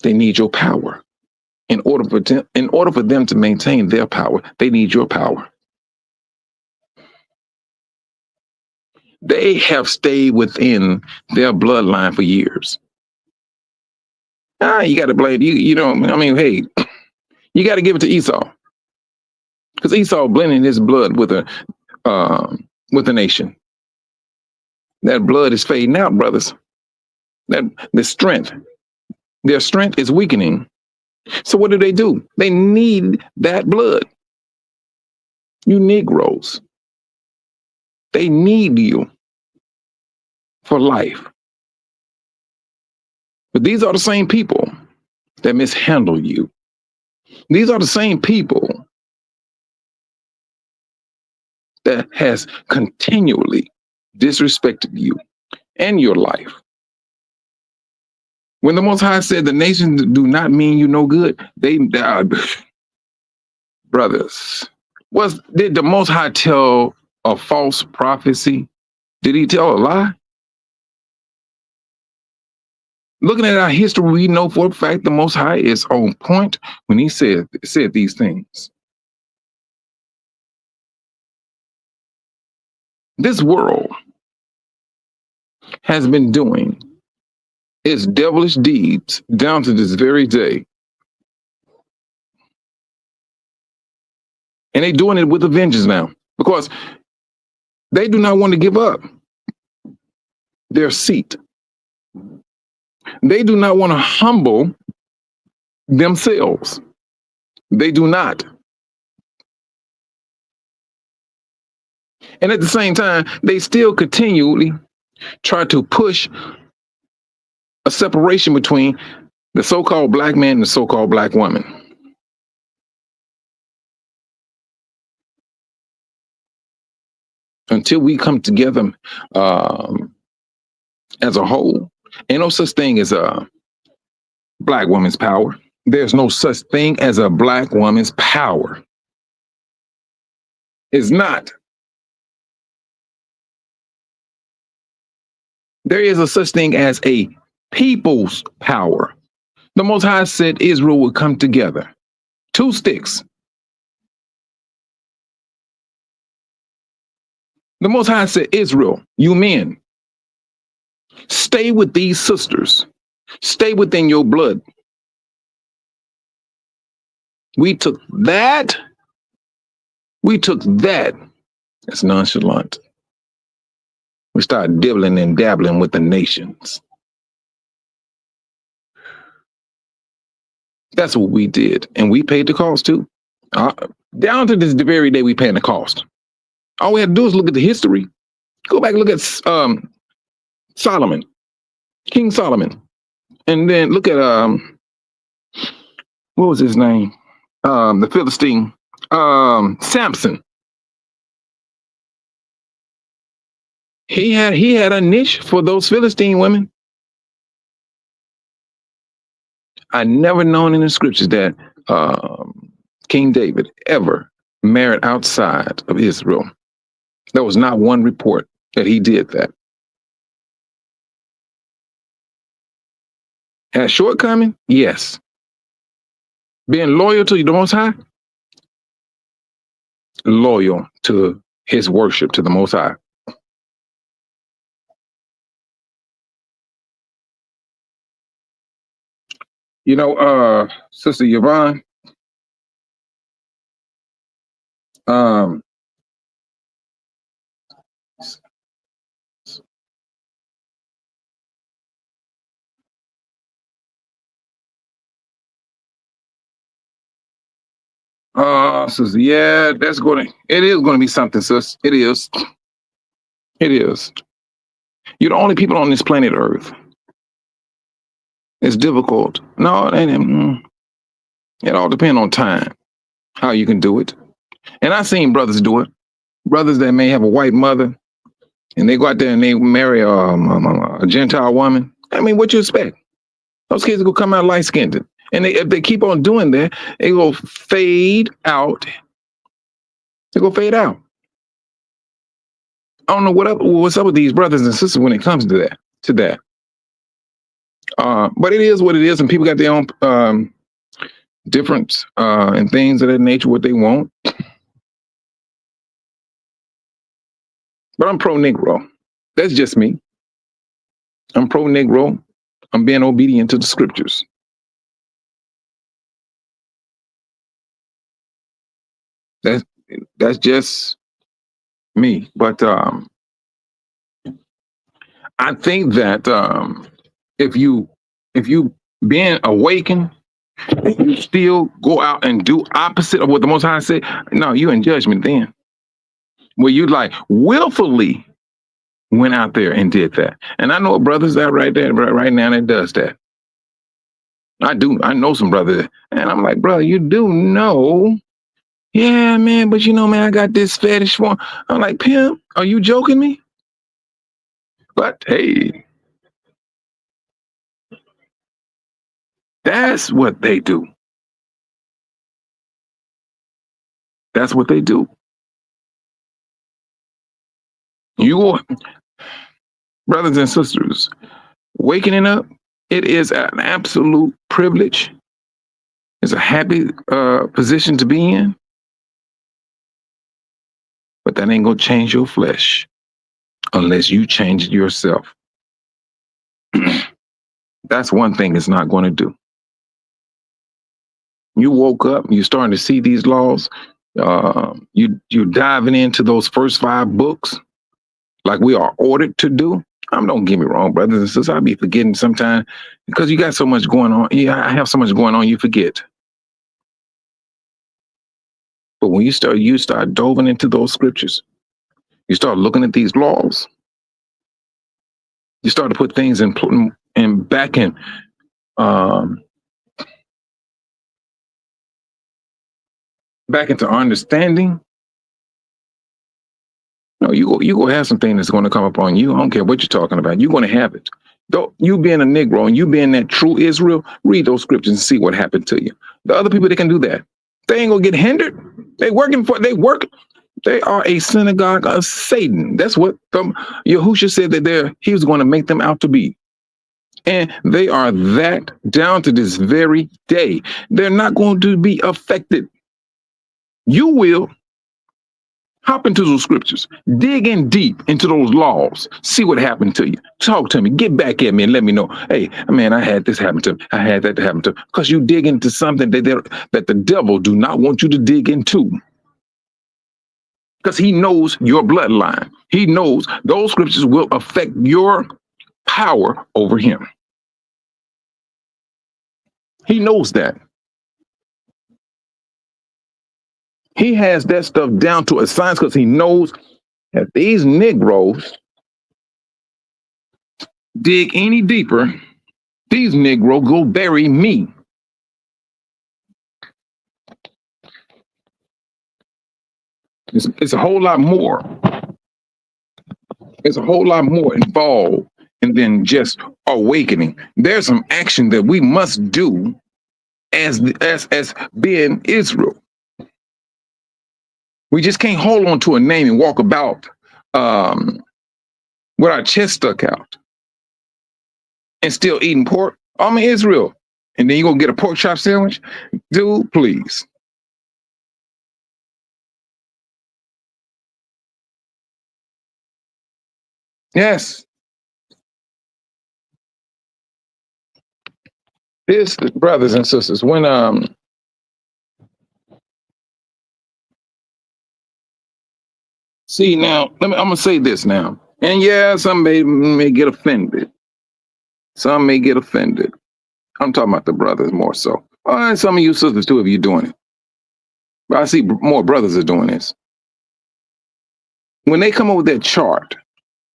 They need your power. In order for them to maintain their power, they need your power. They have stayed within their bloodline for years. You got to blame you know. I mean, hey, you got to give it to Esau, because Esau blending his blood with a nation. That blood is fading out, brothers. That their strength is weakening. So what do? They need that blood. You Negroes, they need you for life. But these are the same people that mishandle you. These are the same people that has continually disrespected you and your life. When the Most High said the nations do not mean you no good, they brothers. Did the Most High tell a false prophecy? Did he tell a lie? Looking at our history, we know for a fact the Most High is on point when he said these things. This world has been doing its devilish deeds down to this very day. And they're doing it with a vengeance now, because they do not want to give up their seat. They do not want to humble themselves. They do not. And at the same time, they still continually try to push a separation between the so-called black man and the so-called black woman. Until we come together as a whole, ain't no such thing as a black woman's power. There's no such thing as a black woman's power. It's not. There is a such thing as a people's power. The Most High said Israel would come together. Two sticks. The Most High said, Israel, you men, stay with these sisters. Stay within your blood. We took that as nonchalant. We started dibbling and dabbling with the nations. That's what we did. And we paid the cost too. Down to this very day, we paying the cost. All we had to do is look at the history. Go back and look at Solomon, King Solomon. And then look at, what was his name? The Philistine, Samson. He had a niche for those Philistine women. I never known in the scriptures that King David ever married outside of Israel. There was not one report that he did that. Had a shortcoming? Yes. Being loyal to the Most High? Loyal to his worship to the Most High. You know, Sister Yvonne, sister, yeah, it is going to be something, sis. It is. It is. You're the only people on this planet Earth. It's difficult. No, it all depends on time, how you can do it. And I've seen brothers do it. Brothers that may have a white mother, and they go out there and they marry a Gentile woman. I mean, what you expect? Those kids will come out light-skinned. And if they keep on doing that, it will fade out. They go fade out. I don't know what's up with these brothers and sisters when it comes to that. But it is what it is, and people got their own difference and things of that nature, what they want. But I'm pro-Negro. That's just me. I'm pro-Negro. I'm being obedient to the scriptures. That's just me. But I think that if you being awakened, and you still go out and do opposite of what the Most High said, no, you in judgment then. Where you like willfully went out there and did that. And I know brothers that right there right now that does that. I know some brothers, and I'm like, brother, you do know. Yeah, man, but you know, man, I got this fetish for. I'm like, pimp, are you joking me? But hey, that's what they do. That's what they do. You, brothers and sisters, waking up, it is an absolute privilege. It's a happy position to be in. But that ain't gonna change your flesh unless you change it yourself. That's one thing it's not going to do. You woke up, you're starting to see these laws. You're diving into those first 5 books like we are ordered to do. Don't get me wrong, brothers and sisters. I'll be forgetting sometimes because you got so much going on. Yeah, I have so much going on, you forget. But when you start diving into those scriptures, You start looking at these laws. You start to put things in back in um, back into understanding. No, you go have something that's going to come upon you. I don't care what you're talking about. You're going to have it. Though you being a Negro and you being that true Israel, read those scriptures and see what happened to you. The other people that can do that, they ain't gonna get hindered. They are a synagogue of Satan. That's what Yahushua said that he was going to make them out to be. And they are that down to this very day. They're not going to be affected. You will. Hop into those scriptures, dig in deep into those laws, see what happened to you. Talk to me, get back at me and let me know, hey, man, I had this happen to me. I had that happen to me. Because you dig into something that the devil do not want you to dig into. Because he knows your bloodline. He knows those scriptures will affect your power over him. He knows that. He has that stuff down to a science because he knows that these Negroes dig any deeper, these Negroes go bury me. It's a whole lot more. It's a whole lot more involved than just awakening. There's some action that we must do as being Israel. We just can't hold on to a name and walk about with our chest stuck out and still eating pork. I'm in Israel. And then you gonna get a pork chop sandwich? Dude, please. Yes. This, brothers and sisters, when see now, I'm gonna say this now. And yeah, some may get offended. Some may get offended. I'm talking about the brothers more so. And some of you sisters too, if you're doing it. But I see more brothers are doing this. When they come up with that chart,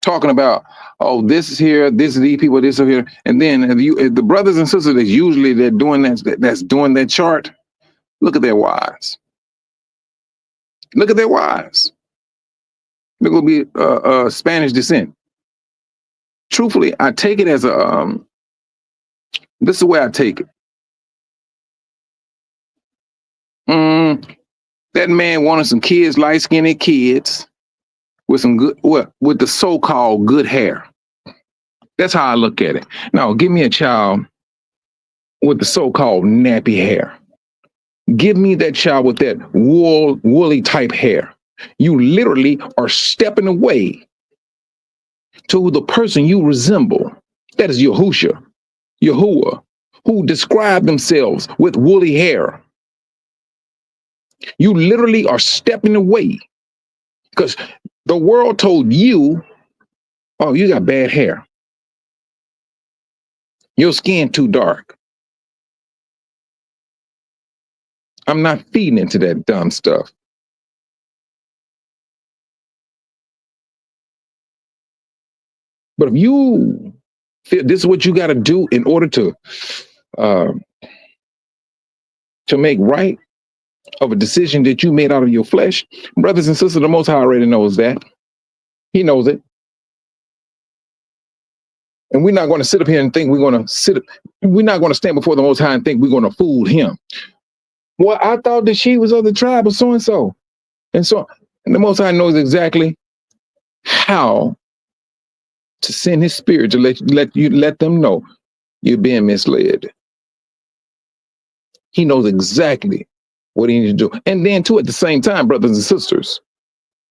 talking about, oh, this is here, this is these people, this is here, and then if the brothers and sisters that's usually they're doing that's doing that chart, look at their wives. Look at their wives. They're gonna be Spanish descent. Truthfully, I take it as a this is the way I take it. That man wanted some kids, light-skinned kids, with some good, with the so-called good hair. That's how I look at it. Now, give me a child with the so-called nappy hair. Give me that child with that woolly type hair. You literally are stepping away to the person you resemble. That is Yahushua, who describe themselves with woolly hair. You literally are stepping away because the world told you, oh, you got bad hair. Your skin too dark. I'm not feeding into that dumb stuff. But if you feel this is what you got to do in order to make right of a decision that you made out of your flesh, brothers and sisters, the Most High already knows that. He knows it. And we're not going to sit up here and think we're not going to stand before the Most High and think we're going to fool him. Well, I thought that she was of the tribe of so-and-so. And the Most High knows exactly how to send his spirit to let them know you're being misled. He knows exactly what he needs to do. And then too, at the same time, brothers and sisters,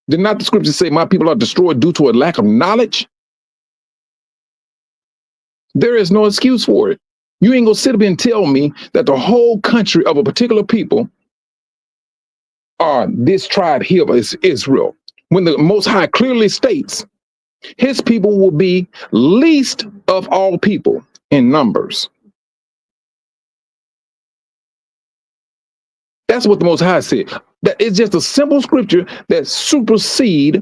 did not the scriptures say my people are destroyed due to a lack of knowledge? There is no excuse for it. You ain't gonna sit up and tell me that the whole country of a particular people are this tribe here is Israel, when the Most High clearly states his people will be least of all people in numbers. That's what the Most High said. That is just a simple scripture that supersedes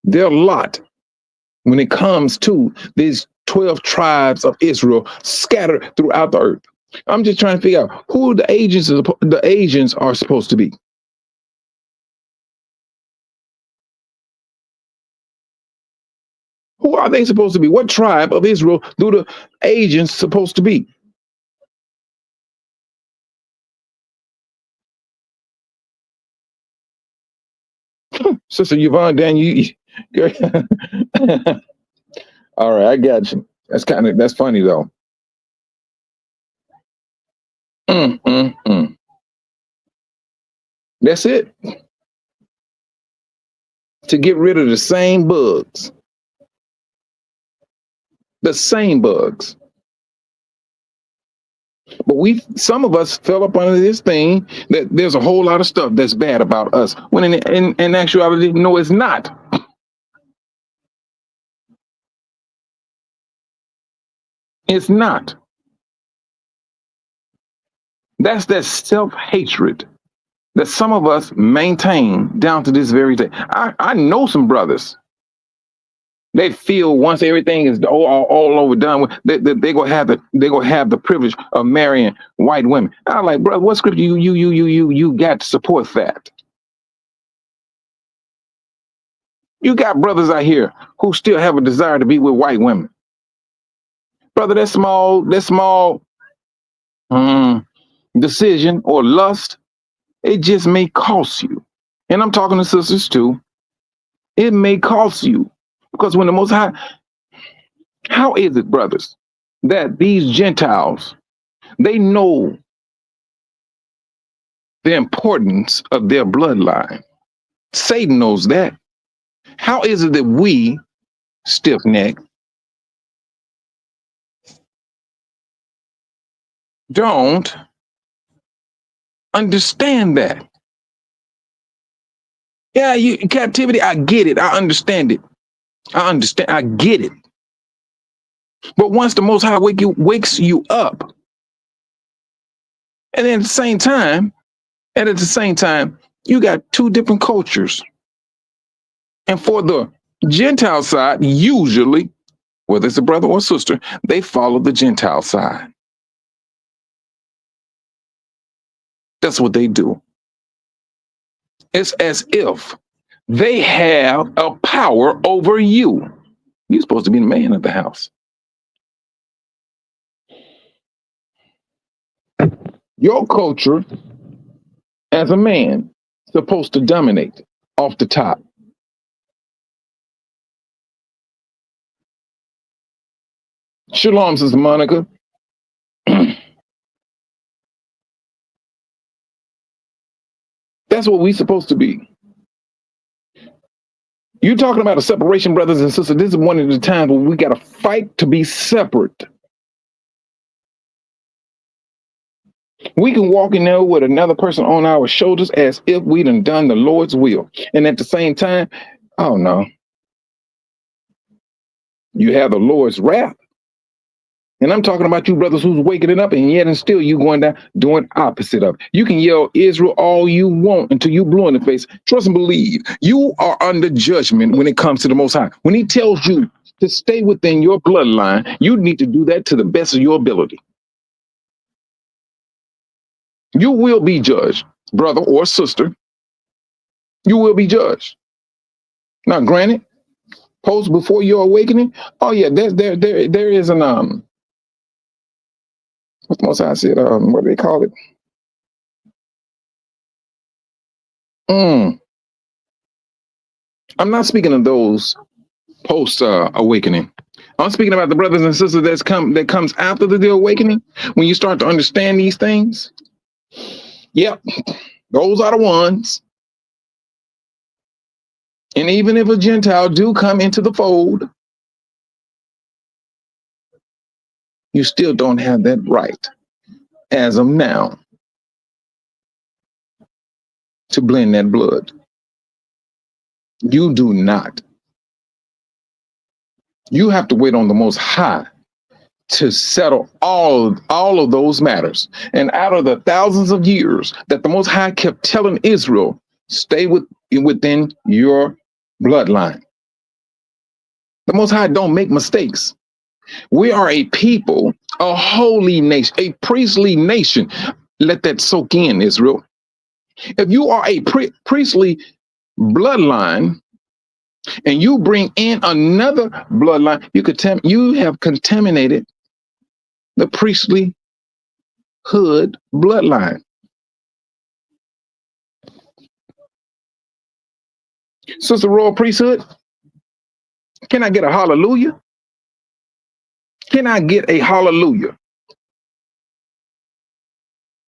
Their lot when it comes to these 12 tribes of Israel scattered throughout the earth. I'm just trying to figure out who the agents are supposed to be. Who are they supposed to be? What tribe of Israel do the agents supposed to be? Sister Yvonne, Dan, all right, I got you. That's funny though. Mm, mm, mm. That's it. To get rid of the same bugs. The same bugs. But some of us fell up under this thing that there's a whole lot of stuff that's bad about us. When in actuality, no, it's not. It's not. That's that self-hatred that some of us maintain down to this very day. I know some brothers. They feel once everything is all over done, they gonna have the privilege of marrying white women. I'm like, bro, what scripture you got to support that? You got brothers out here who still have a desire to be with white women. Brother, that small decision or lust, it just may cost you. And I'm talking to sisters too. It may cost you. Because when the Most High, how is it, brothers, that these Gentiles, they know the importance of their bloodline? Satan knows that. How is it that we, stiff-necked, don't understand that? Yeah, captivity, I get it. I understand it. I get it. But once the Most High wakes you up, and then at the same time, you got two different cultures. And for the Gentile side, usually, whether it's a brother or sister, they follow the Gentile side. That's what they do. It's as if they have a power over you. You're supposed to be the man of the house. Your culture, as a man, supposed to dominate off the top. Shalom, Sister Monica. That's what we're supposed to be. You're talking about a separation, brothers and sisters. This is one of the times when we got to fight to be separate. We can walk in there with another person on our shoulders as if we done the Lord's will. And at the same time, oh no. You have the Lord's wrath. And I'm talking about you brothers who's waking it up, and yet and still you going down doing opposite of it. You can yell Israel all you want until you blue in the face. Trust and believe. You are under judgment when it comes to the Most High. When he tells you to stay within your bloodline, you need to do that to the best of your ability. You will be judged, brother or sister. You will be judged. Now, granted, post before your awakening. Oh yeah, there is an what's the most I said? What do they call it? I'm not speaking of those post awakening. I'm speaking about the brothers and sisters that comes after the awakening. When you start to understand these things, yep, those are the ones. And even if a Gentile do come into the fold, you still don't have that right as of now to blend that blood. You do not. You have to wait on the Most High to settle all of those matters. And out of the thousands of years that the Most High kept telling Israel, stay within your bloodline. The Most High don't make mistakes. We are a people, a holy nation, a priestly nation. Let that soak in, Israel. If you are a priestly bloodline and you bring in another bloodline, you have contaminated the priestly hood bloodline. Sister Royal Priesthood, can I get a hallelujah? Can I get a hallelujah?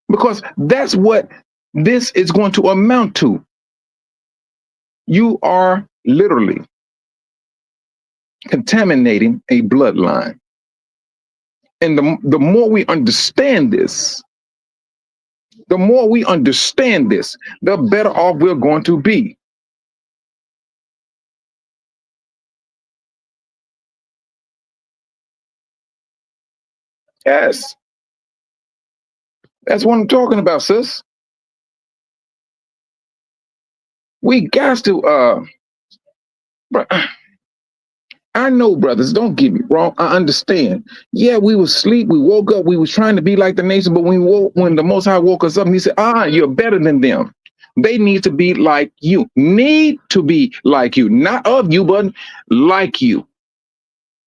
Because that's what this is going to amount to. You are literally contaminating a bloodline. And the more we understand this, the better off we're going to be. Yes. That's what I'm talking about, sis. We got to, I know, brothers, don't get me wrong. I understand. Yeah, we were asleep. We woke up. We was trying to be like the nation, but when the Most High woke us up, he said, you're better than them. They need to be like you. Need to be like you. Not of you, but like you.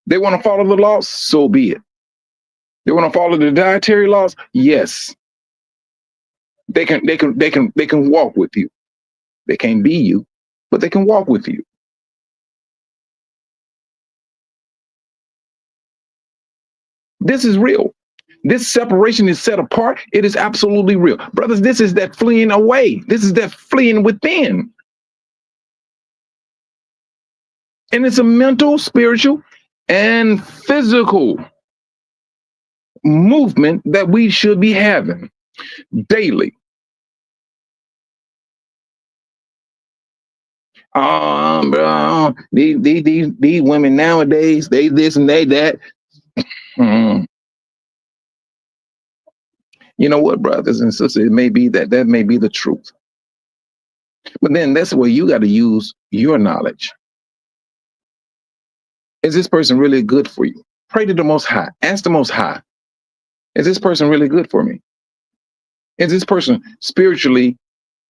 They want to follow the laws, so be it. They want to follow the dietary laws, yes. They can walk with you. They can't be you, but they can walk with you. This is real. This separation is set apart. It is absolutely real. Brothers, this is that fleeing away. This is that fleeing within. And it's a mental, spiritual, and physical movement that we should be having daily. Bro, these women nowadays, they this and they that. You know what, brothers and sisters, it may be that may be the truth. But then that's where you got to use your knowledge. Is this person really good for you? Pray to the Most High. Ask the Most High. Is this person really good for me? Is this person spiritually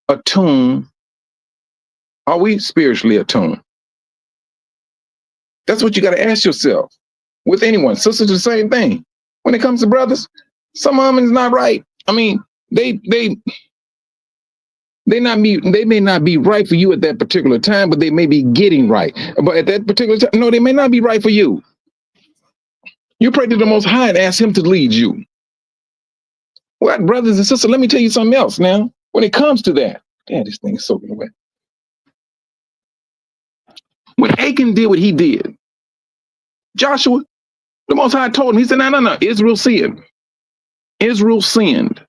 attuned? Are we spiritually attuned? That's what you got to ask yourself. With anyone, sisters, the same thing. When it comes to brothers, some of them is not right. I mean, they may not be right for you at that particular time, but they may be getting right. But at that particular time, no, they may not be right for you. You pray to the Most High and ask him to lead you. What, brothers and sisters, let me tell you something else now. When it comes to that, damn, this thing is soaking wet. When Achan did what he did, Joshua, the Most High told him, he said, no, Israel sinned. Israel sinned.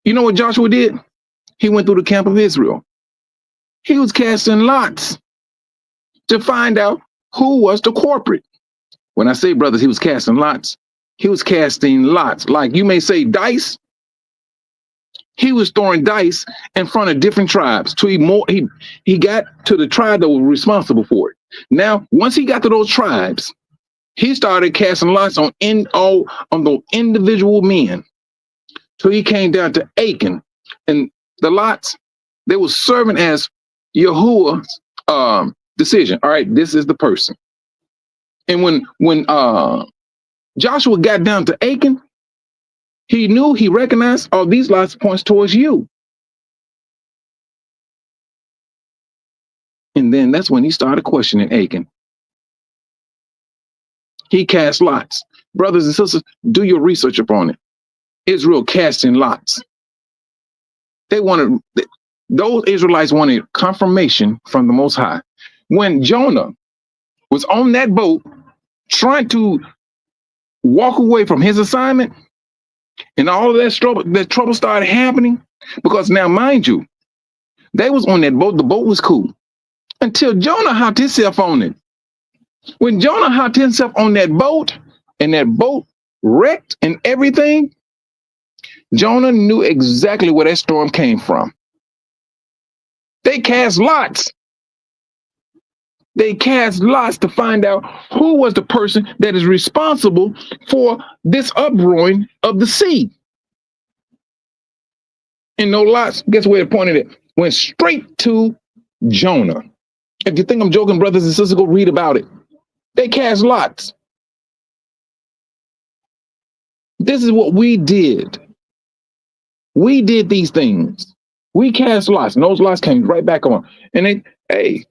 You know what Joshua did? He went through the camp of Israel. He was casting lots to find out who was the culprit. When I say, brothers, he was casting lots, he was casting lots. Like you may say dice. He was throwing dice in front of different tribes till he got to the tribe that was responsible for it. Now, once he got to those tribes, he started casting lots on the individual men. So he came down to Achan, and the lots, they were serving as Yahuwah's decision. All right, this is the person. And when Joshua got down to Achan, he recognized all these lots points towards you. And then that's when he started questioning Achan. He cast lots. Brothers and sisters, do your research upon it. Israel casting lots. Those Israelites wanted confirmation from the Most High. When Jonah was on that boat trying to walk away from his assignment, and all of that trouble started happening, because now, mind you, they was on that boat. The boat was cool until Jonah hopped himself on it. When Jonah hopped himself on that boat and that boat wrecked and everything, Jonah knew exactly where that storm came from. They cast lots. They cast lots to find out who was the person that is responsible for this uproaring of the sea. And no lots, guess where it pointed it? Went straight to Jonah. If you think I'm joking, brothers and sisters, go read about it. They cast lots. This is what we did. We did these things. We cast lots, and those lots came right back on. And they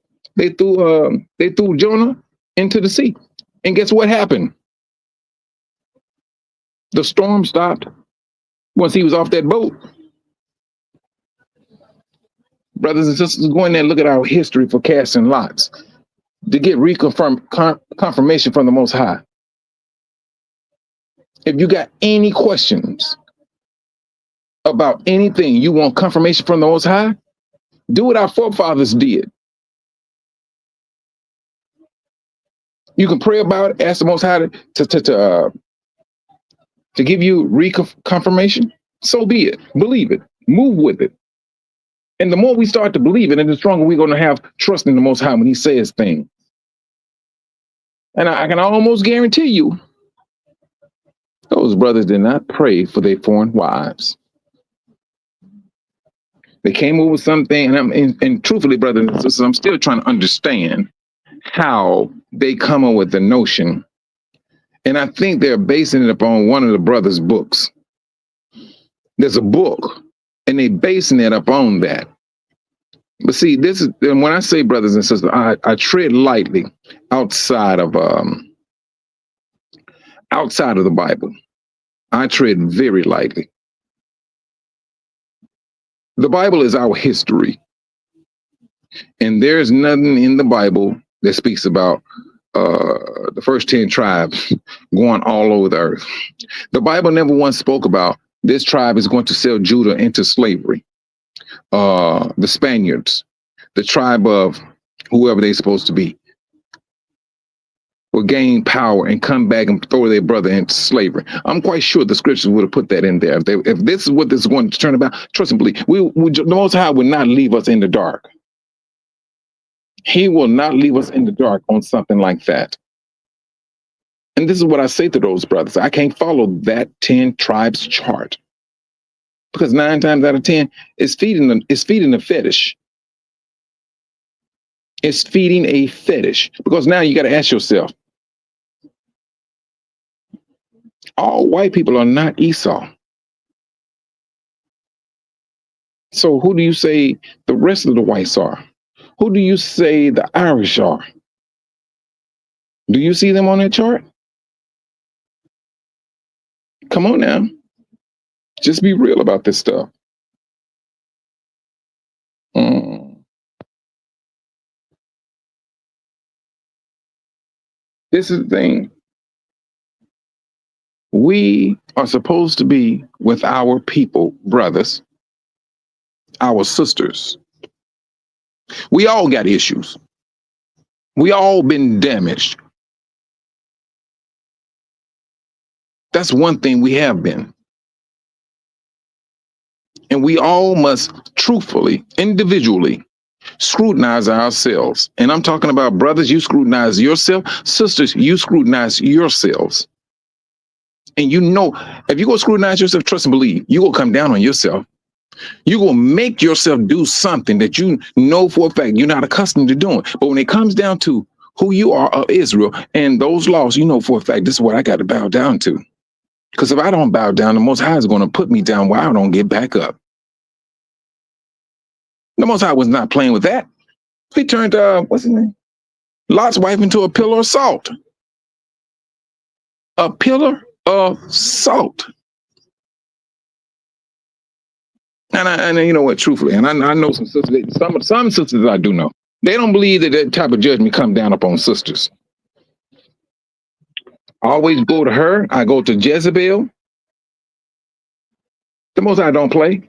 threw Jonah into the sea. And guess what happened? The storm stopped once he was off that boat. Brothers and sisters, go in there and look at our history for casting lots to get confirmation from the Most High. If you got any questions about anything, you want confirmation from the Most High, do what our forefathers did. You can pray about it, ask the Most High to give you confirmation. So be it. Believe it. Move with it. And the more we start to believe it, and the stronger we're going to have trust in the Most High when He says things. And I can almost guarantee you, those brothers did not pray for their foreign wives. They came over with something, and truthfully, brothers and sisters, I'm still trying to understand how they come up with the notion. And I think they're basing it upon one of the brothers' books. There's a book, and they're basing it upon that. But see, this is, and when I say brothers and sisters, I tread lightly outside of the Bible. I tread very lightly. The Bible is our history. And there's nothing in the Bible that speaks about the first 10 tribes going all over the earth. The Bible never once spoke about this tribe is going to sell Judah into slavery. The Spaniards, the tribe of whoever they're supposed to be, will gain power and come back and throw their brother into slavery. I'm quite sure the scriptures would have put that in there. If this is what this is going to turn about, trust and believe, the Most High will not leave us in the dark. He will not leave us in the dark on something like that. And this is what I say to those brothers. I can't follow that 10 tribes chart. Because 9 times out of 10, it's feeding a fetish. It's feeding a fetish. Because now you got to ask yourself, all white people are not Esau. So who do you say the rest of the whites are? Who do you say the Irish are? Do you see them on that chart? Come on now. Just be real about this stuff. This is the thing. We are supposed to be with our people, brothers, our sisters. We all got issues. We all been damaged. That's one thing we have been. And we all must truthfully, individually, scrutinize ourselves. And I'm talking about brothers, you scrutinize yourself. Sisters, you scrutinize yourselves. And you know, if you go scrutinize yourself, trust and believe, you will come down on yourself. You will make yourself do something that you know for a fact you're not accustomed to doing. But when it comes down to who you are of Israel and those laws, you know for a fact, this is what I got to bow down to. Because if I don't bow down, the Most High is going to put me down where I don't get back up. The Most High was not playing with that. He turned, what's his name? Lot's wife into a pillar of salt. A pillar of salt. And you know what, truthfully, and I know some sisters, some sisters I do know, they don't believe that type of judgment come down upon sisters. I always go to her. I go to Jezebel. The Most High don't play.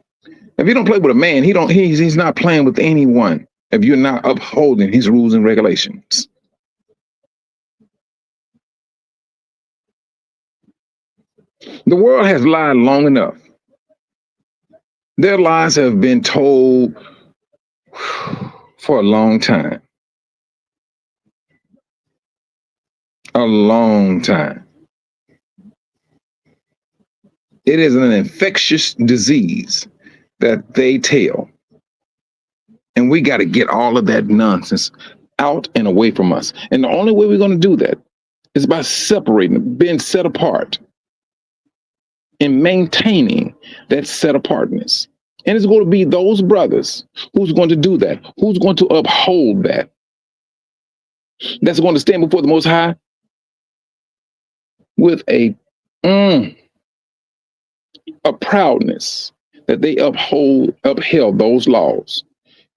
If you don't play with a man, he's not playing with anyone if you're not upholding his rules and regulations. The world has lied long enough. Their lies have been told for a long time. a long time. It is an infectious disease that they tell. And we got to get all of that nonsense out and away from us. And the only way we're going to do that is by separating, being set apart, and maintaining that set apartness. And it's going to be those brothers who's going to do that, who's going to uphold that, that's going to stand before the Most High with a proudness that they upheld those laws,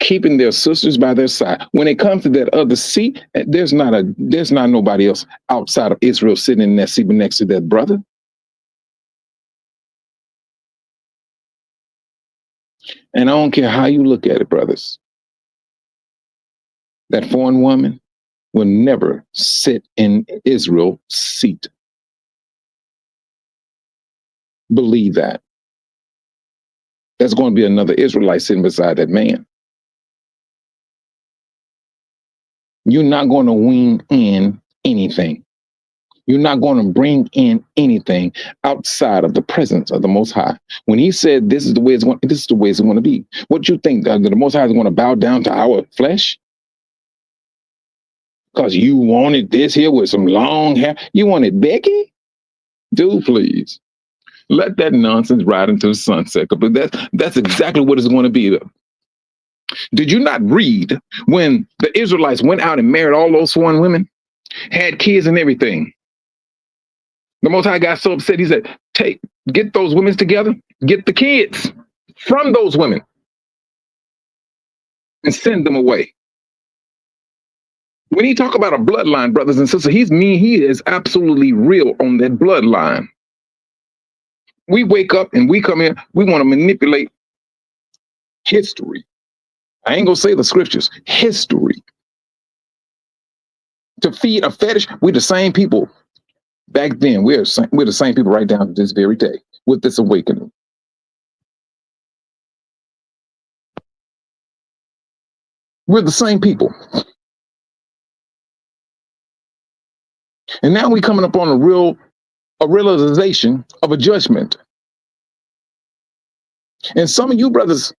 keeping their sisters by their side. When it comes to that other seat, there's not nobody else outside of Israel sitting in that seat next to that brother. And I don't care how you look at it, brothers. That foreign woman will never sit in Israel's seat. Believe that. There's going to be another Israelite sitting beside that man. You're not going to wing in anything. You're not going to bring in anything outside of the presence of the Most High. When he said, this is the way it's going to be. What you think, that the Most High is going to bow down to our flesh? Because you wanted this here with some long hair. You wanted Becky? Dude, please. Let that nonsense ride into the sunset. But that's exactly what it's going to be. Did you not read when the Israelites went out and married all those foreign women, had kids and everything? The Most High got so upset, he said, get those women together, get the kids from those women and send them away. When he talk about a bloodline, brothers and sisters, he is absolutely real on that bloodline. We wake up and we come in, we want to manipulate history. I ain't gonna say the scriptures, history. To feed a fetish, we're the same people. Back then, we're the same people right down to this very day with this awakening. We're the same people. And now we're coming up on a realization of a judgment. And some of you brothers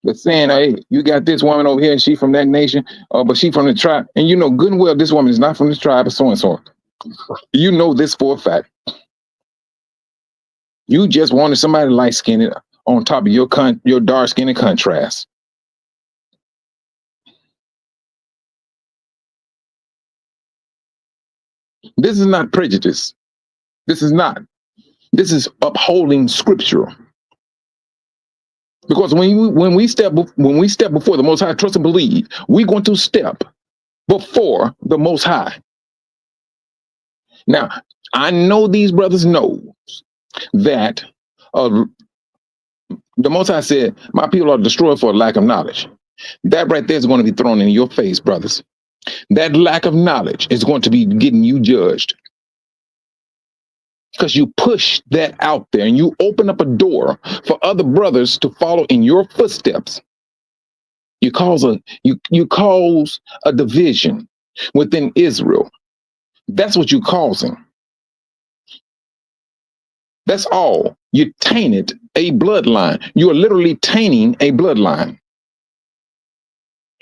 that's saying, hey, you got this woman over here and she from that nation, but she from the tribe. And you know good and well this woman is not from the tribe of so-and-so. You know this for a fact. You just wanted somebody light-skinned on top of your dark skin and contrast. This is not prejudice. This is not. This is upholding scripture. Because when we step before the Most High, trust and believe, we're going to step before the Most High. Now, I know these brothers know that the Most High said, my people are destroyed for lack of knowledge. That right there is going to be thrown in your face, brothers. That lack of knowledge is going to be getting you judged. Because you push that out there and you open up a door for other brothers to follow in your footsteps. You cause a division within Israel. That's what you're causing. That's all. You tainted a bloodline. You are literally tainting a bloodline.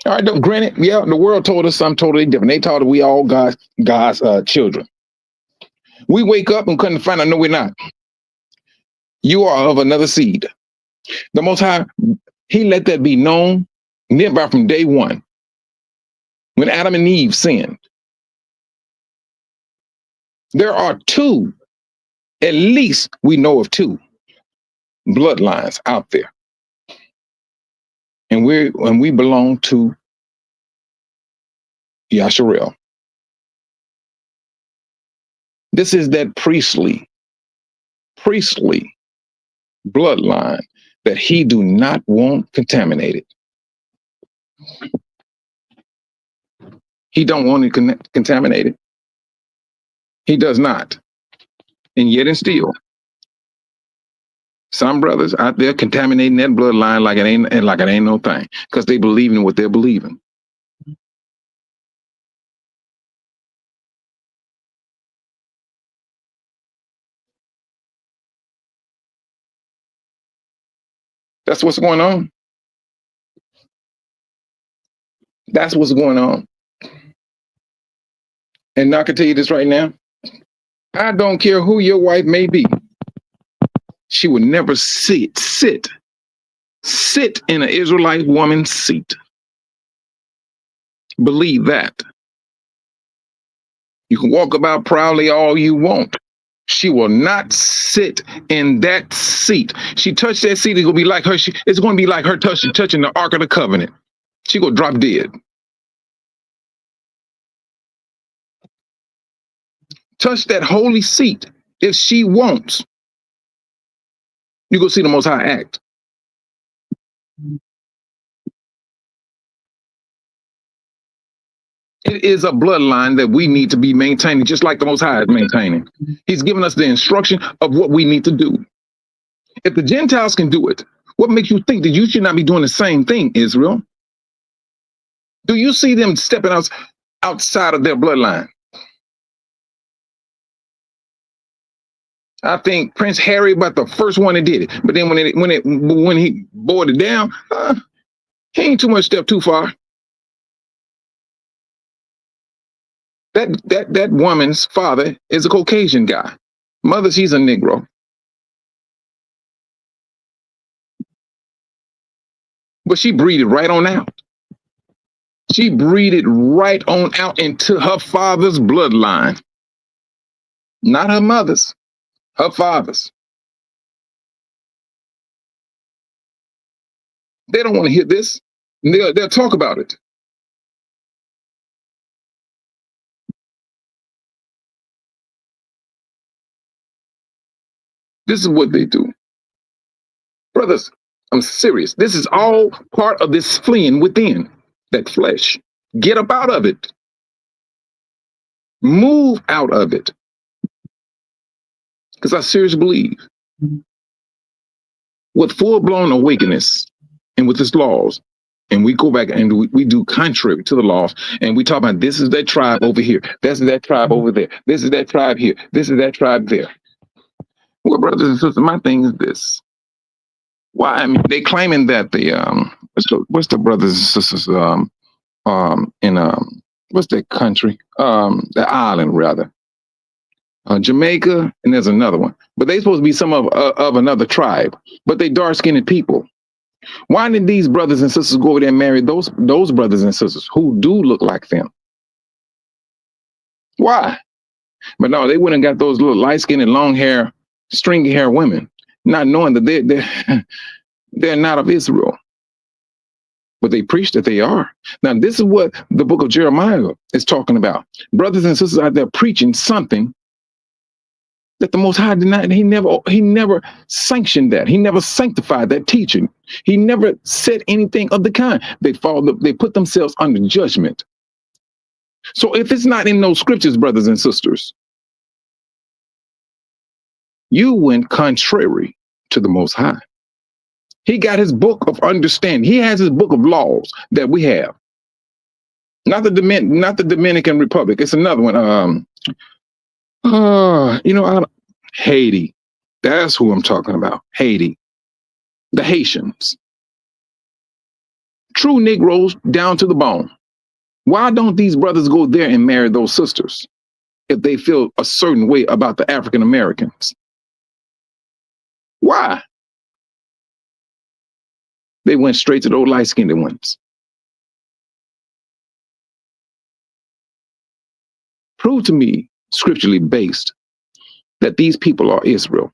All right, granted, yeah, the world told us something totally different. They taught us we all God's children. We wake up and couldn't find out, no, we're not. You are of another seed. The Most High, he let that be known nearby from day one. When Adam and Eve sinned. There are two, at least we know of two bloodlines out there. And we belong to Yasharel. This is that priestly bloodline that he do not want contaminated. He don't want it contaminated. He does not. And yet and still, some brothers out there contaminating that bloodline like it ain't no thing, because they believe in what they're believing. That's what's going on. That's what's going on. And I can tell you this right now. I don't care who your wife may be. She would never sit in an Israelite woman's seat. Believe that. You can walk about proudly all you want. She will not sit in that seat. She touched that seat, it's gonna be like her. It's gonna be like her touching the Ark of the Covenant. She gonna drop dead. Touch that holy seat if she wants. You go see the Most High act. It is a bloodline that we need to be maintaining, just like the Most High is maintaining. He's given us the instruction of what we need to do. If the Gentiles can do it, what makes you think that you should not be doing the same thing, Israel? Do you see them stepping outside of their bloodline? I think Prince Harry about the first one that did it, but then when he boiled it down, he ain't too much step too far. That woman's father is a Caucasian guy. Mother, she's a Negro. But she breeded right on out. She breeded right on out into her father's bloodline. Not her mother's, her father's. They don't want to hear this. They'll talk about it. This is what they do. Brothers, I'm serious. This is all part of this fleeing within that flesh. Get up out of it. Move out of it. Because I seriously believe with full-blown awakeness and with its laws, and we go back and we do contrary to the laws, and we talk about this is that tribe over here, this is that tribe over there, this is that tribe here, this is that tribe there. Well, brothers and sisters, my thing is this. Why? I mean, they claiming that the what's the brothers and sisters in what's that country? The island rather. Jamaica, and there's another one. But they supposed to be some of another tribe, but they dark-skinned people. Why did these brothers and sisters go over there and marry those brothers and sisters who do look like them? Why? But no, they wouldn't got those little light-skinned and long hair, stringy hair women, not knowing that they're not of Israel. But they preach that they are. Now, this is what the book of Jeremiah is talking about. Brothers and sisters out there preaching something that the Most High did not, he never sanctioned that. He never sanctified that teaching. He never said anything of the kind. They put themselves under judgment. So if it's not in those scriptures, brothers and sisters, you went contrary to the Most High. He got his book of understanding. He has his book of laws that we have. Not the Dominican Republic. It's another one. Haiti. That's who I'm talking about. Haiti. The Haitians. True Negroes down to the bone. Why don't these brothers go there and marry those sisters if they feel a certain way about the African Americans? Why? They went straight to those light-skinned ones. Prove to me, scripturally based, that these people are Israel.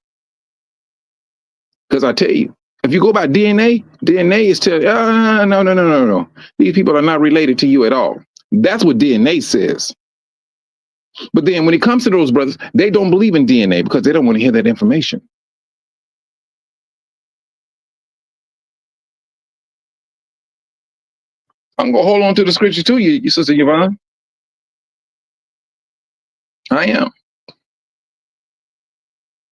Because I tell you, if you go by DNA is telling no. These people are not related to you at all. That's what DNA says. But then when it comes to those brothers, they don't believe in DNA because they don't want to hear that information. I'm going to hold on to the scripture to you, Sister Yvonne. I am.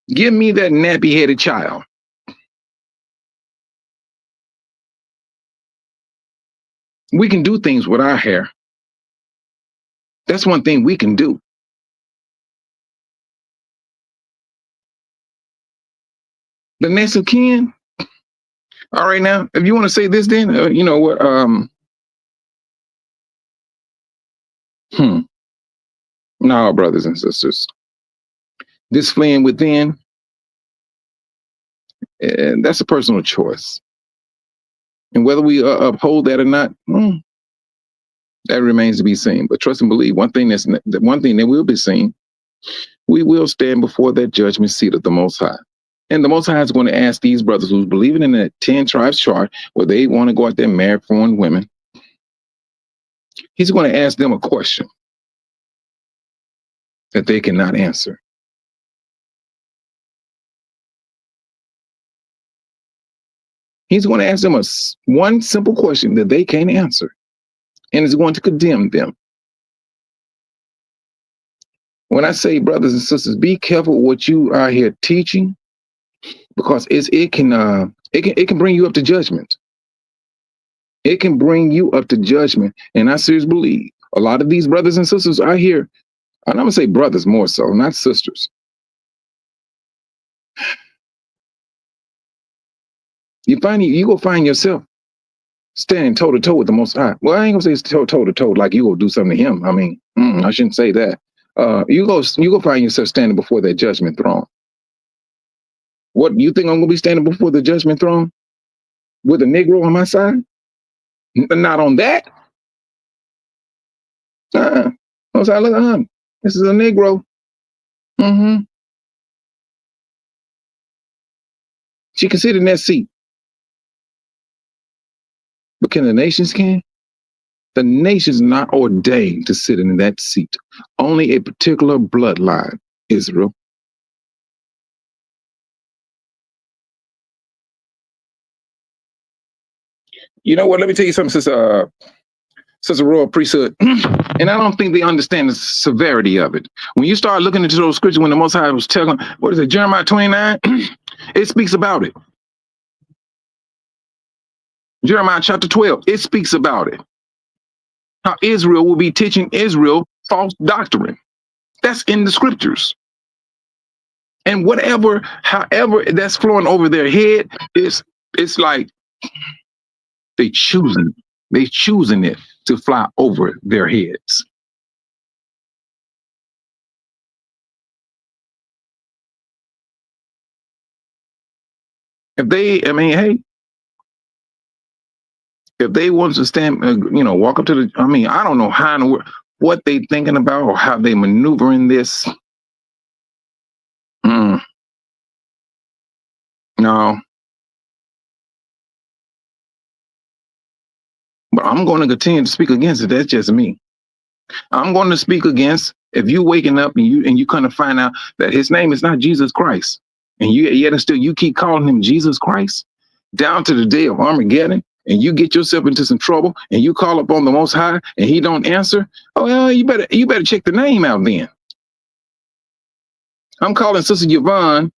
Give me that nappy-headed child. We can do things with our hair. That's one thing we can do. The next of kin, All right, now, if you want to say this, then you know what? No, brothers and sisters, this fleeing within, and that's a personal choice, and whether we uphold that or not, that remains to be seen. But trust and believe. The one thing that will be seen, we will stand before that judgment seat of the Most High. And the Most High is going to ask these brothers who's believing in that 10 tribes chart, where they want to go out there and marry foreign women. He's going to ask them a question that they cannot answer. He's going to ask them one simple question that they can't answer, and is going to condemn them. When I say, brothers and sisters, be careful what you are here teaching, because it can bring you up to judgment. It can bring you up to judgment. And I seriously believe a lot of these brothers and sisters are here, and I'm gonna say brothers more so, not sisters. You go find yourself standing toe to toe with the Most High. Well, I ain't gonna say it's toe to toe like you go do something to him. I mean, I shouldn't say that. You go find yourself standing before that judgment throne. What, you think I'm gonna be standing before the judgment throne with a Negro on my side? Not on that. I was like, look, this is a Negro. She can sit in that seat. But can the nations can? The nations not ordained to sit in that seat. Only a particular bloodline, Israel. You know what? Let me tell you something, Sister Royal Priesthood. And I don't think they understand the severity of it. When you start looking into those scriptures, when the Most High was telling, what is it, Jeremiah 29? It speaks about it. Jeremiah chapter 12, it speaks about it. How Israel will be teaching Israel false doctrine. That's in the scriptures. And however that's flowing over their head, it's like they choosing it to fly over their heads. If they want to stand, walk up to the, I don't know how in the world, what they thinking about or how they maneuvering this. No. But I'm going to continue to speak against it. That's just me. I'm going to speak against, if you waking up and you kind of find out that his name is not Jesus Christ, and yet and still you keep calling him Jesus Christ down to the day of Armageddon, and you get yourself into some trouble, and you call upon the Most High, and he don't answer. Oh, well, you better check the name out then. I'm calling Sister Yvonne,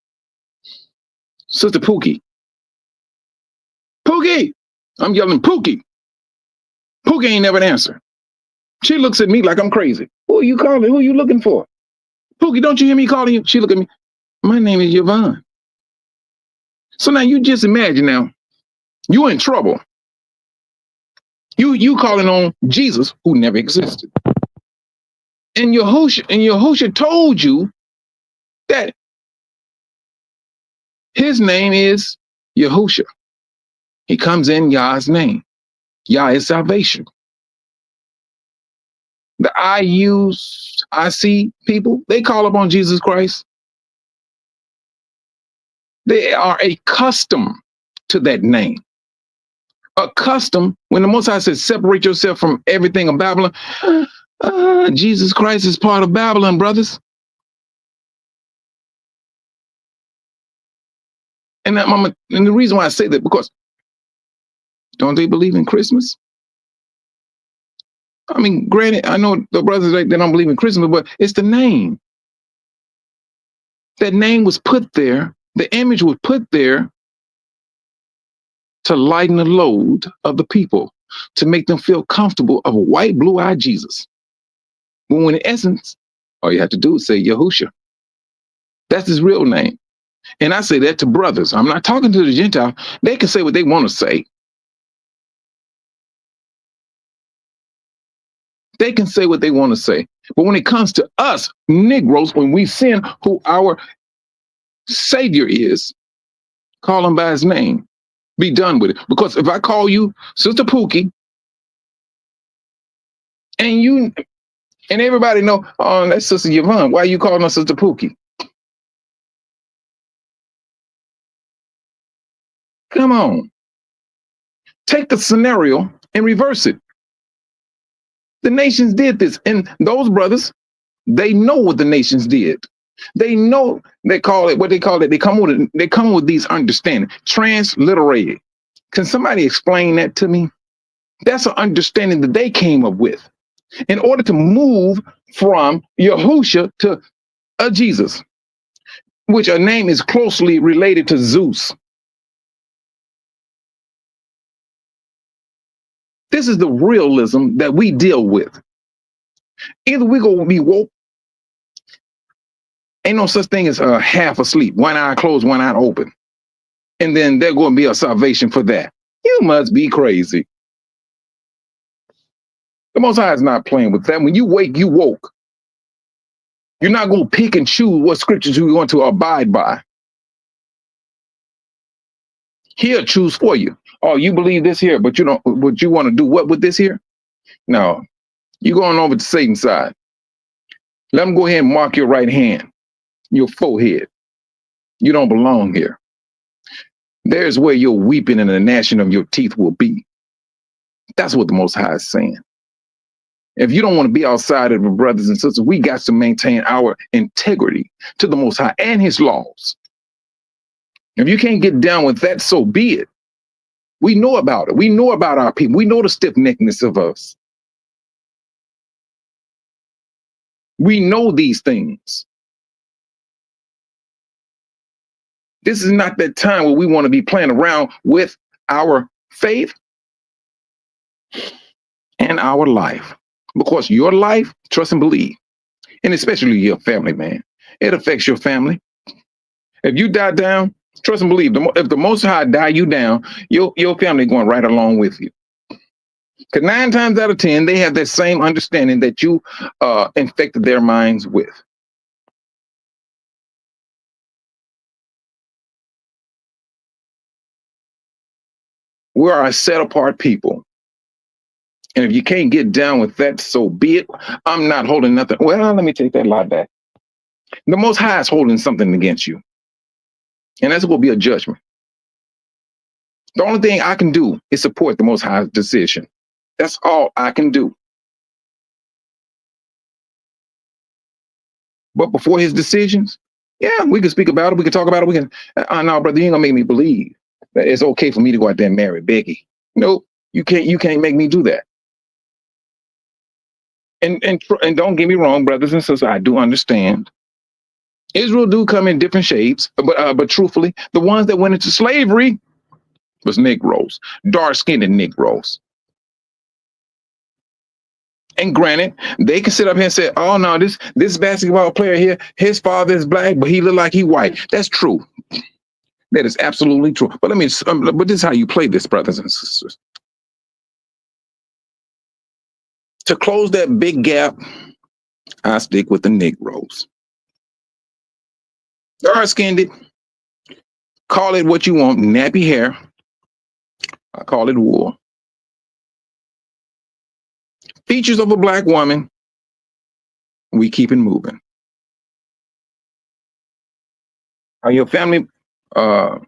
Sister Pookie. Pookie! I'm yelling, Pookie! Pookie ain't never answer. She looks at me like I'm crazy. Who are you calling? Who are you looking for? Pookie, don't you hear me calling you? She look at me. My name is Yvonne. So now you just imagine now, you in trouble. You calling on Jesus who never existed. And Yahushua told you that his name is Yahushua. He comes in Yah's name. Yah is salvation. The IC people, they call upon Jesus Christ. They are accustomed to that name. Accustomed, when the Most High says, separate yourself from everything of Babylon. Jesus Christ is part of Babylon, brothers. And the reason why I say that, because don't they believe in Christmas? I mean, granted, I know the brothers, they don't believe in Christmas, but it's the name. That name was put there, the image was put there to lighten the load of the people, to make them feel comfortable of a white, blue-eyed Jesus. When in essence, all you have to do is say Yahushua. That's his real name. And I say that to brothers. I'm not talking to the Gentile. They can say what they want to say. They can say what they want to say. But when it comes to us, Negroes, when we sin, who our Savior is, call him by his name. Be done with it. Because if I call you Sister Pookie, and you and everybody know, oh, that's Sister Yvonne. Why are you calling her Sister Pookie? Come on. Take the scenario and reverse it. The nations did this. And those brothers, they know what the nations did. They know they call it what they call it. They come with these understanding. Transliterated. Can somebody explain that to me? That's an understanding that they came up with in order to move from Yahusha to a Jesus, which a name is closely related to Zeus. This is the realism that we deal with. Either we're going to be woke. Ain't no such thing as half asleep, one eye closed, one eye open. And then there's going to be a salvation for that. You must be crazy. The Most High is not playing with that. When you wake, you woke. You're not going to pick and choose what scriptures you want to abide by. He'll choose for you. Oh, you believe this here, but you don't. But you want to do what with this here? No, you're going over to Satan's side. Let him go ahead and mark your right hand, your forehead. You don't belong here. There's where your weeping and the gnashing of your teeth will be. That's what the Most High is saying. If you don't want to be outside of the brothers and sisters, we got to maintain our integrity to the Most High and his laws. If you can't get down with that, so be it. We know about it. We know about our people. We know the stiff-neckedness of us. We know these things. This is not that time where we want to be playing around with our faith and our life. Because your life, trust and believe, and especially your family, man, it affects your family. If you die down, trust and believe, if the Most High die you down, your family going right along with you. Because 9 times out of 10, they have that same understanding that you infected their minds with. We are a set apart people. And if you can't get down with that, so be it. I'm not holding nothing. Well, let me take that lie back. The Most High is holding something against you. And that's going to be a judgment. The only thing I can do is support the Most High's decision. That's all I can do. But before his decisions, yeah, we can speak about it. We can talk about it. We can, no, brother, you ain't gonna make me believe that it's okay for me to go out there and marry Becky. Nope, you can't make me do that. And don't get me wrong, brothers and sisters, I do understand. Israel do come in different shapes, but truthfully, the ones that went into slavery was Negroes, dark-skinned Negroes. And granted, they can sit up here and say, oh no, this basketball player here, his father is black, but he look like he white. That's true. That is absolutely true. But but this is how you play this, brothers and sisters. To close that big gap, I stick with the Negroes. Dark-skinned, call it what you want, nappy hair. I call it wool. Features of a black woman, we keep it moving. Are your family of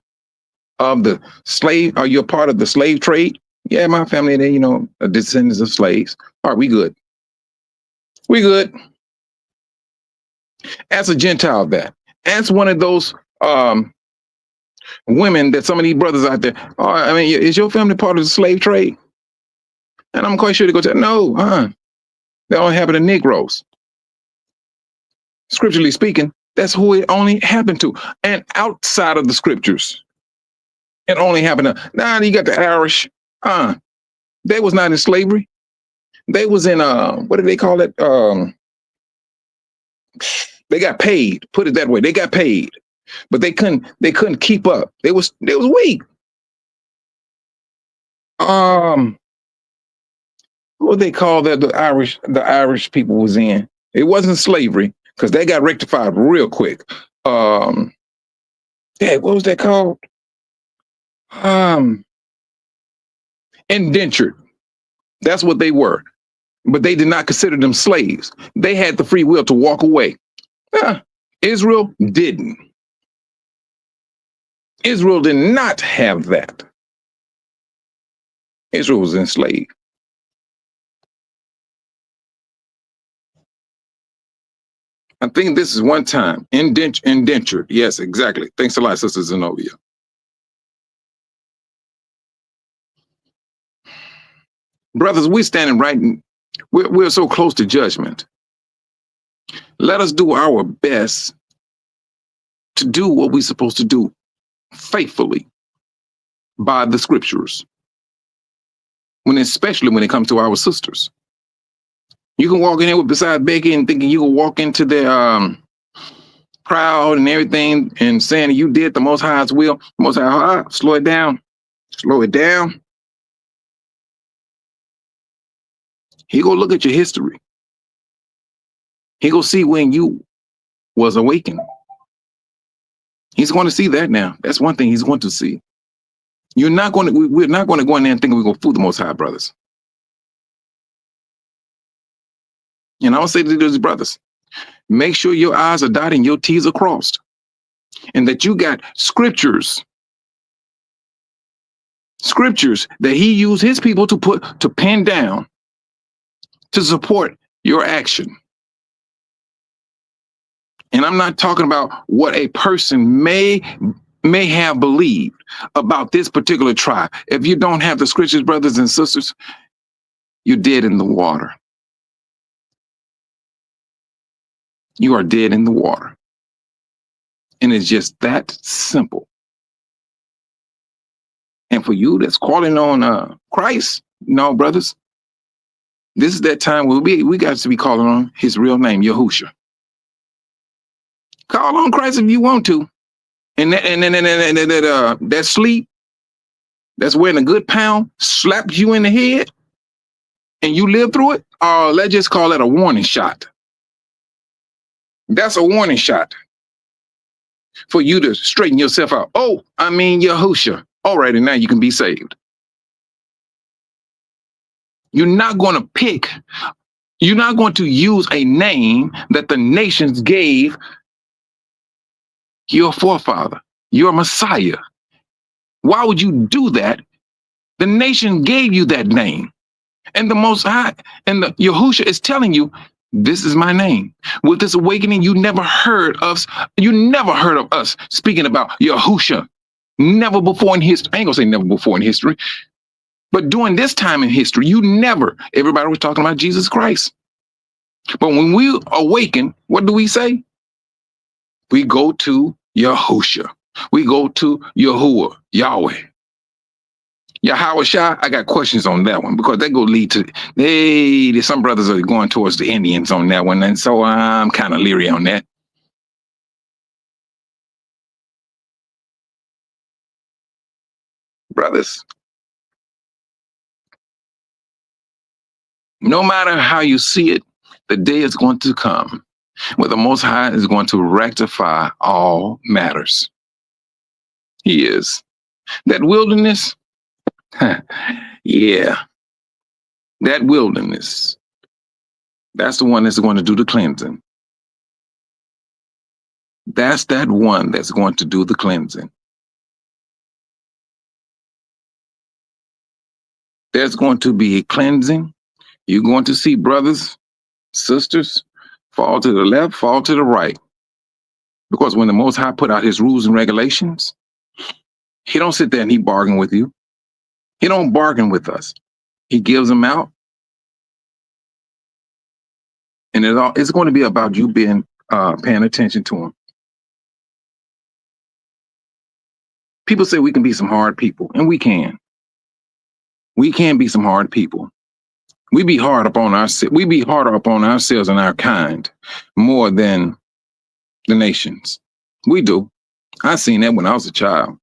the slave? Are you a part of the slave trade? Yeah, my family, they, descendants of slaves. All right, we good. We good. As a Gentile, as one of those women that some of these brothers out there, is your family part of the slave trade? And I'm quite sure they go to, no, that only happened to Negroes. Scripturally speaking, that's who it only happened to. And outside of the scriptures, it only happened to, you got the Irish. They was not in slavery. They was in, what do they call it? They got paid, put it that way. They got paid. but they couldn't keep up. They was weak. What they call that the Irish people was in? It wasn't slavery because they got rectified real quick. Yeah, what was that called? Um, Indentured. That's what they were. But they did not consider them slaves. They had the free will to walk away. Israel didn't. Israel did not have that. Israel was enslaved. I think this is one time. Indentured. Yes, exactly. Thanks a lot, Sister Zenobia. Brothers, we're standing right. We're so close to judgment. Let us do our best to do what we're supposed to do faithfully by the scriptures. Especially when it comes to our sisters. You can walk in here beside Becky and thinking you can walk into the crowd and everything and saying you did the Most High's will. Most High, slow it down. Slow it down. He go look at your history. He go see when you was awakened. He's going to see that now. That's one thing he's going to see. We're not going to go in there and think we're going to fool the Most High, brothers. And I'll say to these brothers, make sure your I's are dotted and your T's are crossed. And that you got scriptures that he used his people to pen down to support your action. And I'm not talking about what a person may have believed about this particular tribe. If you don't have the scriptures, brothers and sisters, you're dead in the water. You are dead in the water. And it's just that simple. And for you that's calling on Christ, no, brothers, this is that time where we got to be calling on his real name, Yahusha. Call on Christ if you want to. And that sleep, that's wearing a good pound, slaps you in the head, and you live through it, let's just call that a warning shot. That's a warning shot for you to straighten yourself out. Oh, I mean, Yahusha. All right, and now you can be saved. You're not going to use a name that the nations gave your forefather, your Messiah. Why would you do that? The nation gave you that name. And the Most High and the Yahusha is telling you, this is my name. With this awakening, you never heard of us speaking about Yahusha. Never before in history. I ain't gonna say never before in history, but during this time in history, everybody was talking about Jesus Christ. But when we awaken, what do we say? We go to Yahusha. We go to Yahuwah, Yahweh. Yahweh Shah, I got questions on that one because that go lead to, some brothers are going towards the Indians on that one. And so I'm kind of leery on that. Brothers, no matter how you see it, the day is going to come where the Most High is going to rectify all matters. He is. That wilderness, yeah, that wilderness, that's the one that's going to do the cleansing. That's that one that's going to do the cleansing. There's going to be a cleansing. You're going to see brothers, sisters, fall to the left, fall to the right. Because when the Most High put out his rules and regulations, he don't sit there and he bargain with you. He don't bargain with us. He gives them out. And it's going to be about you paying attention to him. People say we can be some hard people, and we can. We can be some hard people. We be hard upon ourselves. We be harder upon ourselves and our kind more than the nations. We do. I seen that when I was a child.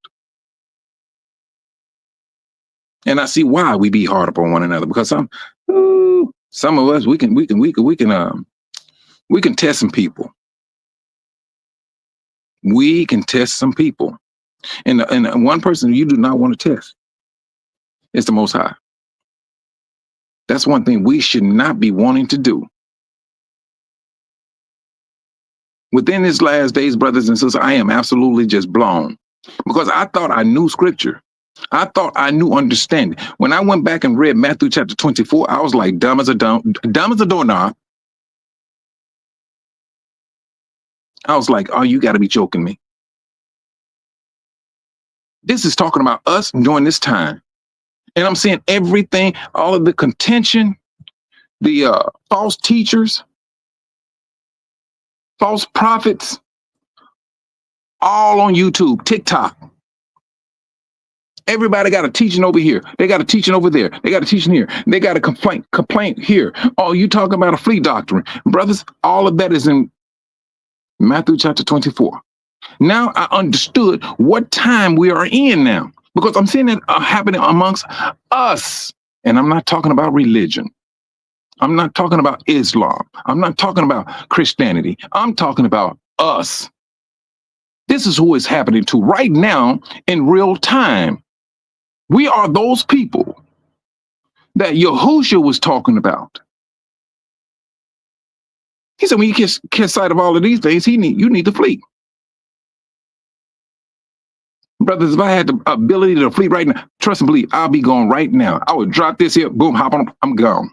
And I see why we be hard upon one another, because some of us, we can test some people. We can test some people. And one person you do not want to test is the Most High. That's one thing we should not be wanting to do. Within these last days, brothers and sisters, I am absolutely just blown, because I thought I knew scripture. I thought I knew understanding. When I went back and read Matthew chapter 24, I was like dumb as a doorknob. I was like, oh, you got to be joking me. This is talking about us during this time. And I'm seeing everything, all of the contention, the false teachers, false prophets, all on YouTube, TikTok. Everybody got a teaching over here. They got a teaching over there. They got a teaching here. They got a complaint here. Oh, you talking about a flea doctrine. Brothers, all of that is in Matthew chapter 24. Now I understood what time we are in now, because I'm seeing it happening amongst us. And I'm not talking about religion. I'm not talking about Islam. I'm not talking about Christianity. I'm talking about us. This is who it's happening to right now in real time. We are those people that Yahushua was talking about. He said, when you catch sight of all of these things, you need to flee. Brothers, if I had the ability to flee right now, trust and believe, I'll be gone right now. I would drop this here, boom, hop on, I'm gone.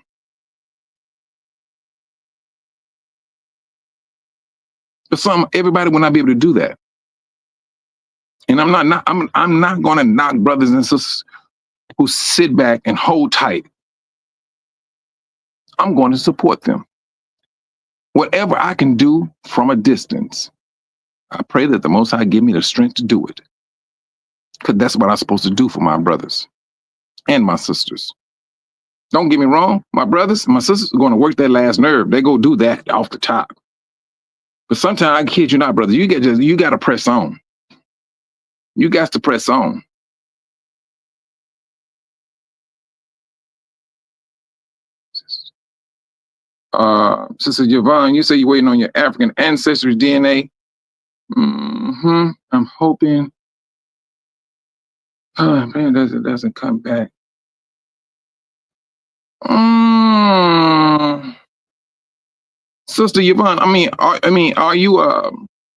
But everybody will not be able to do that. And I'm not going to knock brothers and sisters who sit back and hold tight. I'm going to support them. Whatever I can do from a distance, I pray that the Most High give me the strength to do it. Because that's what I'm supposed to do for my brothers and my sisters. Don't get me wrong. My brothers, my sisters are going to work that last nerve. They go do that off the top. But sometimes, I kid you not, brother, you got to press on. You got to press on. Sister Yvonne, you say you're waiting on your African ancestry DNA. I'm hoping. Oh man, it doesn't come back. Sister Yvonne, are you?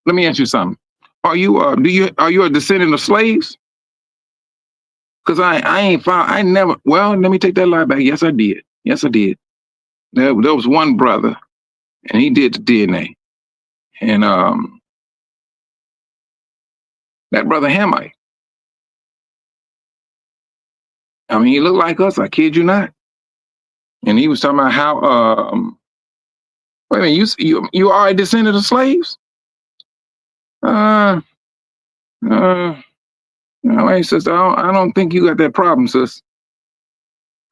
Let me ask you something. Are you? Are you a descendant of slaves? Because I ain't found. I never. Well, let me take that lie back. Yes, I did. Yes, I did. There was one brother, and he did the DNA, and that brother Hamite. I mean, he looked like us. I kid you not. And he was talking about how. Wait a minute, you are a descendant of slaves? No, hey, sister, I don't think you got that problem, sis.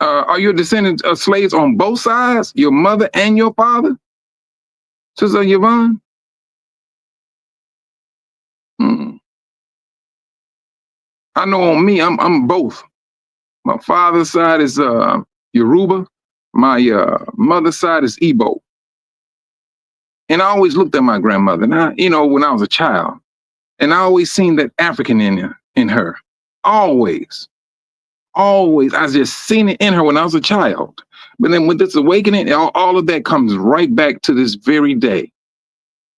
Are you a descendant of slaves on both sides, your mother and your father, Sister Yvonne? I know on me, I'm both. My father's side is Yoruba. My mother's side is Igbo. And I always looked at my grandmother. Now, when I was a child, and I always seen that African in her. Always. I just seen it in her when I was a child. But then with this awakening, all of that comes right back to this very day.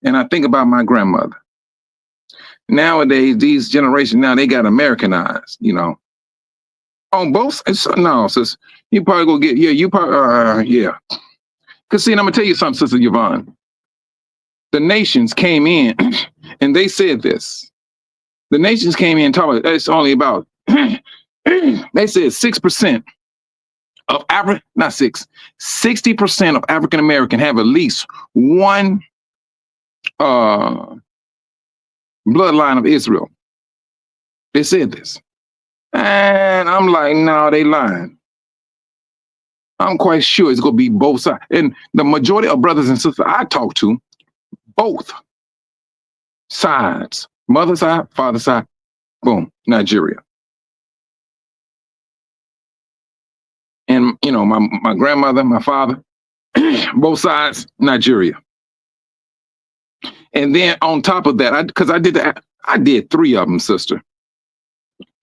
And I think about my grandmother. Nowadays, these generations now, they got Americanized, On both, no, sis, you probably go get, yeah. Because see, and I'm gonna tell you something, Sister Yvonne. The nations came in and they said this. The nations came in and talked about it's only about they said 6% of 60% of African American have at least one bloodline of Israel. They said this. And I'm like, no, they lying. I'm quite sure it's gonna be both sides. And the majority of brothers and sisters I talk to, both sides Mother side, father side, boom, Nigeria. And my grandmother, my father, both sides, Nigeria. And then on top of that, I did three of them, sister.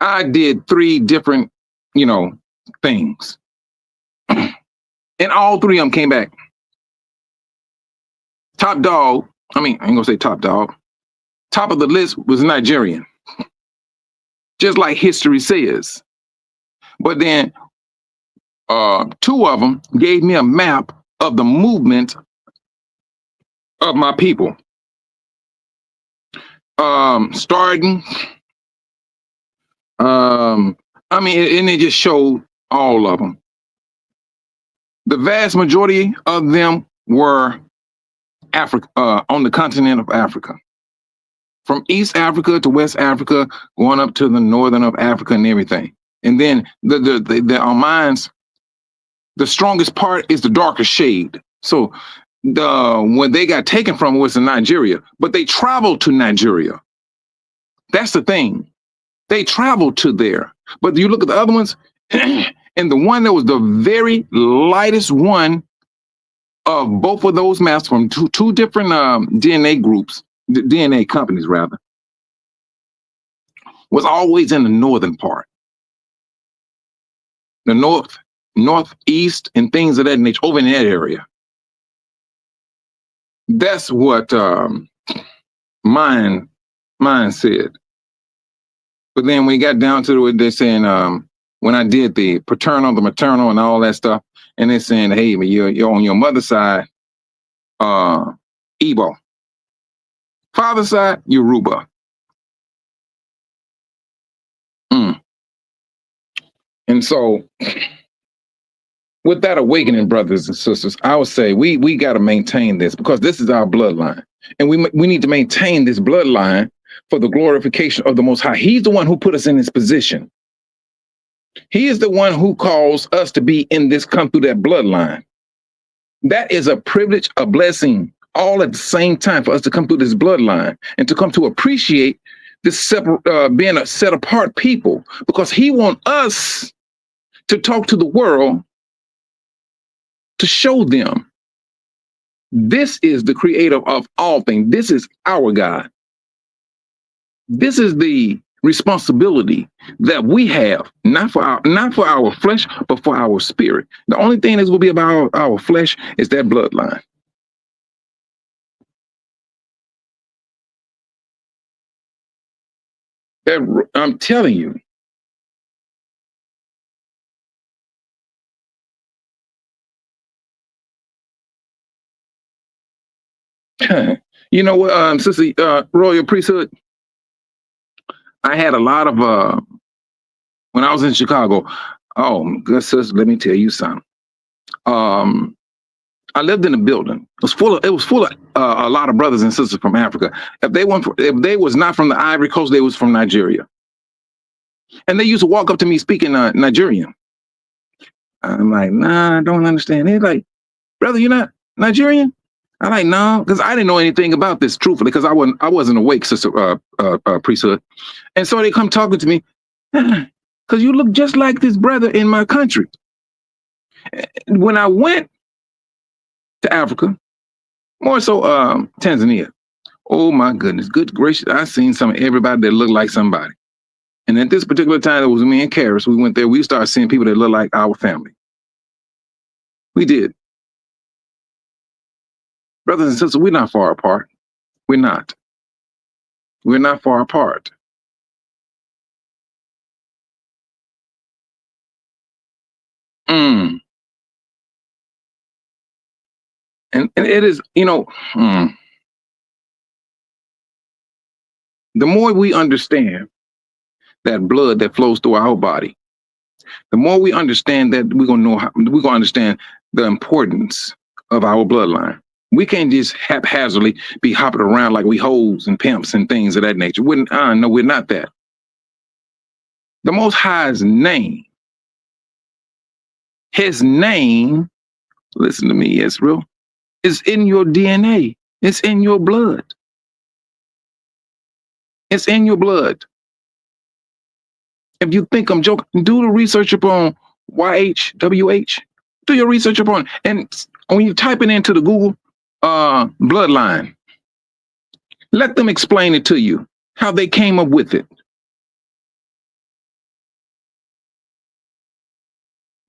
I did three different, things, and all three of them came back top dog. I mean, I ain't gonna say top dog. Top of the list was Nigerian, just like history says. But then two of them gave me a map of the movement of my people. Starting, I mean, and it just showed all of them. The vast majority of them were Africa, on the continent of Africa, from East Africa to West Africa, going up to the northern of Africa and everything. And then our minds, the strongest part is the darker shade. So when they got taken from was in Nigeria, but they traveled to Nigeria. That's the thing. They traveled to there. But you look at the other ones, and the one that was the very lightest one of both of those maps from two different DNA groups, DNA companies rather, was always in the northern part. The northeast, and things of that nature, over in that area. That's what mine said. But then when we got down to it, they're saying, when I did the paternal, the maternal, and all that stuff, and they're saying, hey, but you're on your mother's side, Igbo. Father's side, Yoruba. And so, with that awakening, brothers and sisters, I would say we got to maintain this, because this is our bloodline, and we need to maintain this bloodline for the glorification of the Most High. He's the one who put us in this position. He is the one who calls us to be in this, come through that bloodline. That is a privilege, a blessing, all at the same time, for us to come through this bloodline and to come to appreciate this being a set apart people, because he wants us to talk to the world, to show them this is the creator of all things. This is our God. This is the responsibility that we have, not for our flesh, but for our spirit. The only thing that will be about our flesh is that bloodline. That, I'm telling you. You know what, Sister Royal Priesthood, I had a lot of when I was in Chicago. Oh, good sister, let me tell you something. I lived in a building. It was full of a lot of brothers and sisters from Africa. If they was not from the Ivory Coast, they was from Nigeria. And they used to walk up to me speaking Nigerian. I'm like, nah, I don't understand. They're like, brother, you're not Nigerian? I'm like, no, because I didn't know anything about this, truthfully, because I wasn't awake, Sister Priesthood. And so they come talking to me, because you look just like this brother in my country. When I went to Africa, more so Tanzania, oh my goodness, good gracious, I seen everybody that looked like somebody. And at this particular time, it was me and Karis. We went there, we started seeing people that look like our family. We did. Brothers and sisters, we're not far apart. We're not. We're not far apart. And it is, the more we understand that blood that flows through our body, the more we understand that we're gonna understand the importance of our bloodline. We can't just haphazardly be hopping around like we hoes and pimps and things of that nature. No, we're not that. The Most High's name, his name, listen to me, Israel, is in your DNA. It's in your blood. It's in your blood. If you think I'm joking, do the research upon YHWH. Do your research upon it. And when you type it into the Google bloodline, let them explain it to you, how they came up with it.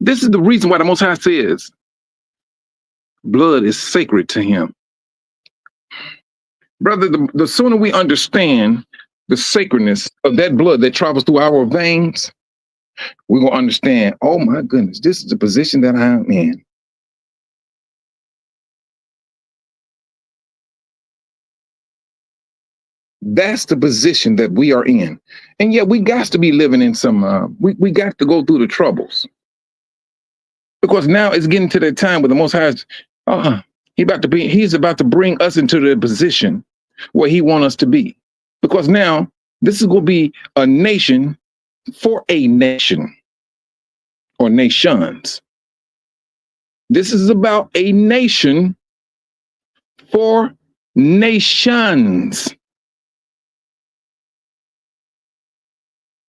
This is the reason why the Most High says blood is sacred to him. Brother, the sooner we understand the sacredness of that blood that travels through our veins, we're going to understand, oh my goodness, this is the position that I'm in. That's the position that we are in. And yet we got to be living in some, we got to go through the troubles. Because now it's getting to that time where the Most High is, he's about to bring us into the position where he wants us to be. Because now this is going to be a nation for a nation or nations. This is about a nation for nations.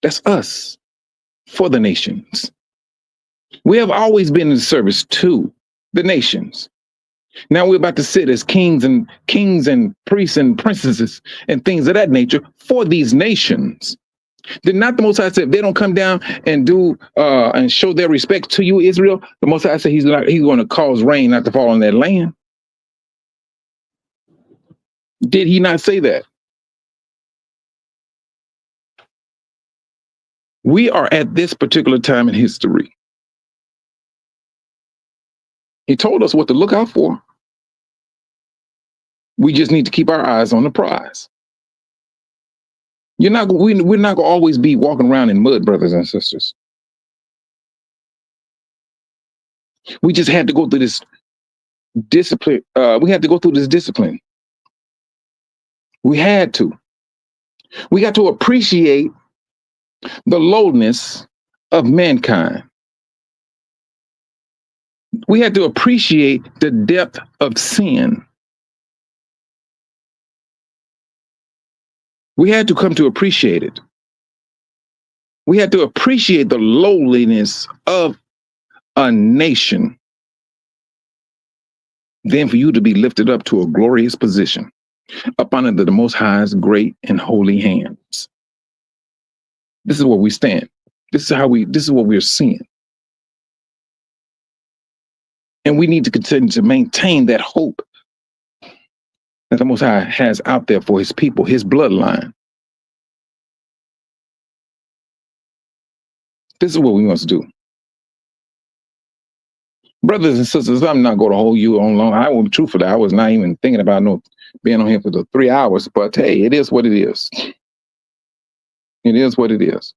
That's us for the nations. We have always been in service to the nations. Now we're about to sit as kings and priests and princesses and things of that nature for these nations. Did not the Most High say if they don't come down and do and show their respect to you, Israel, the Most High said he's going to cause rain not to fall on that land? Did he not say that? We are at this particular time in history. He told us what to look out for. We just need to keep our eyes on the prize. We're not going to always be walking around in mud, brothers and sisters. We just had to go through this discipline. We had to go through this discipline. We had to. We got to appreciate the lowness of mankind. We had to appreciate the depth of sin. We had to come to appreciate it. We had to appreciate the lowliness of a nation. Then for you to be lifted up to a glorious position, up under the Most High's great and holy hands. This is where we stand. This is what we're seeing. And we need to continue to maintain that hope that the Most High has out there for his people, his bloodline. This is what we must do. Brothers and sisters, I'm not going to hold you on long. I will be truthful. I was not even thinking about being on here for the 3 hours, but hey, it is what it is. It is what it is.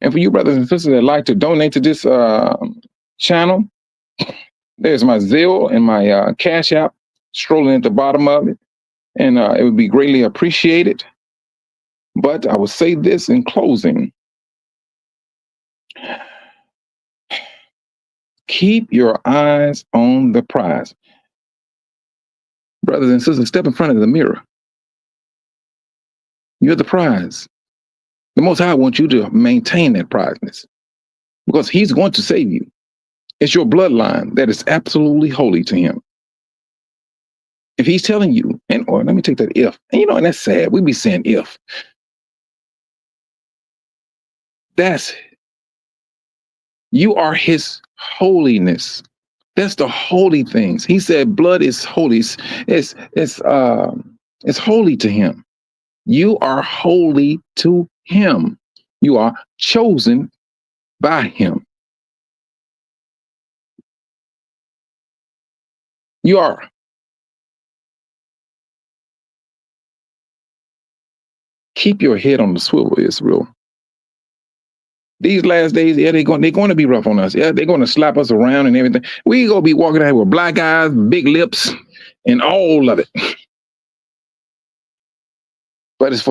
And for you brothers and sisters that like to donate to this channel, there's my Zelle and my Cash App strolling at the bottom of it. And it would be greatly appreciated. But I will say this in closing. Keep your eyes on the prize. Brothers and sisters, step in front of the mirror. You're the prize. The Most High wants you to maintain that prizeness because he's going to save you. It's your bloodline that is absolutely holy to him. If he's telling you, or let me take that if, and and that's sad. We be saying if. You are his holiness. That's the holy things. He said blood is holy. It's holy to him. You are holy to him. You are chosen by him. You are. Keep your head on the swivel, Israel. These last days, yeah, they're going to be rough on us. Yeah, they're going to slap us around and everything. We going to be walking out with black eyes, big lips, and all of it. But it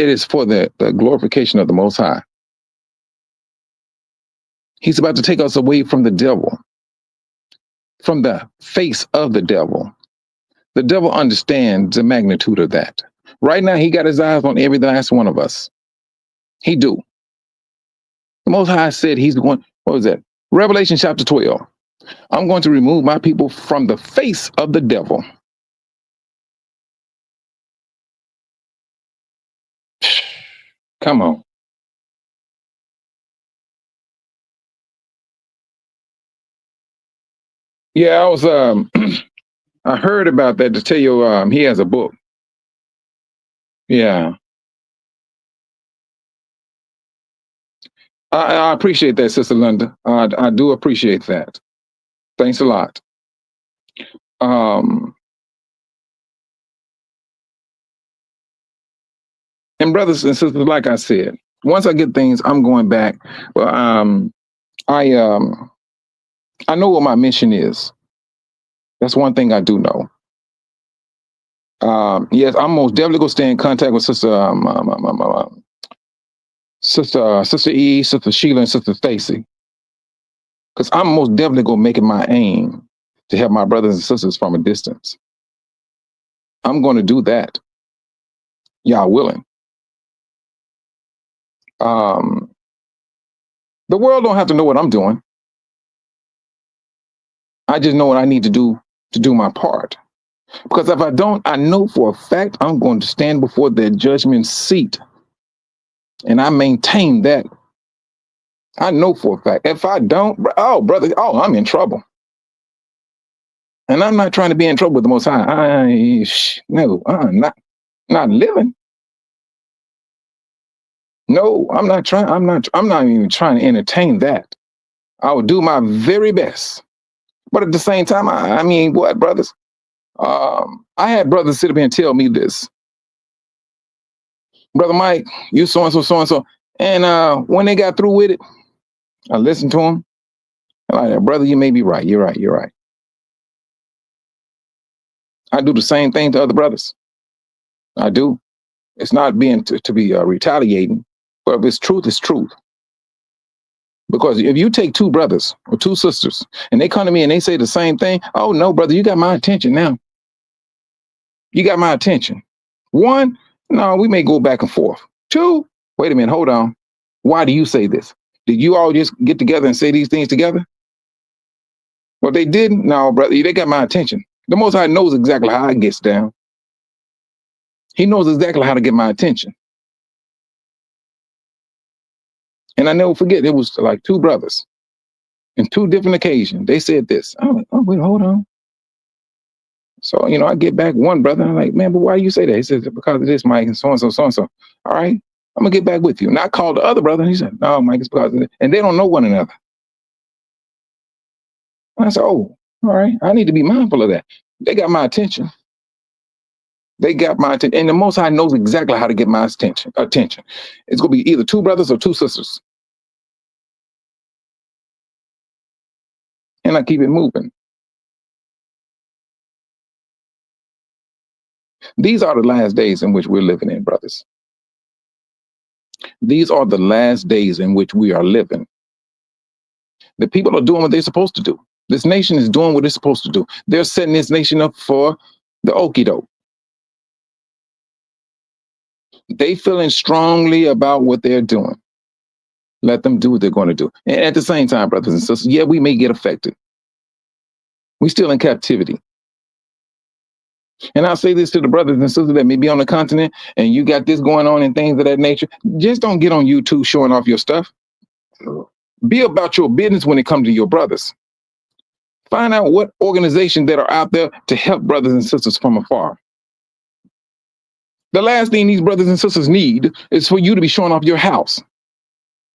is for the glorification of the Most High. He's about to take us away from the devil, from the face of the devil. The devil understands the magnitude of that. Right now, he got his eyes on every last one of us. He do. The Most High said he's going, what was that? Revelation chapter 12. I'm going to remove my people from the face of the devil. Come on. Yeah, I was I heard about that to tell you he has a book. Yeah. I appreciate that, Sister Linda. I do appreciate that. Thanks a lot. Um, and brothers and sisters, like I said, once I get things, I'm going back. Well, I um, I know what my mission is. That's one thing I do know. Yes, I'm most definitely gonna stay in contact with Sister E, Sister Sheila, and Sister Stacy, because I'm most definitely gonna make it my aim to help my brothers and sisters from a distance. I'm going to do that, y'all willing. Um, the world don't have to know what I'm doing. I just know what I need to do my part. Because if I don't, I know for a fact I'm going to stand before their judgment seat. And I maintain that. I know for a fact. If I don't, oh, brother, oh, I'm in trouble. And I'm not trying to be in trouble with the Most High. No, not living. No, I'm not trying. I'm not even trying to entertain that. I will do my very best. But at the same time, I mean, what, brothers? I had brothers sit up here and tell me this. Brother Mike, you so and so, so and so. And when they got through with it, I listened to them. I'm like, brother, you may be right. You're right. You're right. I do the same thing to other brothers. I do. It's not being to be retaliating, but if it's truth, it's truth. Because if you take two brothers or two sisters and they come to me and they say the same thing, oh no, brother, you got my attention now. You got my attention. One, no, we may go back and forth. Two, wait a minute, hold on. Why do you say this? Did you all just get together and say these things together? Well, they didn't. No, brother, they got my attention. The Most High knows exactly how it gets down. He knows exactly how to get my attention. And I never forget, it was like two brothers in two different occasions. They said this. I'm like, oh, wait, hold on. So, I get back one brother. I'm like, man, but why do you say that? He says, because of this, Mike, and so and so, so and so. All right, I'm going to get back with you. And I called the other brother and he said, no, Mike, it's because of it. And they don't know one another. And I said, oh, all right, I need to be mindful of that. They got my attention. They got my attention. And the Most High knows exactly how to get my attention. It's going to be either two brothers or two sisters. And I keep it moving. These are the last days in which we're living in, brothers. These are the last days in which we are living. The people are doing what they're supposed to do. This nation is doing what it's supposed to do. They're setting this nation up for the okie doke. They feeling strongly about what they're doing. Let them do what they're going to do. And at the same time, brothers and sisters, yeah, we may get affected. We're still in captivity. And I'll say this to the brothers and sisters that may be on the continent and you got this going on and things of that nature. Just don't get on YouTube showing off your stuff. Be about your business when it comes to your brothers. Find out what organizations that are out there to help brothers and sisters from afar. The last thing these brothers and sisters need is for you to be showing off your house,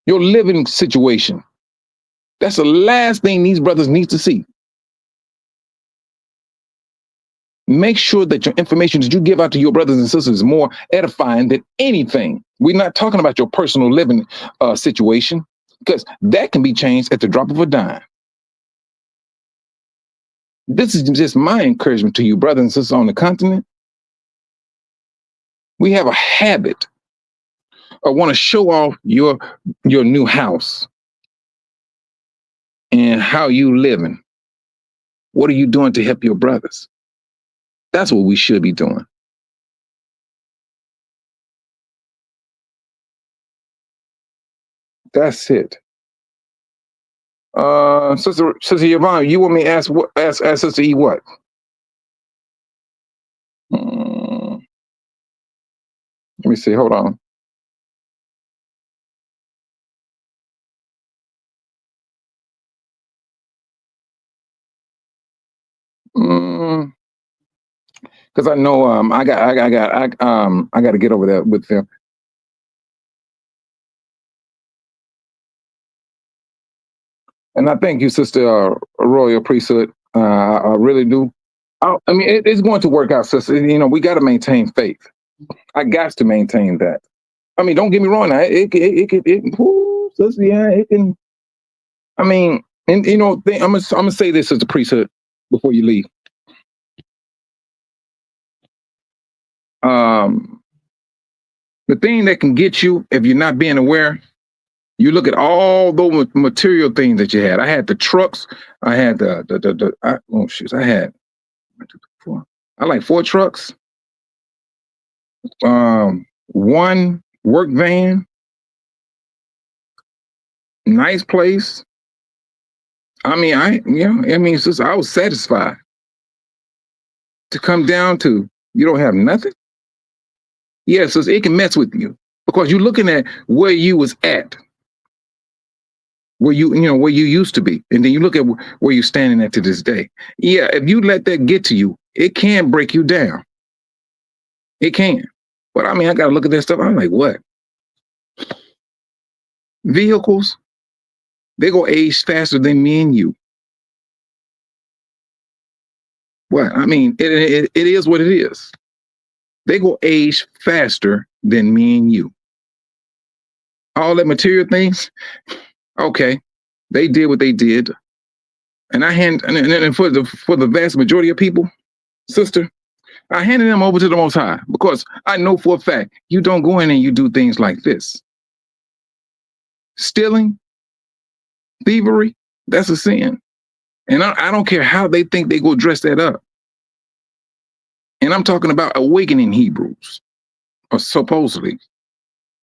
your living situation. That's the last thing these brothers need to see. Make sure that your information that you give out to your brothers and sisters is more edifying than anything. We're not talking about your personal living situation, because that can be changed at the drop of a dime. This is just my encouragement to you, brothers and sisters on the continent. We have a habit of want to show off your new house and how you living. What are you doing to help your brothers? That's what we should be doing. That's it. Sister Yvonne, you want me to ask Sister E what? Mm, let me see. Hold on. Because I know I got to get over there with them. And I thank you, Sister Royal Priesthood. I really do. I mean, it's going to work out, sister. You know, we got to maintain faith. I got to maintain that. I mean, don't get me wrong. Now, sister, yeah, it can. I mean, and you know, I'm gonna say this as the priesthood before you leave. Um, the thing that can get you if you're not being aware, you look at all those material things that you had. I had the trucks. I had oh shit, I had I like 4 trucks, one work van, nice place. I mean, since I was satisfied to come down to you don't have nothing. Yes, yeah, so it can mess with you because you're looking at where you was at, where where you used to be, and then you look at where you're standing at to this day. Yeah, if you let that get to you, it can break you down. It can. But I mean, I got to look at that stuff. I'm like, what? Vehicles, they go age faster than me and you. What? I mean, it is what it is. They go age faster than me and you. All that material things, okay, they did what they did. And and for the vast majority of people, sister, I handed them over to the Most High because I know for a fact you don't go in and you do things like this. Stealing, thievery, that's a sin. And I don't care how they think they go dress that up. And I'm talking about awakening Hebrews, or supposedly.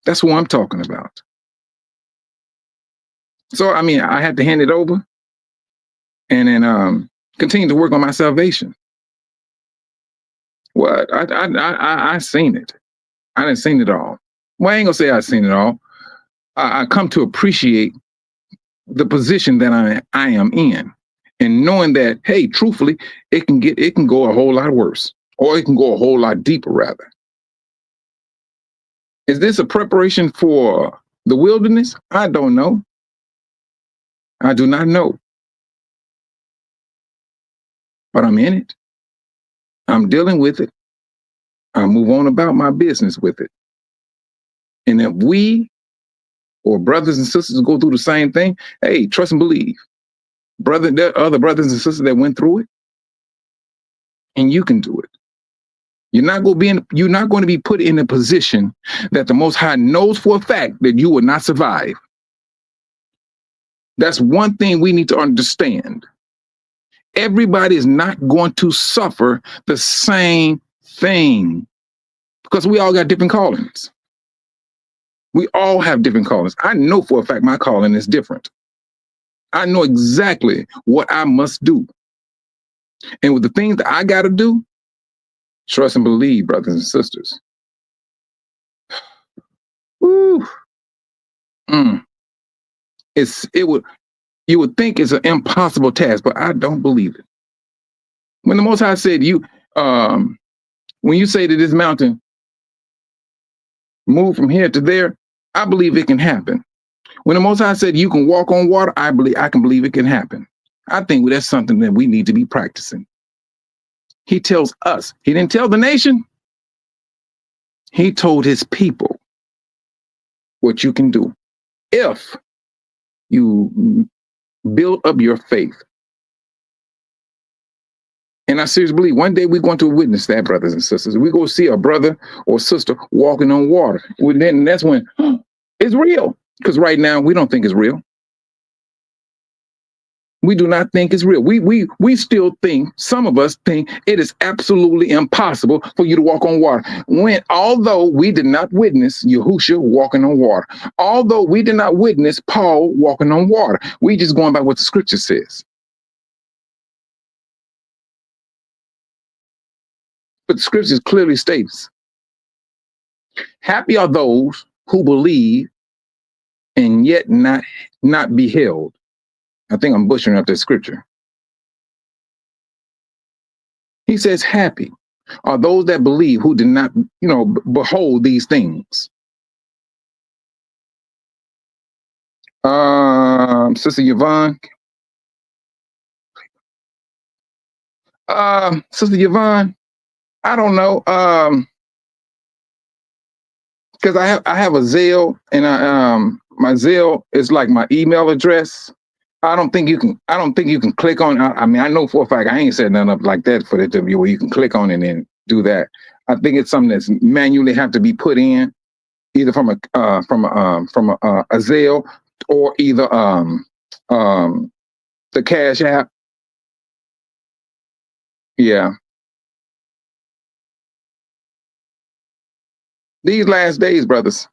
That's what I'm talking about. So, I mean, I had to hand it over and then continue to work on my salvation. What? I seen it. I didn't seen it all. Well, I ain't gonna say I seen it all. I come to appreciate the position that I am in, and knowing that, hey, truthfully, it can go a whole lot worse, or it can go a whole lot deeper, rather. Is this a preparation for the wilderness? I don't know. I do not know. But I'm in it. I'm dealing with it. I move on about my business with it. And if we or brothers and sisters go through the same thing, hey, trust and believe. There are other brothers and sisters that went through it, and you can do it. You're not going to be put in a position that the Most High knows for a fact that you will not survive. That's one thing we need to understand. Everybody is not going to suffer the same thing because we all got different callings. We all have different callings. I know for a fact my calling is different. I know exactly what I must do. And with the things that I got to do, trust and believe, brothers and sisters. Woo. You would think it's an impossible task, but I don't believe it. When the Most High said when you say to this mountain, move from here to there, I believe it can happen. When the Most High said you can walk on water, I can believe it can happen. I think that's something that we need to be practicing. He tells us. He didn't tell the nation. He told his people what you can do if you build up your faith. And I seriously believe one day we're going to witness that, brothers and sisters. We go see a brother or sister walking on water. Then that's when it's real. Because right now we don't think it's real. We do not think it's real. We still think, some of us think it is absolutely impossible for you to walk on water. When although we did not witness Yahushua walking on water, although we did not witness Paul walking on water, we just going by what the scripture says. But the scriptures clearly states, happy are those who believe and yet not beheld. I think I'm butchering up that scripture. He says, happy are those that believe who did not, behold these things. Sister Yvonne. Sister Yvonne, I don't know. Because I have a Zelle, and my Zelle is like my email address. I don't think you can click on. I mean, I know for a fact I ain't set nothing up like that for the W where you can click on it and do that. I think it's something that's manually have to be put in, either from a Zelle or either the Cash App. Yeah. These last days, brothers,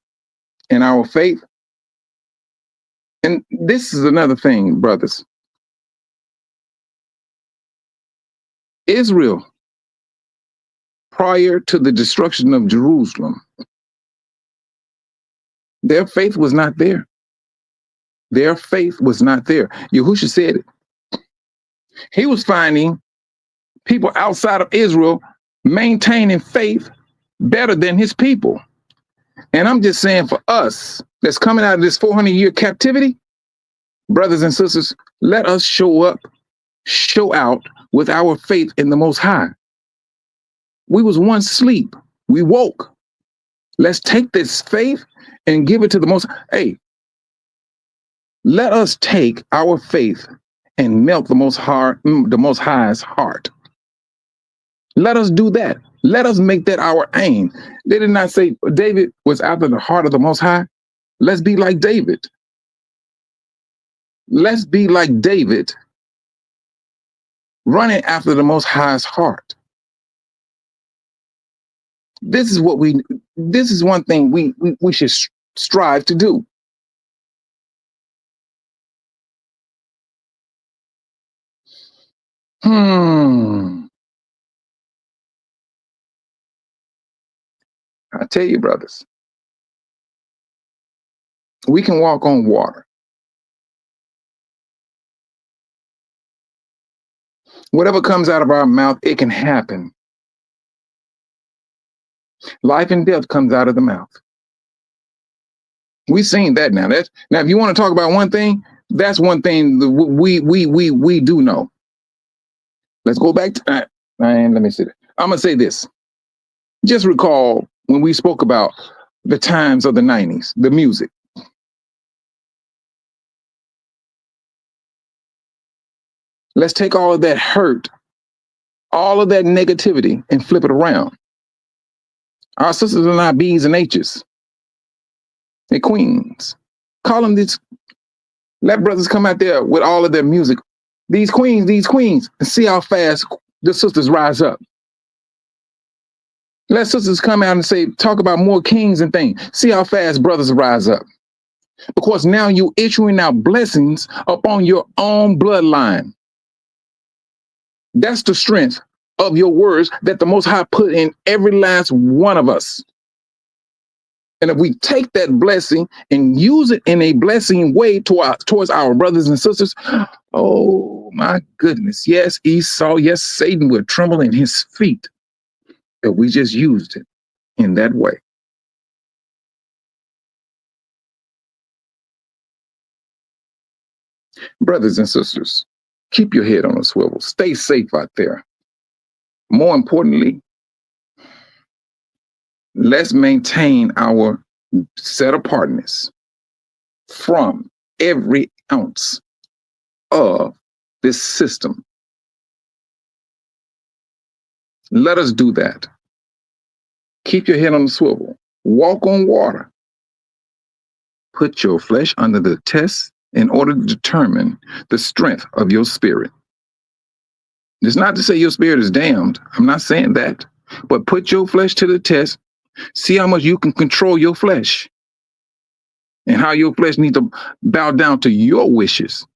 in our faith, and this is another thing, brothers. Israel, prior to the destruction of Jerusalem, their faith was not there. Their faith was not there. Yahushua said it. He was finding people outside of Israel maintaining faith better than his people. And I'm just saying, for us that's coming out of this 400-year captivity, brothers and sisters, let us show up, show out with our faith in the Most High. We was once asleep. We woke. Let's take this faith and give it to the Most. Hey, let us take our faith and melt the Most High's heart. Let us do that. Let us make that our aim. They did not say David was after the heart of the Most High. Let's be like David. Let's be like David, running after the Most High's heart. This is one thing we should strive to do. I tell you, brothers, we can walk on water. Whatever comes out of our mouth, it can happen. Life and death comes out of the mouth. We've seen that now. Now, if you want to talk about one thing, that's one thing that we do know. Let's go back to that. And let me see. I'm gonna say this. Just recall when we spoke about the times of the 90s, the music. Let's take all of that hurt, all of that negativity, and flip it around. Our sisters are not B's and H's. They're queens. Call them this. Let brothers come out there with all of their music. These queens, and see how fast the sisters rise up. Let sisters come out and say, talk about more kings and things. See how fast brothers rise up. Because now you're issuing out blessings upon your own bloodline. That's the strength of your words that the Most High put in every last one of us. And if we take that blessing and use it in a blessing way towards our brothers and sisters, oh my goodness. Yes, Esau, yes, Satan would tremble in his feet if we just used it in that way. Brothers and sisters, keep your head on a swivel. Stay safe out there. More importantly, let's maintain our set apartness from every ounce of this system. Let us do that. Keep your head on the swivel. Walk on water. Put your flesh under the test in order to determine the strength of your spirit. It's not to say your spirit is damned. I'm not saying that. But put your flesh to the test. See how much you can control your flesh and how your flesh needs to bow down to your wishes.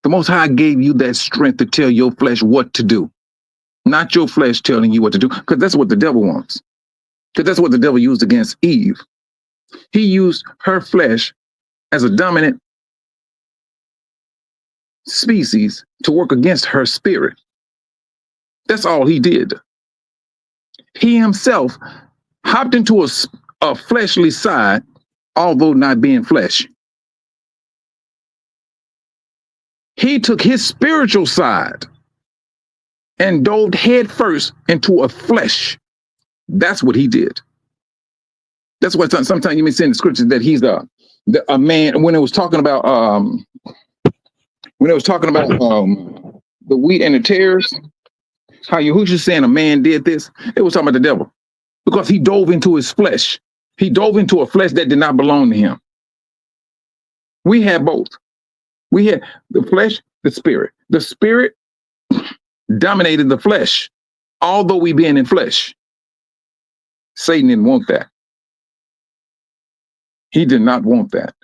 The Most High gave you that strength to tell your flesh what to do, not your flesh telling you what to do, because that's what the devil wants. Because that's what the devil used against Eve. He used her flesh as a dominant species to work against her spirit. That's all he did. He himself hopped into a fleshly side, although not being flesh. He took his spiritual side and dove head first into a flesh. That's what he did. That's why sometimes you may see in the scriptures that he's a man. When it was talking about the wheat and the tares, how Yahushua saying a man did this, it was talking about the devil, because he dove into his flesh. He dove into a flesh that did not belong to him. We had both. We had the flesh, the spirit. The spirit dominated the flesh, although we being in flesh. Satan didn't want that. He did not want that.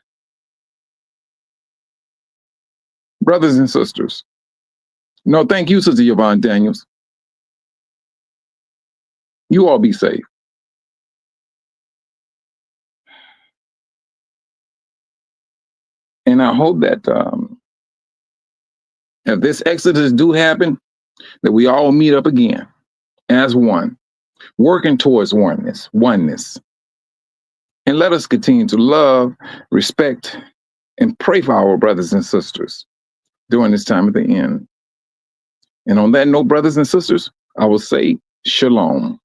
Brothers and sisters. No, thank you, Sister Yvonne Daniels. You all be safe. And I hope that if this exodus do happen, that we all meet up again as one, working towards oneness. And let us continue to love, respect, and pray for our brothers and sisters during this time at the end. And on that note, brothers and sisters, I will say shalom.